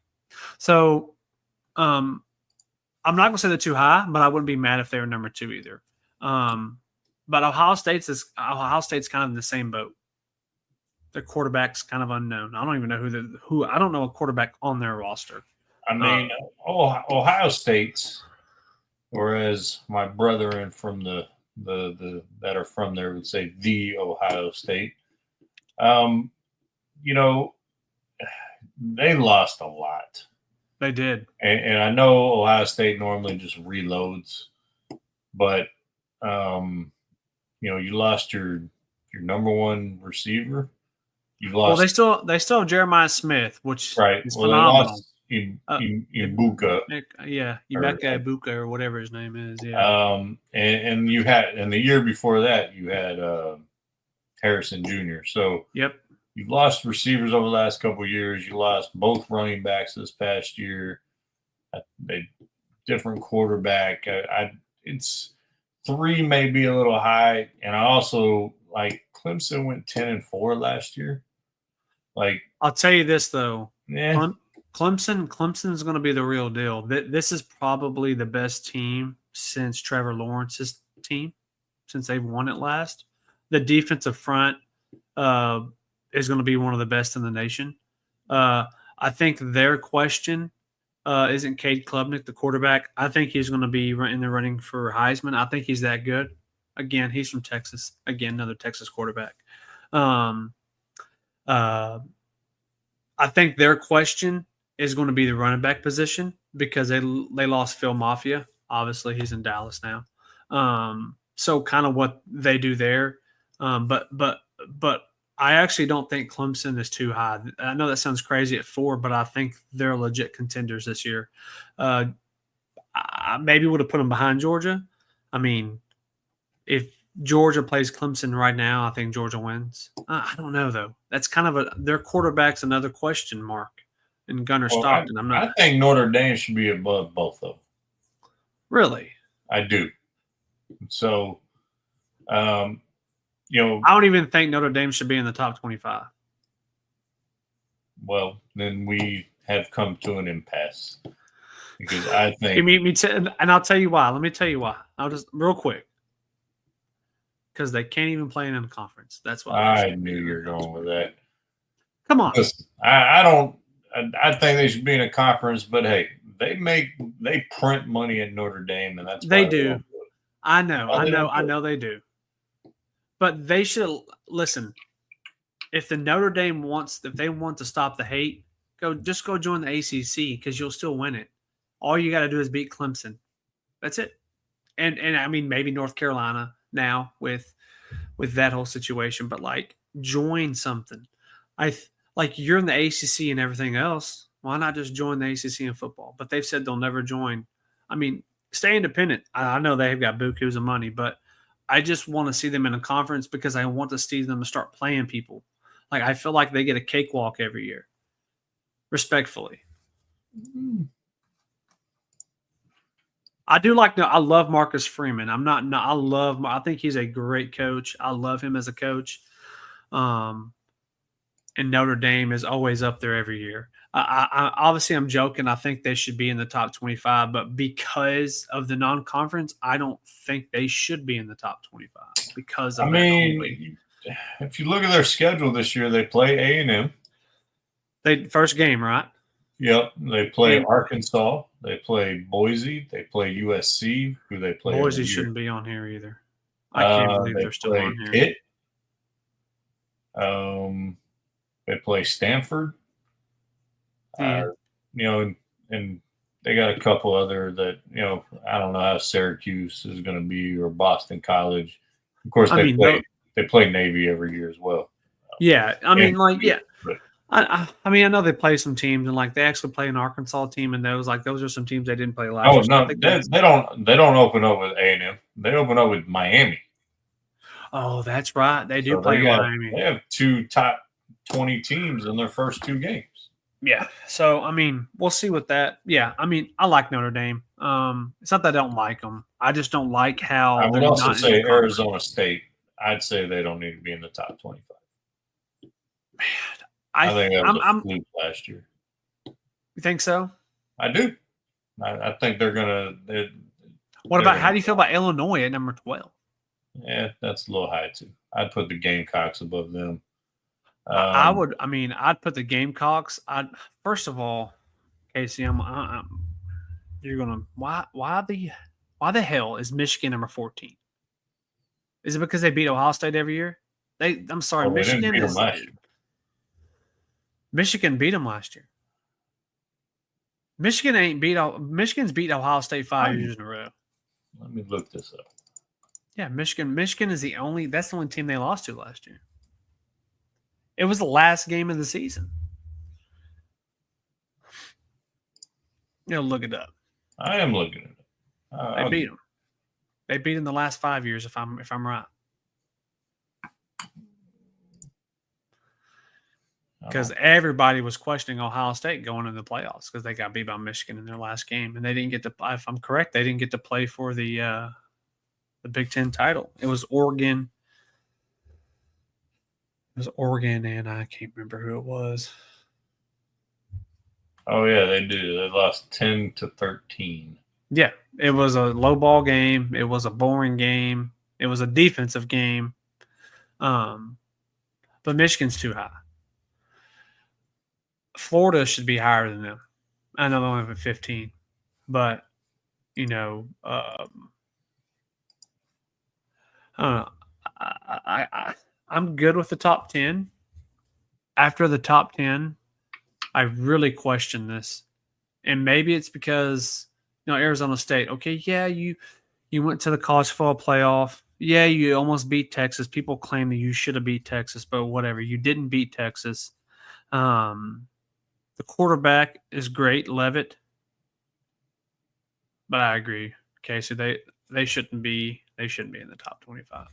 not going to say they're too high, but I wouldn't be mad if they were number 2 either. But Ohio State's kind of in the same boat. Their quarterback's kind of unknown. I don't even know I don't know a quarterback on their roster. Ohio State's, whereas my brethren from the that are from there would say the Ohio State. They lost a lot. They did. And I know Ohio State normally just reloads, but you lost your number 1 receiver. You lost. Well, they still have Jeremiah Smith, which is phenomenal. They lost Ibuka. Yeah, Ibuka or whatever his name is. Yeah. And you had, and the year before that, you had Harrison Jr. So yep. You've lost receivers over the last couple of years. You lost both running backs this past year. Different quarterback. It's 3 may be a little high, and I also Clemson went 10-4 last year. I'll tell you this though. Yeah. Clemson is going to be the real deal. This is probably the best team since Trevor Lawrence's team. since they've won it last. The defensive front is going to be one of the best in the nation. I think their question isn't Cade Klubnik, the quarterback. I think he's going to be in the running for Heisman. I think he's that good. Again, he's from Texas. Again, another Texas quarterback. I think their question is going to be the running back position because they lost Phil Mafia. Obviously, he's in Dallas now. So kind of what they do there. But I actually don't think Clemson is too high. I know that sounds crazy at 4, but I think they're legit contenders this year. I maybe would have put them behind Georgia. I mean, if Georgia plays Clemson right now, I think Georgia wins. I don't know, though. That's kind of their quarterback's another question mark. And Gunnar Stockton. I think Notre Dame should be above both of them. Really? I do. So, I don't even think Notre Dame should be in the top 25. Well, then we have come to an impasse because I think and I'll tell you why. Let me tell you why. I'll just real quick because they can't even play in a conference. That's why I knew you were going with that. Come on. Listen, I don't. I think they should be in a conference, but hey, they print money at Notre Dame, and that's they why do. I know they do. But they should listen. If the Notre Dame if they want to stop the hate, go join the ACC because you'll still win it. All you got to do is beat Clemson. That's it. And I mean maybe North Carolina now with that whole situation, but like join something. Like you're in the ACC and everything else. Why not just join the ACC in football? But they've said they'll never join. I mean, stay independent. I know they've got bukus of money, but I just want to see them in a conference because I want to see them to start playing people. Like I feel like they get a cakewalk every year. Respectfully. I love Marcus Freeman. I think he's a great coach. I love him as a coach. And Notre Dame is always up there every year. I obviously I'm joking. I think they should be in the top 25, but because of the non-conference, I don't think they should be in the top 25 because of if you look at their schedule this year, they play A&M. They first game, right? Yep. They play Arkansas. They play Boise. They play USC, who they play. Boise shouldn't be on here either. I can't believe they're still on here. Pitt. They play Stanford. And they got a couple other that, I don't know how Syracuse is going to be or Boston College. Of course, they play Navy every year as well. Yeah. I know they play some teams and they actually play an Arkansas team and those are some teams they didn't play last year. Oh, no, they don't open up with A&M. They open up with Miami. Oh, that's right. They do play Miami. They have 2 top 20 teams in their first 2 games. Yeah. So, we'll see with that. Yeah. I like Notre Dame. It's not that I don't like them. I just don't like how I would also say Arizona State. I'd say they don't need to be in the top 25. Man, I think that was a fluke last year. You think so? I do. I think they're going to. How do you feel about Illinois at number 12? Yeah, that's a little high too. I'd put the Gamecocks above them. I'd put the Gamecocks. First of all, Casey, you're gonna why the hell is Michigan number 14? Is it because they beat Ohio State every year? Michigan beat them last year. Michigan beat them last year. Michigan's beat Ohio State 5 years in a row. Let me look this up. Yeah, Michigan is the only team they lost to last year. It was the last game of the season. Look it up. I am looking at it. They beat them. They beat them the last 5 years, if I'm right. Because everybody was questioning Ohio State going into the playoffs because they got beat by Michigan in their last game, and they didn't get to. If I'm correct, they didn't get to play for the Big Ten title. It was Oregon. And I can't remember who it was. Oh yeah, they do. They lost 10-13. Yeah, it was a low ball game. It was a boring game. It was a defensive game. But Michigan's too high. Florida should be higher than them. I know they only have 15, but I don't know. I'm good with the top 10. After the top 10, I really question this. And maybe it's because, Arizona State, okay, yeah, you went to the college football playoff. Yeah, you almost beat Texas. People claim that you should have beat Texas, but whatever. You didn't beat Texas. The quarterback is great, Levitt. But I agree. Okay, so they shouldn't be in the top 25.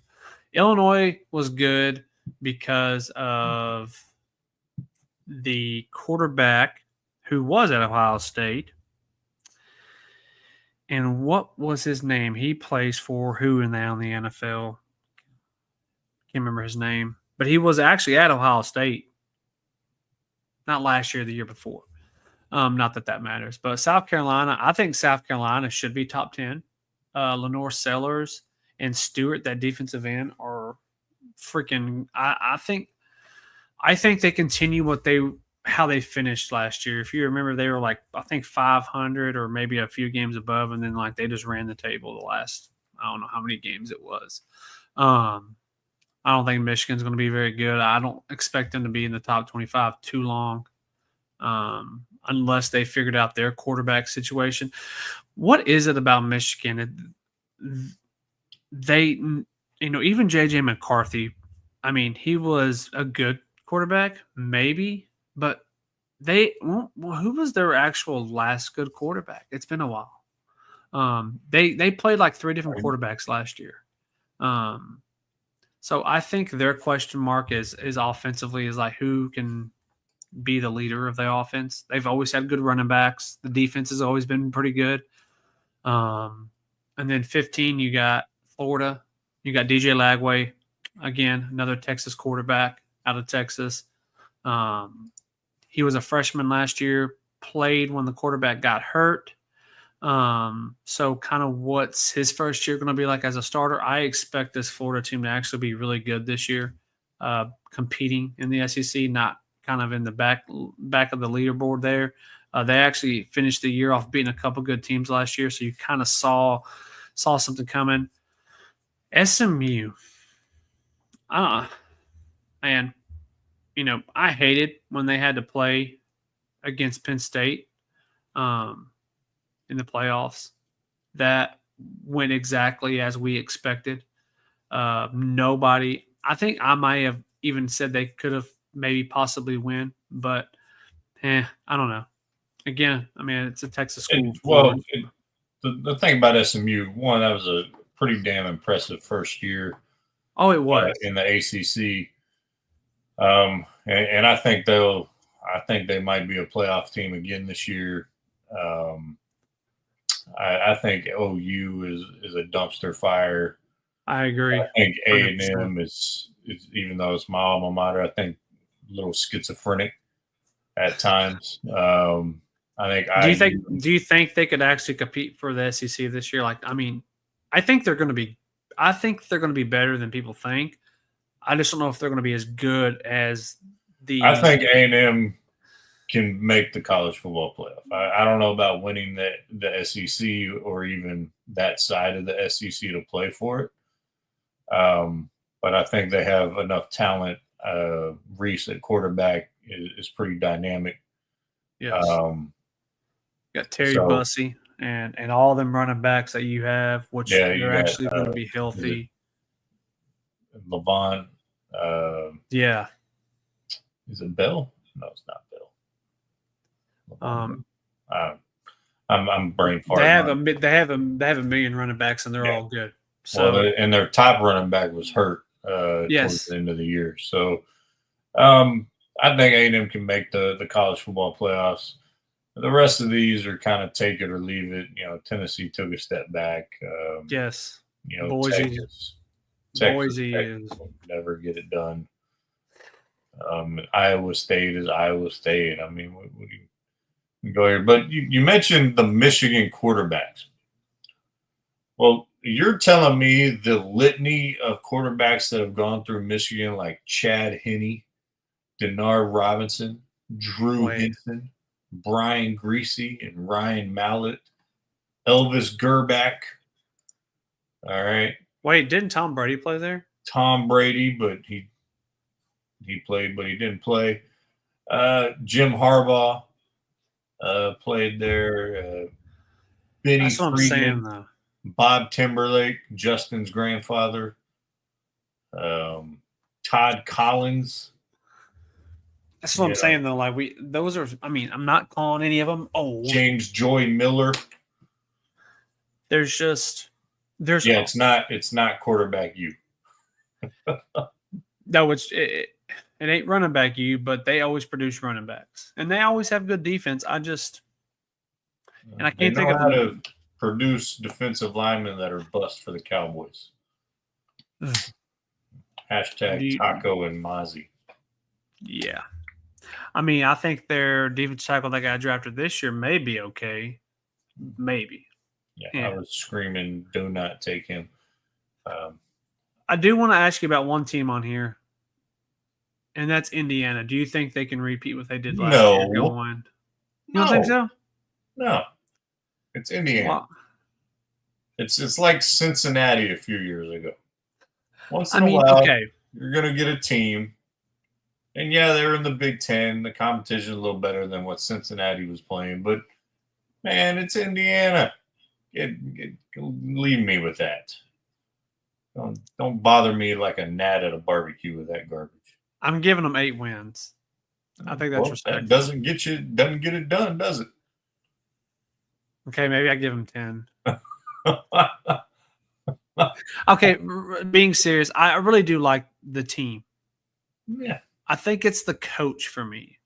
Illinois was good because of the quarterback who was at Ohio State. And what was his name? He plays for who now in the NFL? Can't remember his name. But he was actually at Ohio State. Not last year, the year before. Not that matters. But South Carolina, I think South Carolina should be top 10. Lenore Sellers and Stewart, that defensive end, are freaking. I think they continue how they finished last year. If you remember, they were like, I think 500 or maybe a few games above, and then like they just ran the table the last, I don't know how many games it was. I don't think Michigan's going to be very good. I don't expect them to be in the top 25 too long, unless they figured out their quarterback situation. What is it about Michigan? They, even J.J. McCarthy, I mean, he was a good quarterback, maybe, but who was their actual last good quarterback? It's been a while. They played like 3 different quarterbacks last year. So I think their question mark is offensively is like who can be the leader of the offense. They've always had good running backs. The defense has always been pretty good. And then 15, you got Florida. You got DJ Lagway, again, another Texas quarterback out of Texas. He was a freshman last year, played when the quarterback got hurt. So kind of what's his first year going to be like as a starter? I expect this Florida team to actually be really good this year, competing in the SEC, not kind of in the back of the leaderboard there. They actually finished the year off beating a couple good teams last year, so you kind of saw something coming. SMU, man, I hated when they had to play against Penn State in the playoffs. That went exactly as we expected. Nobody, I think I might have even said they could have maybe possibly win, but I don't know. Again, I mean, it's a Texas school. The thing about SMU, one, that was a pretty damn impressive first year. Oh, it was in the ACC. And I think they might be a playoff team again this year. I think OU is a dumpster fire. I agree. I think A&M is even though it's my alma mater, I think a little schizophrenic at times. Do you think they could actually compete for the SEC this year? Like, I mean, I think they're going to be better than people think. I just don't know if they're going to be as good as the. I think A&M can make the college football playoff. I don't know about winning the SEC or even that side of the SEC to play for it. But I think they have enough talent. Reese at quarterback is pretty dynamic. Yes. Got Terry Bussey and all them running backs that you have, which they're actually going to be healthy. Levant. Yeah. Is it Bill? No, it's not Bill. I'm brain farting. They have a million running backs and they're all good. So and their top running back was hurt towards the end of the year. So I think A&M can make the college football playoffs. The rest of these are kind of take it or leave it. Tennessee took a step back. Yes. Boise is will never get it done. Iowa State is Iowa State. I mean, what do you go here? But you mentioned the Michigan quarterbacks. Well, you're telling me the litany of quarterbacks that have gone through Michigan, like Chad Henne, Denard Robinson, Drew Wait. Henson, Brian Greasy, and Ryan Mallett, Elvis Gerback. All right. Wait, didn't Tom Brady play there? Tom Brady, but he played, but he didn't play. Jim Harbaugh played there. Benny That's what I'm saying, Friedman, though. Bob Timberlake, Justin's grandfather. Todd Collins. That's what I'm Yeah. saying, though. Like, those are, I mean, I'm not calling any of them old. James Joy Miller. There's It's not quarterback you. no, it ain't running back you, but they always produce running backs, and they always have good defense. And I can't think of how to produce defensive linemen that are bust for the Cowboys. Hashtag Taco and Mozzie. Yeah. I mean, I think their defensive tackle that got drafted this year may be okay. Maybe. Yeah, I was screaming, do not take him. I do want to ask you about one team on here, and that's Indiana. Do you think they can repeat what they did last year? You don't think so? No. It's Indiana. Well, It's like Cincinnati a few years ago. Once in a while, you're going to get a team. And, yeah, they're in the Big Ten. The competition is a little better than what Cincinnati was playing. But, man, it's Indiana. Leave me with that. Don't bother me like a gnat at a barbecue with that garbage. I'm giving them 8 wins. I think that's respectful. That doesn't get it done, does it? Okay, maybe I give them 10. Okay, being serious, I really do like the team. Yeah. I think it's the coach for me.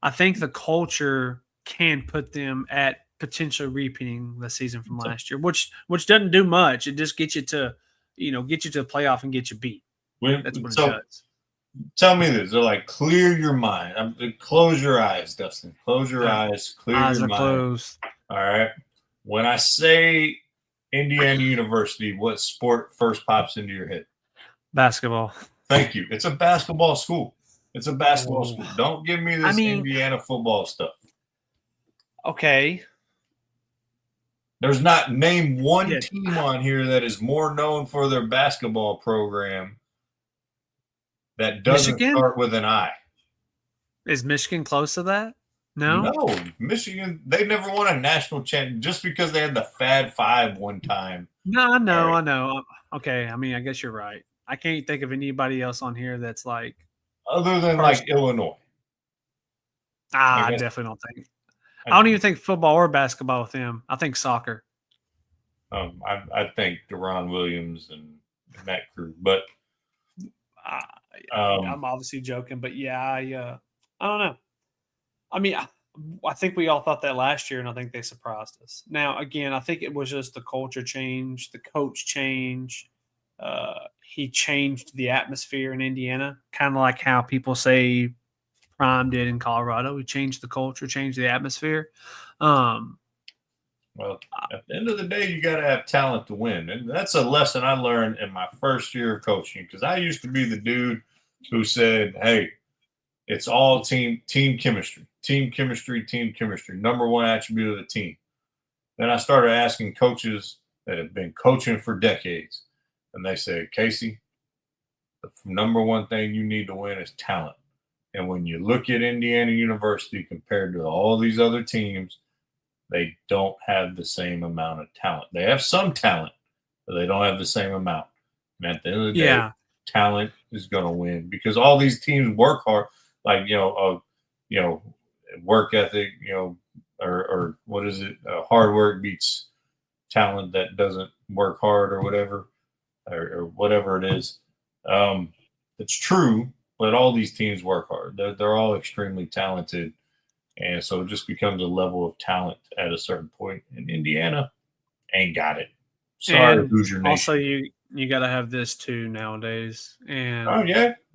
I think the culture can put them at potentially repeating the season from last year, which doesn't do much. It just gets you to, get you to the playoff and get you beat. That's what it does. Tell me this. They're like, clear your mind. Close your eyes, Dustin. Close your eyes. Clear Eyes your are mind. closed. All right. When I say Indiana University, what sport first pops into your head? Basketball. Thank you. It's a basketball school. It's a basketball school. Don't give me this Indiana football stuff. Okay. There's not name one team on here that is more known for their basketball program that doesn't start with an I. Is Michigan close to that? No? No. Michigan, they never won a national championship just because they had the Fad Five one time. No, I know. Okay, I mean, I guess you're right. I can't think of anybody else on here that's like other than like Illinois. I definitely don't think. I don't even think football or basketball with them. I think soccer. I think Deron Williams and Matt Crew, but I'm obviously joking, but yeah, I don't know. I mean, I think we all thought that last year, and I think they surprised us. Now, again, I think it was just the culture change, the coach change. He changed the atmosphere in Indiana, kind of like how people say Prime did in Colorado. He changed the culture, changed the atmosphere. Well, at the end of the day, you got to have talent to win. And that's a lesson I learned in my first year of coaching, because I used to be the dude who said, hey, it's all team chemistry, number one attribute of the team. Then I started asking coaches that have been coaching for decades, and they said, Casey, the number one thing you need to win is talent. And when you look at Indiana University compared to all these other teams, they don't have the same amount of talent. They have some talent, but they don't have the same amount. And at the end of the day, talent is going to win, because all these teams work hard, like, work ethic, or what is it? Hard work beats talent that doesn't work hard, or whatever, or whatever it is. It's true, but all these teams work hard. They're all extremely talented. And so it just becomes a level of talent at a certain point. And Indiana ain't got it. Sorry, Hoosier Nation. Also, you got to have this too nowadays. And you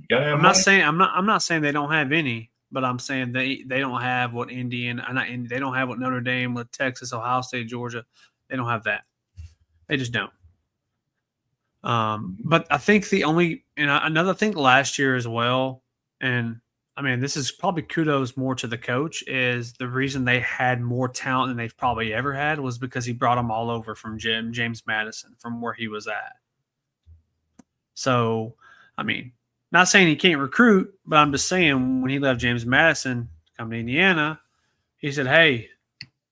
gotta have I'm not saying they don't have any, but I'm saying they don't have what Indiana, they don't have what Notre Dame, what Texas, Ohio State, Georgia. They don't have that. They just don't. But I think another thing last year as well, and I mean, this is probably kudos more to the coach, is the reason they had more talent than they've probably ever had was because he brought them all over from James Madison, from where he was at. So, I mean, not saying he can't recruit, but I'm just saying when he left James Madison to come to Indiana, he said, "Hey,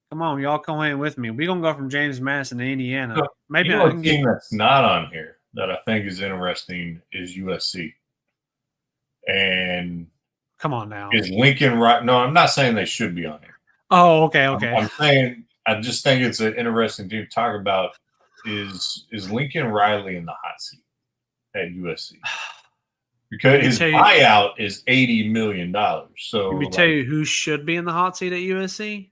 come on, y'all come in with me. We're gonna go from James Madison to Indiana. So, Maybe you know, I a can team get." that's not on here that I think is interesting is USC. And Come on now. is Lincoln right? No, I'm not saying they should be on here. Oh, okay. I'm saying I just think it's an interesting thing to talk about. Is Lincoln Riley in the hot seat at USC? Because his buyout is $80 million. So let me tell you who should be in the hot seat at USC.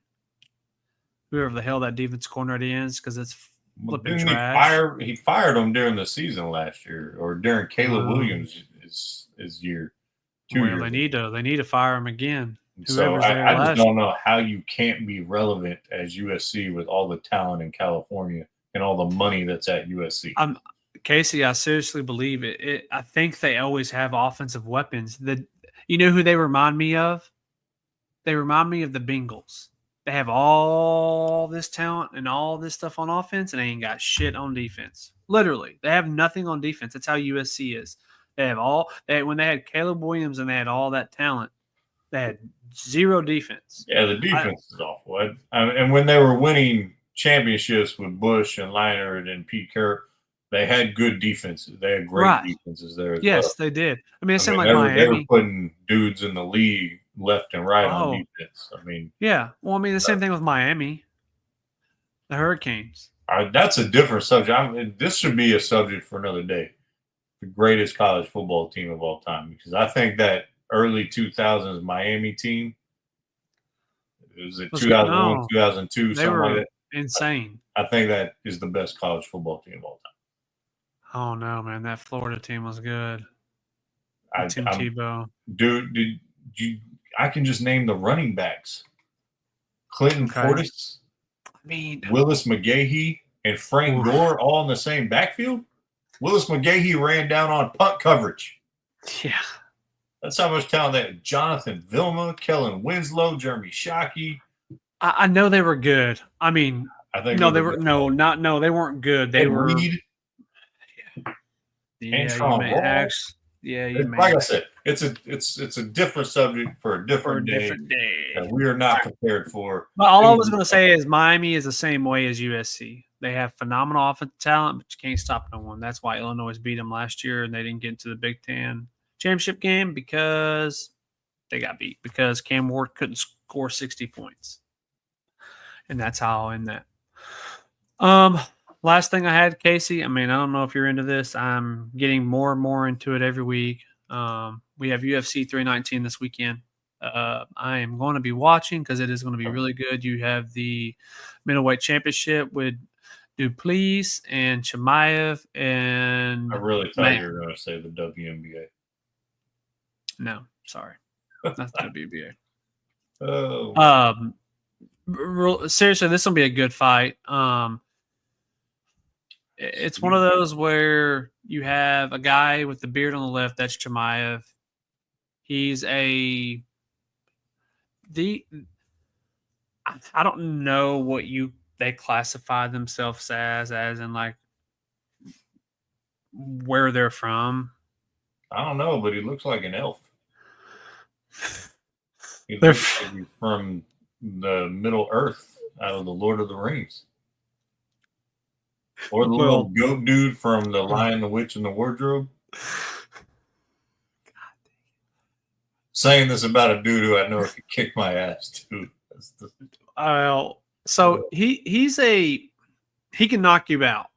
Whoever the hell that defense coordinator is, because it's flipping trash. He fired him during the season last year, or during Caleb Williams' year. They need to fire him again. So I just don't know how you can't be relevant as USC with all the talent in California and all the money that's at USC. Casey, I seriously believe it. I think they always have offensive weapons. You know who they remind me of? They remind me of the Bengals. They have all this talent and all this stuff on offense, and they ain't got shit on defense. Literally, they have nothing on defense. That's how USC is. They have when they had Caleb Williams and they had all that talent, they had zero defense. Yeah, the defense is awful. And when they were winning championships with Bush and Leinart and Pete Carroll, they had good defenses. They had great defenses there. Yes, they did. I mean, it seemed like Miami. They were putting dudes in the league left and right on defense. I mean, yeah. Well, I mean, the same thing with Miami, the Hurricanes. That's a different subject. This should be a subject for another day. The greatest college football team of all time, because I think that early 2000s Miami team, it was 2001, 2002, something like that. Insane. I think that is the best college football team of all time. Oh no, man! That Florida team was good. Tim Tebow, dude. I can just name the running backs: Clinton Portis, Willis McGahee, and Frank Gore, all in the same backfield. Willis McGahee ran down on punt coverage. Yeah, that's how much talent that. Jonathan Vilma, Kellen Winslow, Jeremy Shockey. I know they were good. I mean, I think they weren't good. They were. Reed. Yeah, like I said, it's a different subject for a different day that we are not prepared for. But all I was going to say is Miami is the same way as USC. They have phenomenal offensive talent, but you can't stop no one. That's why Illinois beat them last year, and they didn't get into the Big Ten championship game because they got beat because Cam Ward couldn't score 60 points, and that's how I'll end that. Last thing I had, Casey, I mean, I don't know if you're into this. I'm getting more and more into it every week. We have UFC 319 this weekend. I am going to be watching because it is going to be really good. You have the middleweight championship with Duplessis and Chimaev. And I really thought you were going to say the WNBA. No, sorry. Not the WNBA. Seriously, this will be a good fight. It's one of those where you have a guy with the beard on the left. That's Chimaev. He's I don't know what they classify themselves as in like where they're from. I don't know, but he looks like an elf. He looks like he's from the Middle Earth out of the Lord of the Rings. Or the little goat dude from The Lion, the Witch, and the Wardrobe. Saying this about a dude who I know could kick my ass too. So he can knock you out,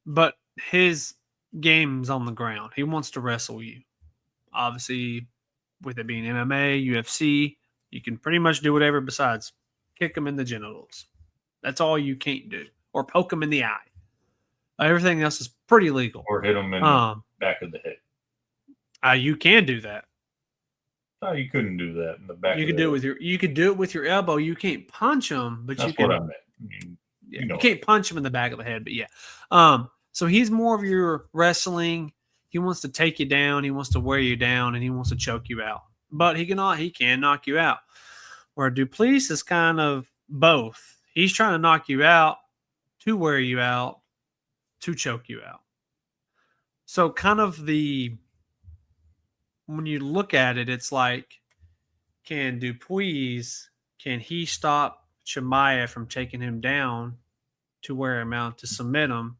but his game's on the ground. He wants to wrestle you. Obviously, with it being MMA, UFC, you can pretty much do whatever besides kick him in the genitals. That's all you can't do, or poke him in the eye. Everything else is pretty legal. Or hit him in the back of the head. You can do that. No, you couldn't do that in the back. You could do it with your elbow. You can't punch him, but that's you can. What I meant. You can't punch him in the back of the head, but yeah. So he's more of your wrestling. He wants to take you down. He wants to wear you down, and he wants to choke you out. But he can knock you out. Where Duplessis is kind of both. He's trying to knock you out, to wear you out, to choke you out. So kind of when you look at it, it's like, can he stop Chimaev from taking him down to wear him out, to submit him?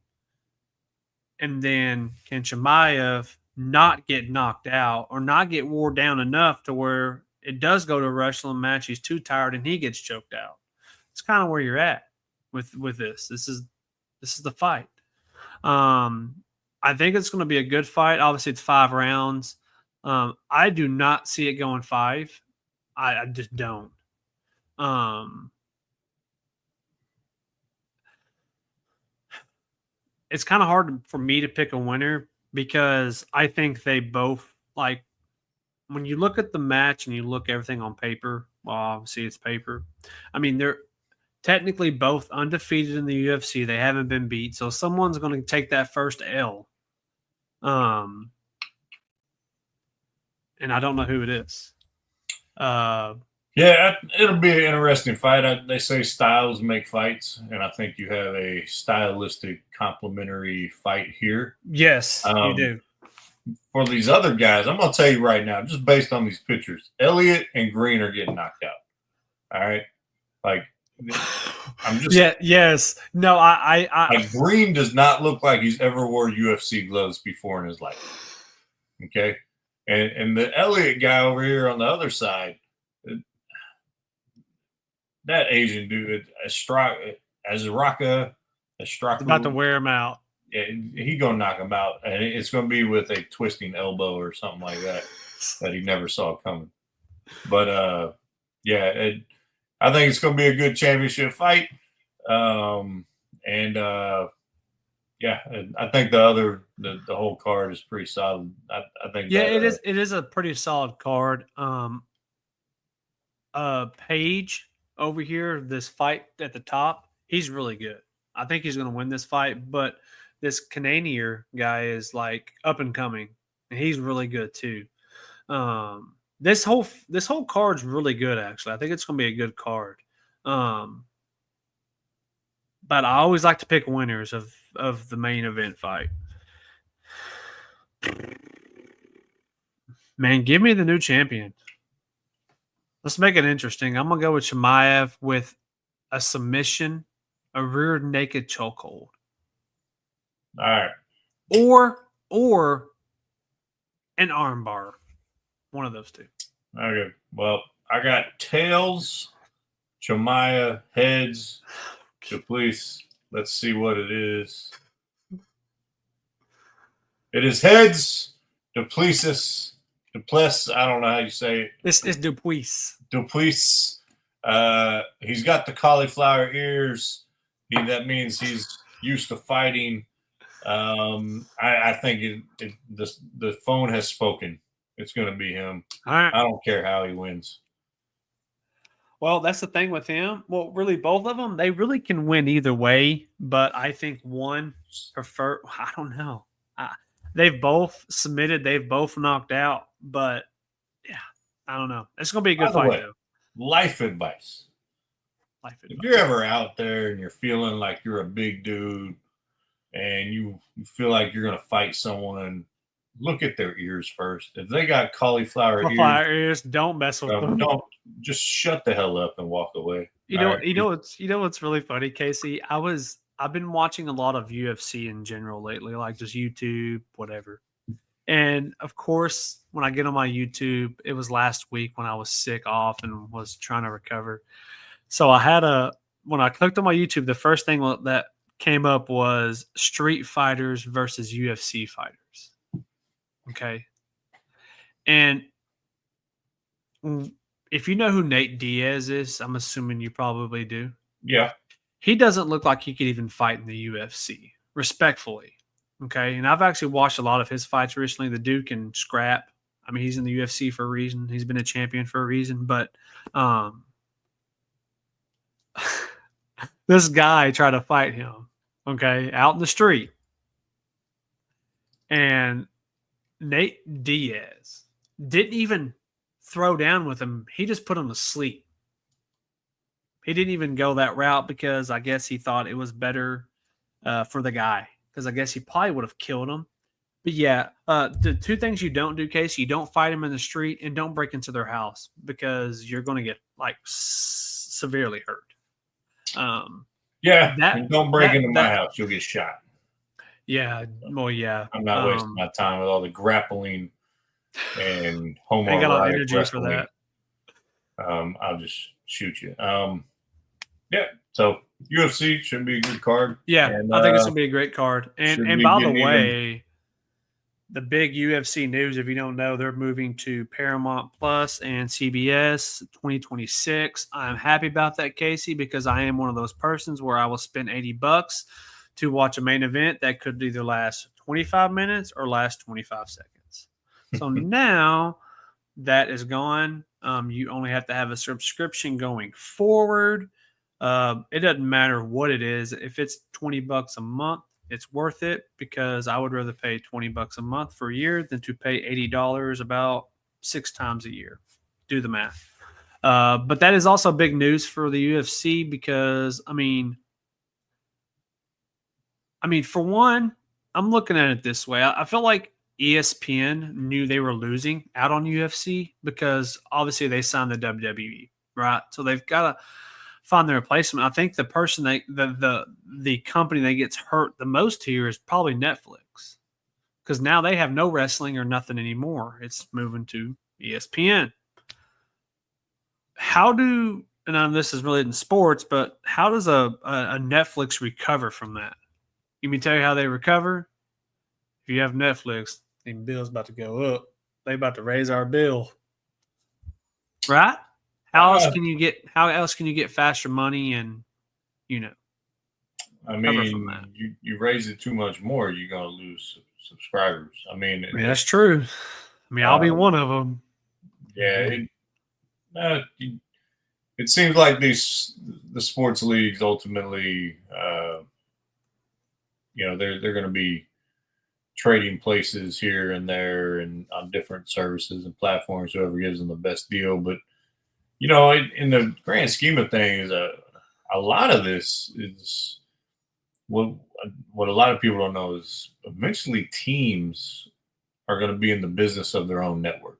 And then can Chimaev not get knocked out or not get wore down enough to where it does go to a wrestling match, he's too tired and he gets choked out? It's kind of where you're at with this. This is the fight. I think it's going to be a good fight. Obviously, it's 5 rounds. I do not see it going 5. I just don't. It's kind of hard for me to pick a winner because I think they both, like, when you look at the match and you look everything on paper, well, obviously it's paper. I mean, they're technically both undefeated in the UFC. They haven't been beat. So someone's going to take that first L. And I don't know who it is. Yeah, it'll be an interesting fight. They say styles make fights, and I think you have a stylistic complementary fight here. Yes, you do. For these other guys, I'm going to tell you right now, just based on these pictures, Elliott and Green are getting knocked out. All right? Like, I'm just... Yeah, yes. No, like, Green does not look like he's ever wore UFC gloves before in his life. Okay? And the Elliott guy over here on the other side, that Asian dude, Azraka, about to wear him out. Yeah, he's going to knock him out. And it's going to be with a twisting elbow or something like that he never saw coming. But, I think it's going to be a good championship fight. I think the whole card is pretty solid. I think it is a pretty solid card. Page over here, this fight at the top, he's really good. I think he's going to win this fight, but this Canadian guy is like up and coming, and he's really good too. This whole card's really good, actually. I think it's going to be a good card. But I always like to pick winners of the main event fight. Man, give me the new champion. Let's make it interesting. I'm going to go with Chimaev with a submission, a rear naked chokehold. All right. Or an armbar. One of those two. Okay. Well, I got tails, Chimaev, heads, Duplessis. Let's see what it is. It is heads, Duplessis. I don't know how you say it. It's Duplessis. Duplessis. He's got the cauliflower ears. That means he's used to fighting. I think the phone has spoken. It's going to be him. All right. I don't care how he wins. Well, that's the thing with him. Well, really, both of them, they really can win either way. But I think one prefer. I don't know. They've both submitted. They've both knocked out. But yeah, I don't know. It's going to be a good fight, though. Life advice. If you're ever out there and you're feeling like you're a big dude and you feel like you're going to fight someone, look at their ears first. If they got cauliflower ears, don't mess with them. Don't just shut the hell up and walk away. You know what's really funny, Casey? I've been watching a lot of UFC in general lately, like just YouTube, whatever. And of course, when I get on my YouTube, it was last week when I was sick off and was trying to recover. So when I clicked on my YouTube, the first thing that came up was street fighters versus UFC fighters. Okay. And if you know who Nate Diaz is, I'm assuming you probably do. Yeah. He doesn't look like he could even fight in the UFC, respectfully. Okay. And I've actually watched a lot of his fights recently. The dude can scrap. I mean, he's in the UFC for a reason. He's been a champion for a reason. But this guy tried to fight him, okay, out in the street. And Nate Diaz didn't even throw down with him. He just put him to sleep. He didn't even go that route because I guess he thought it was better for the guy, because I guess he probably would have killed him. But yeah, the two things you don't do, Casey, you don't fight them in the street and don't break into their house, because you're going to get like severely hurt. And don't break into my house. You'll get shot. Yeah. Well, yeah. I'm not wasting my time with all the grappling and homoerotic I got all energy wrestling. for that. I'll just shoot you. So UFC should be a good card. Yeah, and, I think it's gonna be a great card. And by the getting way, the big UFC news, if you don't know, they're moving to Paramount Plus and CBS 2026. I'm happy about that, Casey, because I am one of those persons where I will spend $80 to watch a main event that could either last 25 minutes or last 25 seconds. So now that is gone. You only have to have a subscription going forward. It doesn't matter what it is. If it's $20 a month, it's worth it, because I would rather pay $20 a month for a year than to pay $80 about 6 times a year. Do the math. But that is also big news for the UFC, because I mean, for one, I'm looking at it this way. I feel like ESPN knew they were losing out on UFC, because obviously they signed the WWE, right? So they've got to find their replacement. I think the person the company that gets hurt the most here is probably Netflix, because now they have no wrestling or nothing anymore. It's moving to ESPN. And I know this is related in sports, but how does a Netflix recover from that? Let me tell you how they recover. If you have Netflix, the bill's about to go up. They about to raise our bill, right? How else can you get faster money and I mean, you raise it too much more, you're gonna lose subscribers. I mean, that's true. I mean, I'll be one of them. Yeah, it seems like the sports leagues ultimately, they're going to be trading places here and there and on different services and platforms, whoever gives them the best deal. But in the grand scheme of things, a lot of this is what a lot of people don't know is eventually teams are going to be in the business of their own network,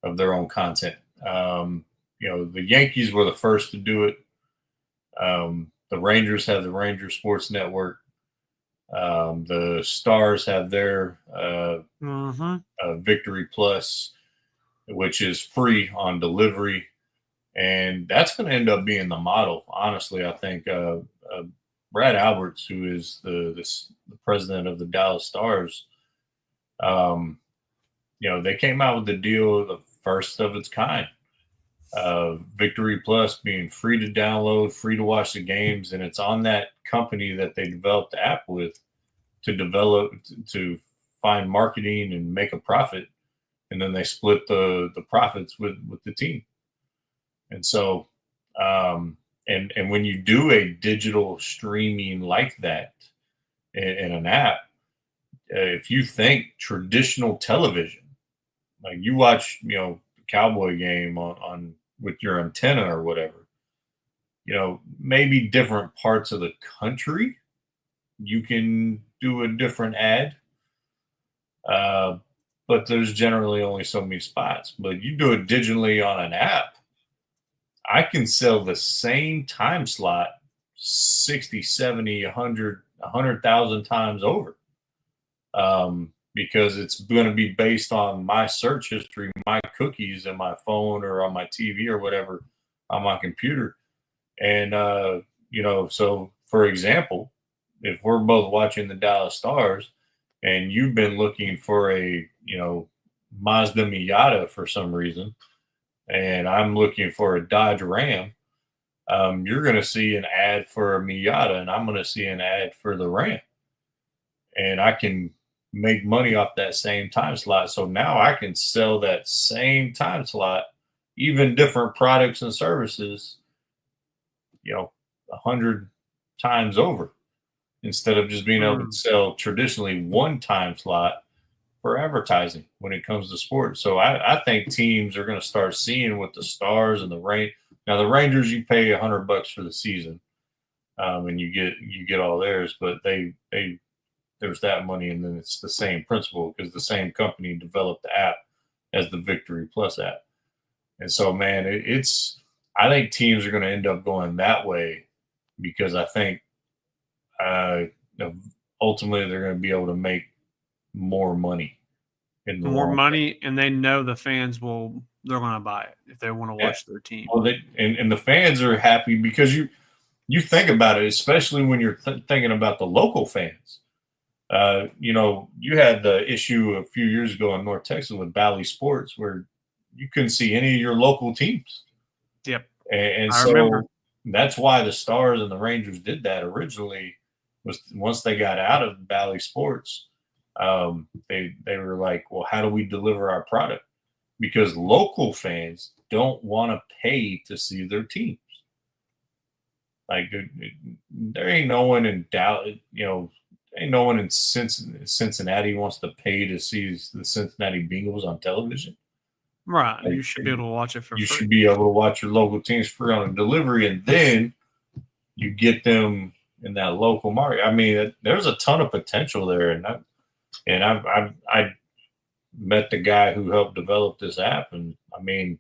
of their own content. The Yankees were the first to do it. The Rangers have the Rangers Sports Network. The Stars have their Victory Plus, which is free on delivery. And that's going to end up being the model. Honestly, I think Brad Alberts, who is the president of the Dallas Stars, they came out with the deal, the first of its kind. Victory Plus being free to download, free to watch the games, and it's on that company that they developed the app with to find marketing and make a profit, and then they split the profits with the team. And so, and when you do a digital streaming like that in an app, if you think traditional television, like you watch, Cowboy game on with your antenna or whatever, maybe different parts of the country, you can do a different ad. But there's generally only so many spots. But you do it digitally on an app, I can sell the same time slot 60, 70, 100,000 times over. Because it's going to be based on my search history, my cookies and my phone or on my TV or whatever on my computer. And, so for example, if we're both watching the Dallas Stars and you've been looking for a, Mazda Miata for some reason, and I'm looking for a Dodge Ram, you're going to see an ad for a Miata and I'm going to see an ad for the Ram. And I can make money off that same time slot. So now I can sell that same time slot, even different products and services, 100 times over. instead of just being able to sell traditionally one time slot for advertising when it comes to sports. So I think teams are going to start seeing what the Stars and the Rain. Now the Rangers, you pay $100 for the season, and you get all theirs. But they there's that money, and then it's the same principle because the same company developed the app as the Victory Plus app. And so, man, I think teams are going to end up going that way because I think ultimately they're going to be able to make more money in the More long money, and they know the fans they're going to buy it if they want to watch their team. Well, and the fans are happy because you think about it, especially when you're thinking about the local fans. You had the issue a few years ago in North Texas with Bally Sports where you couldn't see any of your local teams. Yep. And I so remember. that's why the Stars and the Rangers did that originally. Was once they got out of Bally Sports, they were like, well, how do we deliver our product? Because local fans don't want to pay to see their teams. Like there ain't no one in Dallas, ain't no one in Cincinnati wants to pay to see the Cincinnati Bengals on television. Right. Like, you should be able to watch it for free. You should be able to watch your local teams free on a delivery, and then you get them in that local market. I mean, there's a ton of potential there, and I met the guy who helped develop this app, and I mean,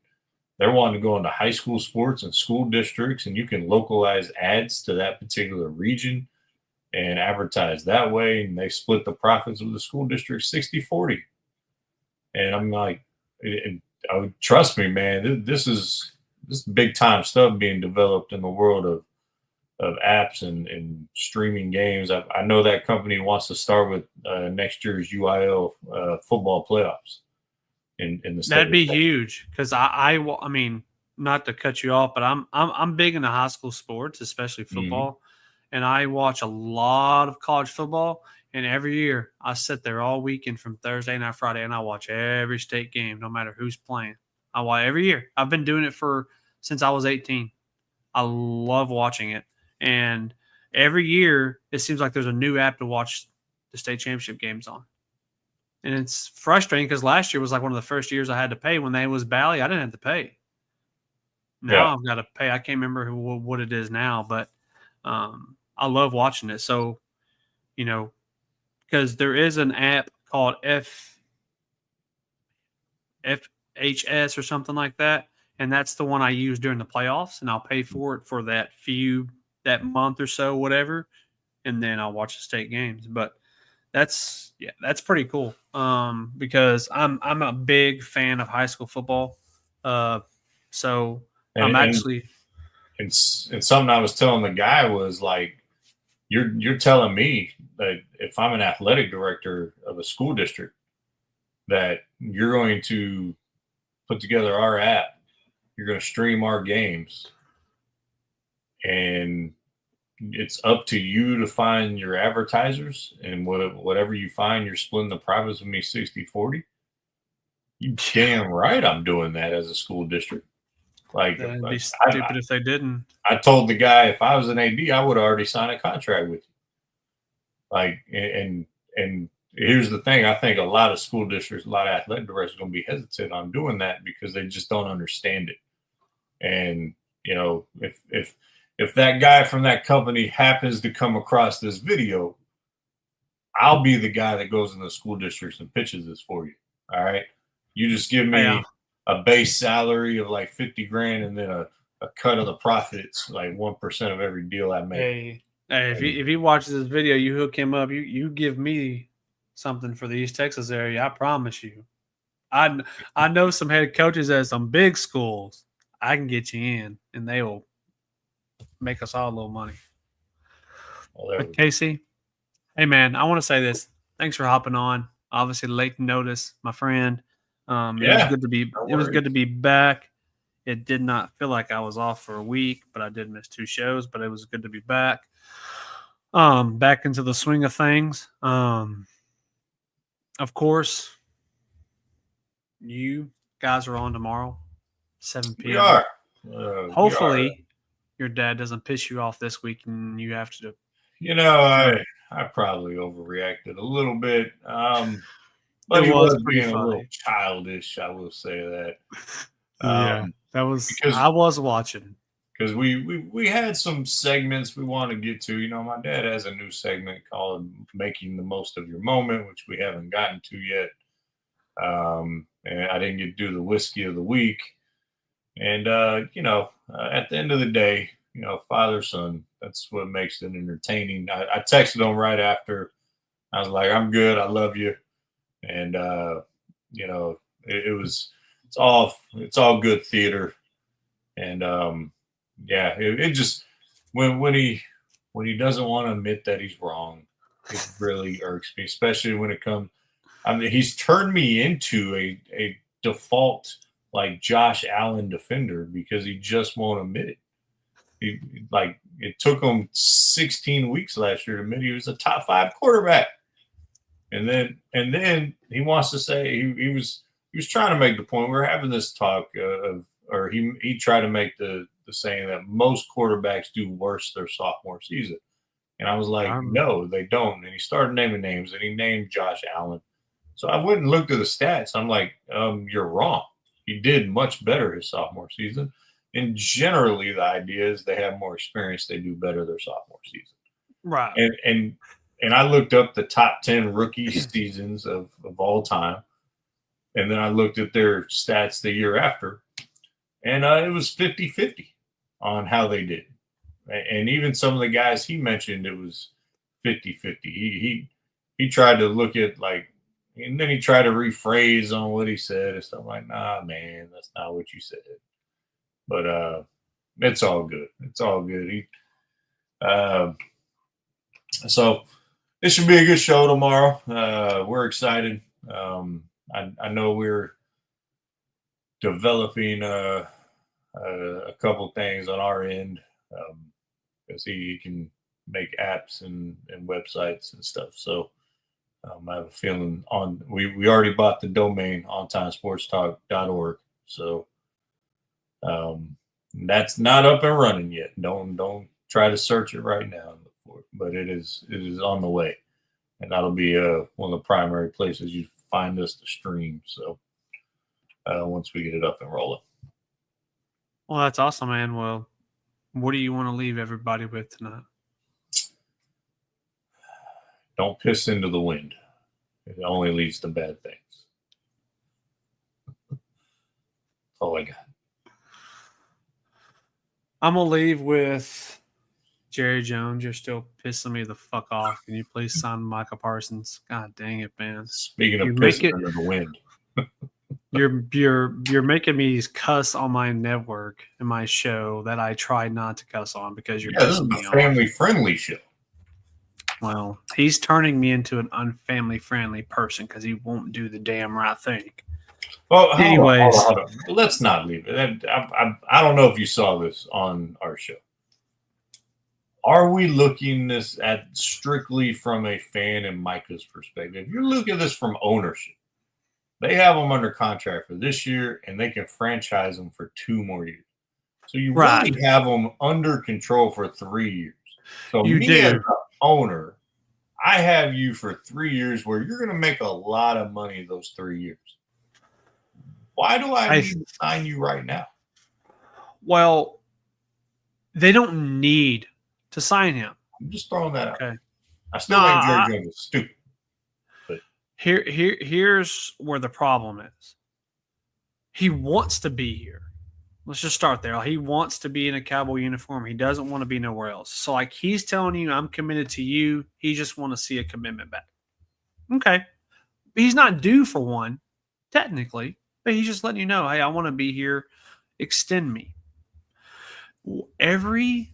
they're wanting to go into high school sports and school districts, and you can localize ads to that particular region and advertise that way, and they split the profits with the school district 60-40. And I'm like, trust me, man, this is big time stuff being developed in the world of apps and streaming games. I know that company wants to start with next year's UIL football playoffs. In the That'd be huge because I mean, not to cut you off, but I'm big into high school sports, especially football, and I watch a lot of college football. And every year I sit there all weekend from Thursday night, Friday, and I watch every state game, no matter who's playing. I watch every year. I've been doing it since I was 18. I love watching it. And every year it seems like there's a new app to watch the state championship games on. And it's frustrating because last year was like one of the first years I had to pay. When they was Bally, I didn't have to pay. Now I've got to pay. I can't remember what it is now, but I love watching it. So, because there is an app called FHS or something like that, and that's the one I use during the playoffs, and I'll pay for it for that month or so, whatever, and then I'll watch the state games. But that's pretty cool. Because I'm a big fan of high school football. So I'm actually and something I was telling the guy was like, you're telling me that if I'm an athletic director of a school district, that you're going to put together our app, you're going to stream our games, and it's up to you to find your advertisers, and whatever you find, you're splitting the profits with me 60-40. You damn right I'm doing that as a school district. Like, it'd be stupid if they didn't. I told the guy if I was an AD, I would have already signed a contract with you. Like, and here's the thing: I think a lot of school districts, a lot of athletic directors, are going to be hesitant on doing that because they just don't understand it. And if that guy from that company happens to come across this video, I'll be the guy that goes in the school districts and pitches this for you. All right, you just give me a base salary of like $50,000 and then a cut of the profits, like 1% of every deal I make. Hey, if he watches this video, you hook him up. You give me something for the East Texas area. I promise you. I know some head coaches at some big schools. I can get you in, and they will make us all a little money. But Casey, hey man, I want to say this. Thanks for hopping on. Obviously, late notice, my friend. It was good to be. It was good to be back. It did not feel like I was off for a week, but I did miss 2 shows. But it was good to be back. Back into the swing of things. Of course, you guys are on tomorrow, 7 p.m. We are. Hopefully, your dad doesn't piss you off this week, and you have to I probably overreacted a little bit. But It he was was pretty being a little funny. childish, I will say that. Yeah, that was. Because I was watching. we had some segments we want to get to. My dad has a new segment called "Making the Most of Your Moment," which we haven't gotten to yet. And I didn't get to do the whiskey of the week. And at the end of the day, father son, that's what makes it entertaining. I texted him right after. I was like, "I'm good. I love you." And it's all good theater. And it just when he doesn't want to admit that he's wrong, it really irks me, especially when it comes. I mean, he's turned me into a default like Josh Allen defender because he just won't admit it. It took him 16 weeks last year to admit he was a top 5 quarterback. And then he wants to say he was trying to make the point. We were having this talk or he tried to make the saying that most quarterbacks do worse their sophomore season. And I was like, no, they don't. And he started naming names, and he named Josh Allen. So I went and looked at the stats. I'm like, you're wrong. He did much better his sophomore season. And generally, the idea is they have more experience. They do better their sophomore season. Right. And I looked up the top 10 rookie seasons of all time. And then I looked at their stats the year after. And it was 50-50 on how they did. And even some of the guys he mentioned, it was 50-50. He tried to look at and then he tried to rephrase on what he said and stuff like, nah, man, that's not what you said. But it's all good. It's all good. So this should be a good show tomorrow. We're excited. I know we're developing a couple things on our end because he can make apps and websites and stuff. So I have a feeling we already bought the domain ontimesportstalk.org. So that's not up and running yet. Don't try to search it right now, but it is on the way, and that'll be one of the primary places you find us to stream. So once we get it up and rolling. Well, that's awesome, man. Well, what do you want to leave everybody with tonight? Don't piss into the wind. It only leads to bad things. That's all I got. I'm going to leave with Jerry Jones. You're still pissing me the fuck off. Can you please sign Micah Parsons? God dang it, man. Speaking of pissing into the wind. You're making me cuss on my network and my show that I try not to cuss on because you're this is pissing a me off. family-friendly show. Well, he's turning me into an unfamily-friendly person because he won't do the damn right thing. Well, anyways, hold on. Let's not leave it. I don't know if you saw this on our show. Are we looking this at strictly from a fan and Micah's perspective? You're looking at this from ownership. They have them under contract for this year, and they can franchise them for 2 more years. So you really have them under control for 3 years. So you me do. as an owner, I have you for 3 years where you're going to make a lot of money those 3 years. Why do I need to sign you right now? Well, they don't need to sign him. I'm just throwing that out. Okay. I still think Jerry Jones is stupid. But here's where the problem is. He wants to be here. Let's just start there. He wants to be in a Cowboy uniform. He doesn't want to be nowhere else. So he's telling you, I'm committed to you. He just want to see a commitment back. Okay. He's not due for one, technically. But he's just letting you know, hey, I want to be here. Extend me. Every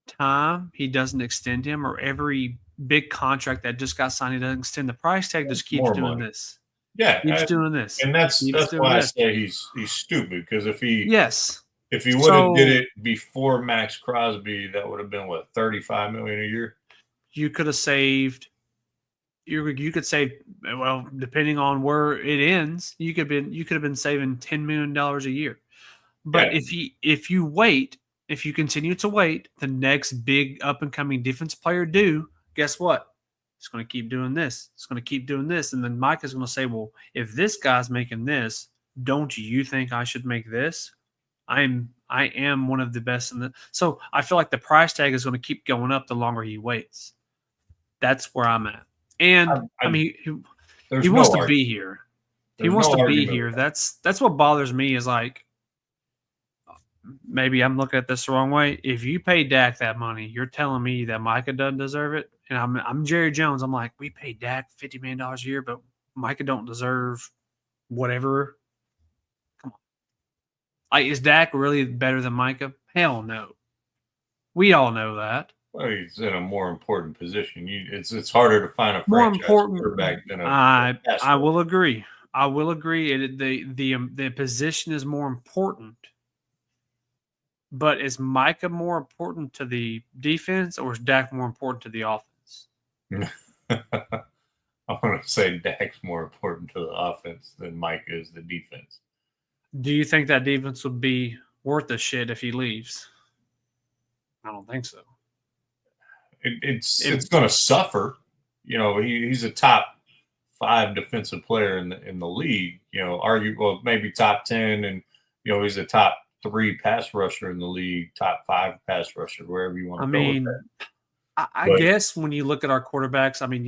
time he doesn't extend him, or every big contract that just got signed, he doesn't extend the price tag, just keeps doing this. Yeah, keeps doing this, and that's why I say he's stupid. Because if he would have did it before Max Crosby, that would have been what, $35 million a year. You could have saved. You could save, well, depending on where it ends, you could have been saving $10 million a year. But if you wait if you continue to wait, the next big up and coming defense player guess what? It's going to keep doing this. It's going to keep doing this. And then Mike is going to say, well, if this guy's making this, don't you think I should make this? I am one of the best in the. So I feel like the price tag is going to keep going up the longer he waits. That's where I'm at. And I mean, he wants to be here. He wants to be here. That's what bothers me is like, maybe I'm looking at this the wrong way. If you pay Dak that money, you're telling me that Micah doesn't deserve it. And I'm Jerry Jones. I'm like, we pay Dak $50 million a year, but Micah don't deserve whatever. Come on. Like, is Dak really better than Micah? Hell no. We all know that. Well, he's in a more important position. It's harder to find a More franchise important quarterback than I will agree. I will agree. The position is more important. But is Micah more important to the defense, or is Dak more important to the offense? I want to say Dak's more important to the offense than Micah is the defense. Do you think that defense would be worth a shit if he leaves? I don't think so. It's going to suffer. You know, he's a top 5 defensive player in the league. You know, maybe top 10, and you know he's a top 3 pass rusher in the league, top 5 pass rusher, wherever you want to go with that. I guess when you look at our quarterbacks, I mean,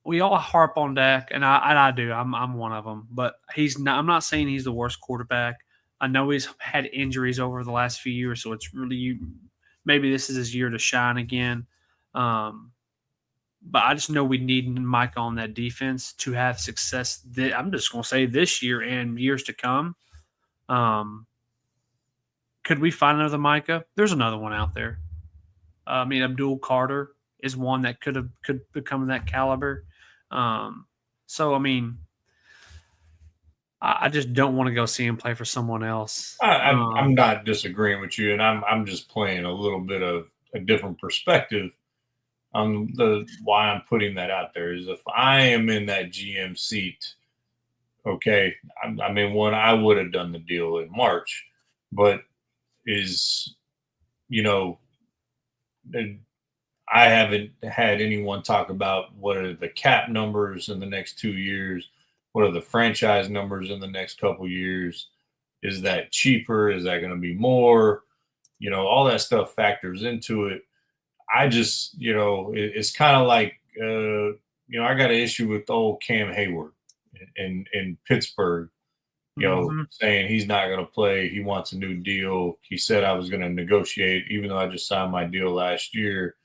we all harp on Dak, and I do. I'm one of them, but he's not. I'm not saying he's the worst quarterback. I know he's had injuries over the last few years, so it's really maybe this is his year to shine again. But I just know we need Mike on that defense to have success. I'm just going to say this year and years to come. Could we find another Micah? There's another one out there. I mean, Abdul Carter is one that could become that caliber. So I mean, I just don't want to go see him play for someone else. I'm not disagreeing with you, and I'm just playing a little bit of a different perspective on why I'm putting that out there. Is if I am in that GM seat, okay, I'm in one. I would have done the deal in March, but I haven't had anyone talk about what are the cap numbers in the next 2 years. What are the franchise numbers in the next couple years? Is that cheaper? Is that going to be more? You know, all that stuff factors into it. I just, it's kind of like, I got an issue with old Cam Hayward in Pittsburgh, saying he's not going to play. He wants a new deal. He said I was going to negotiate, even though I just signed my deal last year.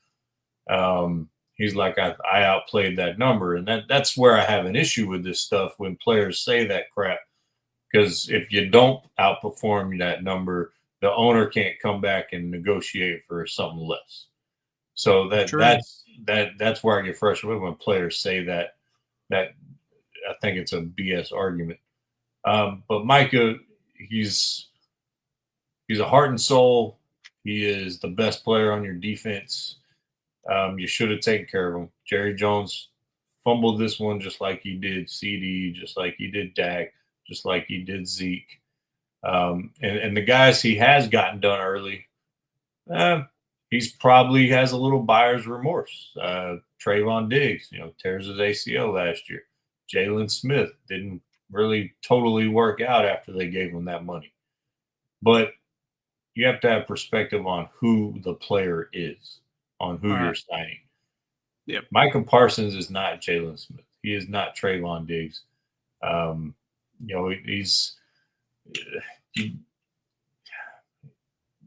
He's like, I outplayed that number. And that's where I have an issue with this stuff when players say that crap. Because if you don't outperform that number, the owner can't come back and negotiate for something less. So that's where I get frustrated when players say that. That I think it's a BS argument. But Micah, he's a heart and soul. He is the best player on your defense. You should have taken care of him. Jerry Jones fumbled this one just like he did CD, just like he did Dak, just like he did Zeke. And the guys he has gotten done early, he's probably has a little buyer's remorse. Trayvon Diggs, tears his ACL last year. Jalen Smith didn't really totally work out after they gave him that money. But you have to have perspective on who the player is, on who you're signing. Yep. Micah Parsons is not Jalen Smith. He is not Trayvon Diggs.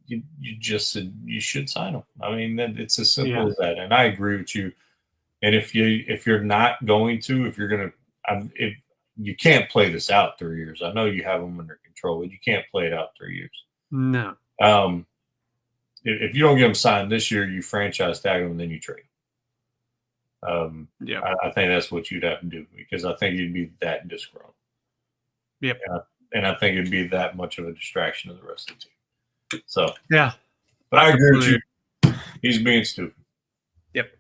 You should sign him. I mean, it's as simple as that. And I agree with you. And if you're not going to, if you can't play this out 3 years. I know you have them under control, but you can't play it out 3 years. No. If you don't get him signed this year, you franchise tag him and then you trade. I think that's what you'd have to do, because I think you'd be that disgruntled. Yep. And I think it'd be that much of a distraction to the rest of the team. So yeah, but I agree with you. He's being stupid. Yep,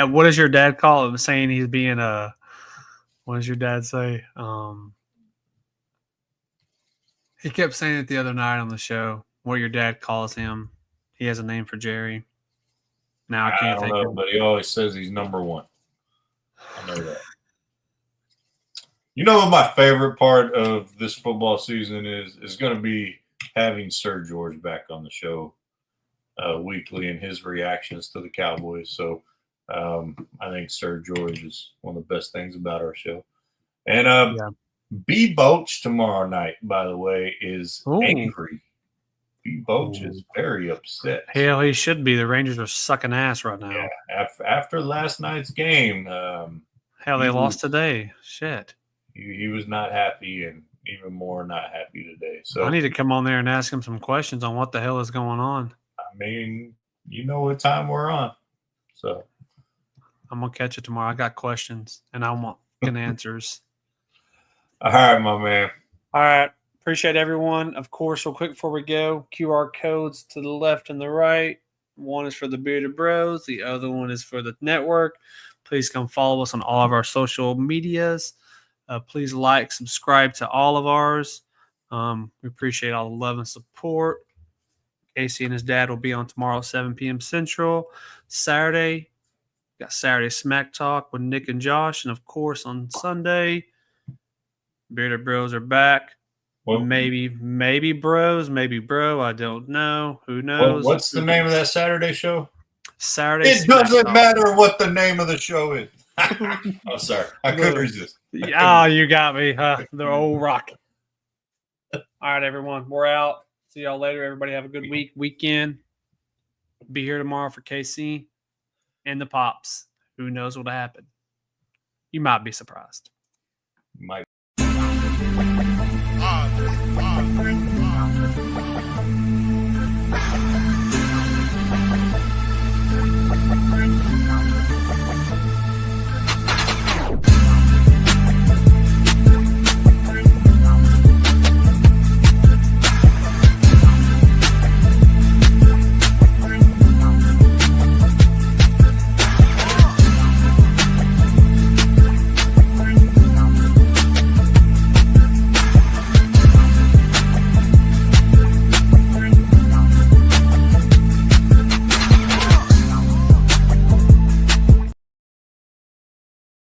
what does your dad call him? Saying he's being what does your dad say? He kept saying it the other night on the show, what your dad calls him. He has a name for Jerry. Now I I can't don't think know, of but he always says he's number one. I know that. You know what my favorite part of this football season is going to be having Sir George back on the show weekly and his reactions to the Cowboys. So I think Sir George is one of the best things about our show. And B. Boach tomorrow night, by the way, is angry. B. Boach is very upset. Hell, he should be. The Rangers are sucking ass right now. Yeah, after last night's game. Hell, they lost today. Shit. He was not happy, and even more not happy today. So I need to come on there and ask him some questions on what the hell is going on. I mean, you know what time we're on. So I'm going to catch it tomorrow. I got questions, and I want answers. All right, my man. All right. Appreciate everyone. Of course, real quick before we go, QR codes to the left and the right. One is for the Bearded Bros. The other one is for the network. Please come follow us on all of our social medias. Please like, subscribe to all of ours. We appreciate all the love and support. Casey and his dad will be on tomorrow at 7 p.m. Central. Saturday, got Saturday Smack Talk with Nick and Josh. And, of course, on Sunday, Bearded Bros are back. Well, maybe bros, maybe bro. I don't know. Who knows? What's the name of that Saturday show? Saturday. It doesn't matter what the name of the show is. I'm sorry. I couldn't resist. Oh, you got me. The old rock. All right, everyone. We're out. See y'all later. Everybody have a good weekend. Be here tomorrow for KC and the Pops. Who knows what'll happen? You might be surprised. Might.